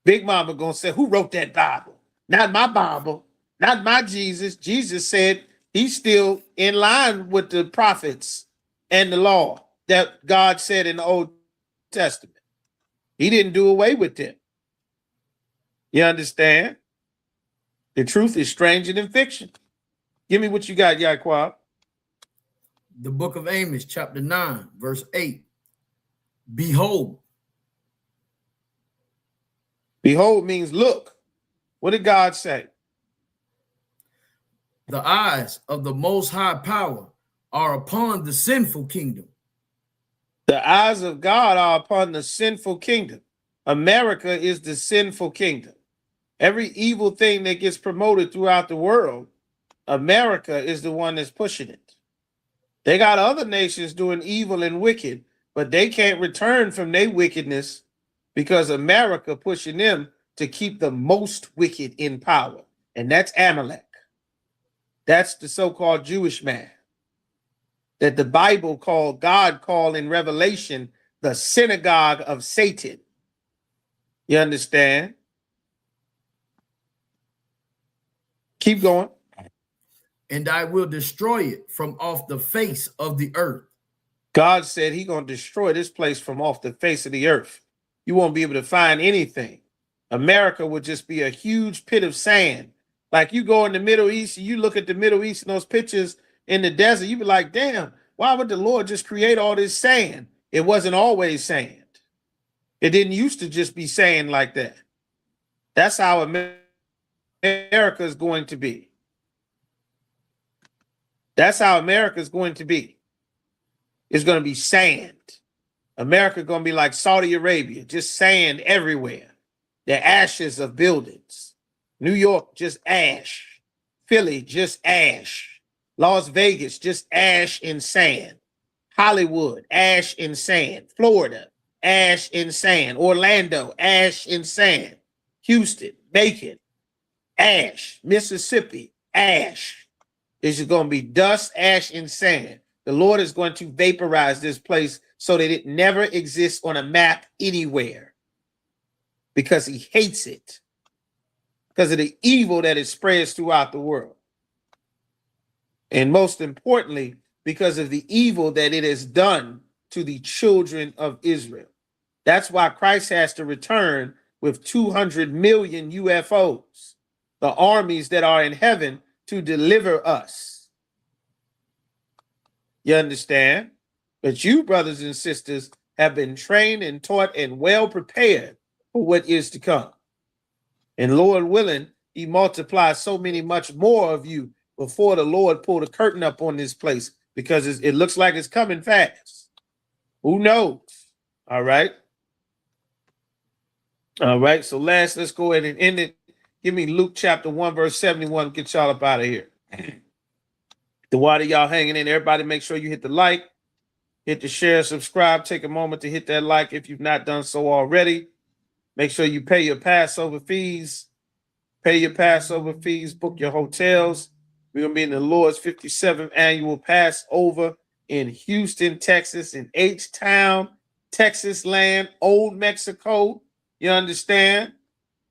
Big Mama gonna say, who wrote that Bible? Not my Bible, not my Jesus. Jesus said he's still in line with the prophets and the law that God said in the Old Testament. He didn't do away with them. You understand? The truth is stranger than fiction. Give me what you got, Yaquab. The book of Amos, chapter 9, verse 8. Behold. Behold means look. What did God say? The eyes of the Most High Power are upon the sinful kingdom. The eyes of God are upon the sinful kingdom. America is the sinful kingdom. Every evil thing that gets promoted throughout the world, America is the one that's pushing it. They got other nations doing evil and wicked, but they can't return from their wickedness because America pushing them to keep the most wicked in power. And that's Amalek. That's the so-called Jewish man that the Bible called, God called in Revelation, the synagogue of Satan. You understand? Keep going. And I will destroy it from off the face of the earth. God said he's going to destroy this place from off the face of the earth. You won't be able to find anything. America would just be a huge pit of sand. Like you go in the Middle East, you look at the Middle East and those pictures in the desert, you be like, damn, why would the Lord just create all this sand? It wasn't always sand. It didn't used to just be sand like that. That's how America is going to be. That's how America is going to be. It's going to be sand. America going to be like Saudi Arabia, just sand everywhere. The ashes of buildings. New York, just ash. Philly, just ash. Las Vegas, just ash and sand. Hollywood, ash and sand. Florida, ash and sand. Orlando, ash and sand. Houston, Macon, ash. Mississippi, ash. It's just going to be dust, ash, and sand. The Lord is going to vaporize this place so that it never exists on a map anywhere because he hates it because of the evil that it spreads throughout the world. And most importantly, because of the evil that it has done to the children of Israel. That's why Christ has to return with 200 million UFOs, the armies that are in heaven to deliver us. You understand? But you, brothers and sisters, have been trained and taught and well prepared for what is to come. And Lord willing, he multiplies so many much more of you before the Lord pulled a curtain up on this place, because it looks like it's coming fast. Who knows? All right. All right. So let's go ahead and end it. Give me Luke chapter 1, verse 71. Get y'all up out of here. The water y'all hanging in. Everybody make sure you hit the like, hit the share, subscribe. Take a moment to hit that like if you've not done so already. Make sure you pay your Passover fees. Pay your Passover fees. Book your hotels. We're going to be in the Lord's 57th annual Passover in Houston, Texas, in H-Town, Texas land, Old Mexico. You understand?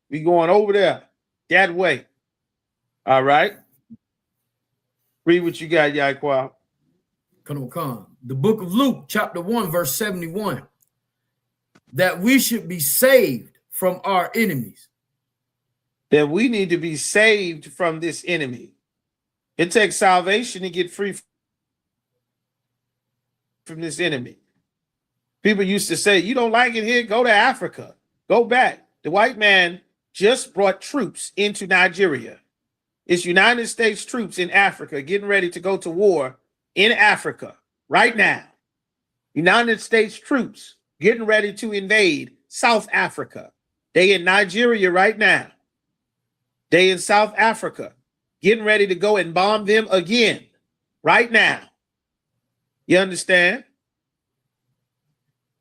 We going over there that way. All right. Read what you got, Yaquab. Come. The book of Luke, chapter 1, verse 71. That we should be saved from our enemies. That we need to be saved from this enemy. It takes salvation to get free from this enemy. People used to say, you don't like it here? Go to Africa. Go back. The white man just brought troops into Nigeria. It's United States troops in Africa getting ready to go to war in Africa right now. United States troops getting ready to invade South Africa. They in Nigeria right now. They in South Africa getting ready to go and bomb them again right now. You understand?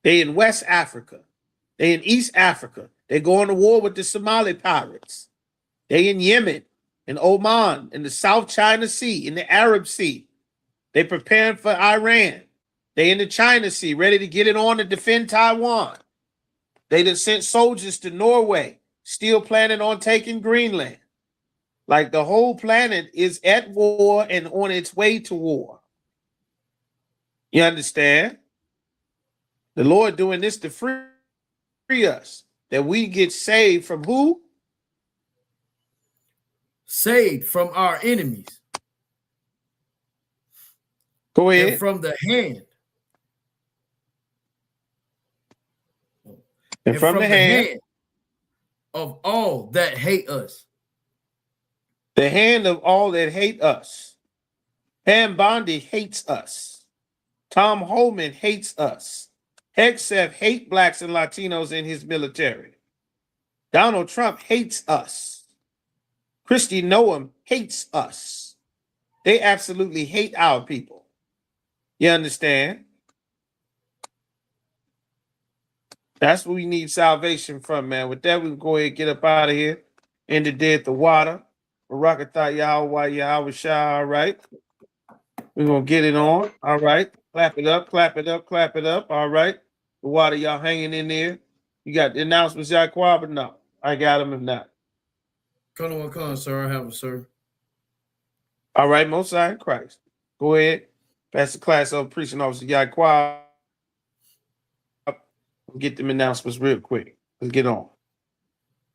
They in West Africa. They in East Africa. They going to war with the Somali pirates. They in Yemen, in Oman, in the South China Sea, in the Arab Sea. They preparing for Iran. They in the China Sea, ready to get it on to defend Taiwan. They done sent soldiers to Norway, still planning on taking Greenland. Like the whole planet is at war and on its way to war. You understand? The Lord doing this to free us, that we get saved from who? Saved from our enemies. Go ahead. And from the hand. And from the hand of all that hate us. The hand of all that hate us. Pam Bondi hates us. Tom Holman hates us. Hegseth hates blacks and Latinos in his military. Donald Trump hates us. Christy Noam hates us. They absolutely hate our people. You understand? That's what we need salvation from, man. With that, we can go ahead and get up out of here. End the day at the water. Barakatah Yahweh Yahweh Shah. All right. We're going to get it on. All right. Clap it up, clap it up, clap it up. All right. The water, y'all hanging in there. You got the announcements, Yaquab, or no? I got them if not. Come, sir. I have them, sir. All right. Most High in Christ. Go ahead. Pass the class of preaching officer Yaquab. Get them announcements real quick. Let's get on.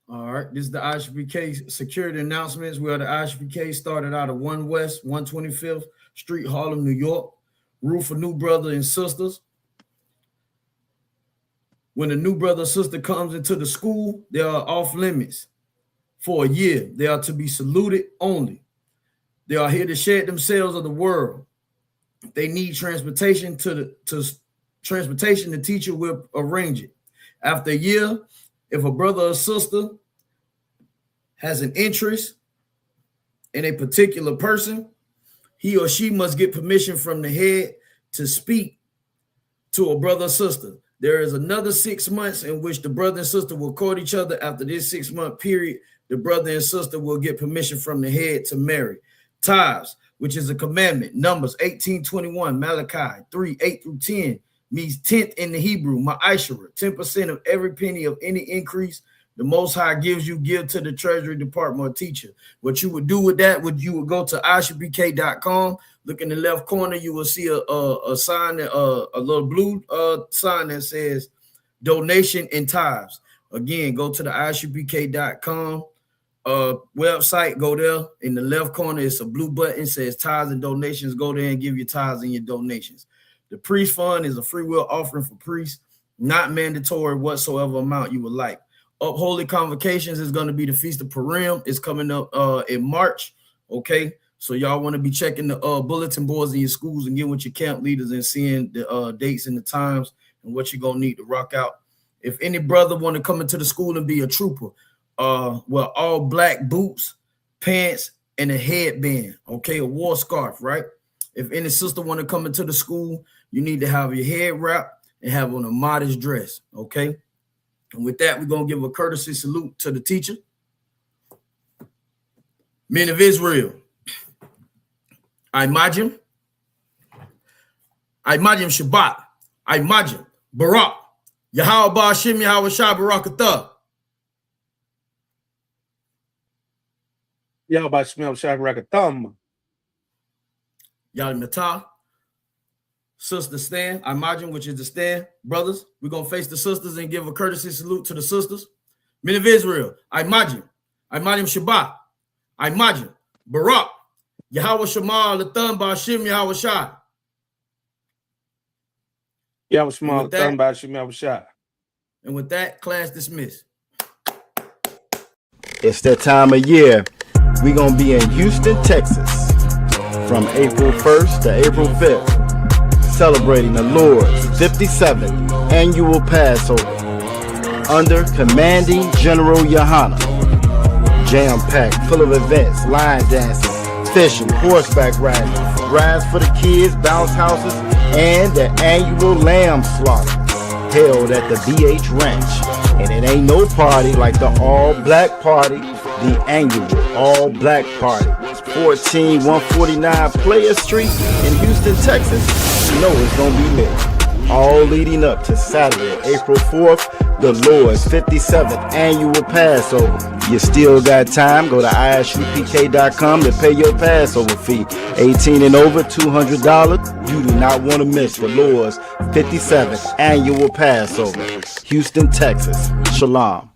All right. This is the Isupk security announcements. We are the Isupk, started out of 1 West, 125th Street, Harlem, New York. Rule for new brother and sisters. When a new brother or sister comes into the school, they are off limits for a year. They are to be saluted only. They are here to shed themselves of the world. If they need transportation transportation, the teacher will arrange it. After a year, if a brother or sister has an interest in a particular person, he or she must get permission from the head to speak to a brother or sister. There is another 6 months in which the brother and sister will court each other. After this 6-month period, the brother and sister will get permission from the head to marry. Tithes, which is a commandment. Numbers 18:21, Malachi 3:8-10, means 10th in the Hebrew, Ma'ashara, 10% of every penny of any increase the Most High gives you, give to the Treasury Department or teacher. What you would do with that, you would go to isupk.com. Look in the left corner, you will see a sign, a little blue sign that says donation and tithes. Again, go to the isupk.com website. Go there. In the left corner, it's a blue button, says tithes and donations. Go there and give your tithes and your donations. The priest fund is a free will offering for priests, not mandatory whatsoever amount you would like. Up Holy Convocations is going to be the Feast of Purim. It's coming up in March. Okay, so y'all want to be checking the bulletin boards in your schools and getting with your camp leaders and seeing the dates and the times and what you're going to need to rock out. If any brother want to come into the school and be a trooper, well, all black boots, pants, and a headband, okay, a war scarf, right? If any sister want to come into the school, you need to have your head wrapped and have on a modest dress, okay? And with that, we're going to give a courtesy salute to the teacher. Men of Israel, I imagine Shabbat, I imagine Barak, Yahweh Ba'ashim Yahweh Shah Barakatah. Yahweh Ba'ashim Shah Barakatham. Yahweh Matah. Sister stand, I imagine, which is the stand. Brothers, we're going to face the sisters and give a courtesy salute to the sisters. Men of Israel, I imagine Shabbat, I imagine Barak, Yahweh Shema Latham Ba'ashim Yahweh Shah. Yahweh Shema Latham Ba'ashim Yahweh Shah. And with that, class dismissed. It's that time of year. We're going to be in Houston, Texas from April 1st to April 5th. Celebrating the Lord's 57th annual Passover under Commanding General Yohana. Jam-packed, full of events, line dancing, fishing, horseback riding, rides for the kids, bounce houses, and the annual lamb slaughter held at the BH Ranch. And it ain't no party like the all-black party, the annual all-black party. 14149 Player Street in Houston, Texas. You know it's gonna be lit. All leading up to Saturday, April 4th, the Lord's 57th annual Passover. You still got time. Go to isupk.com to pay your Passover fee. 18 and over, $200. You do not want to miss the Lord's 57th annual Passover. Houston, Texas. Shalom.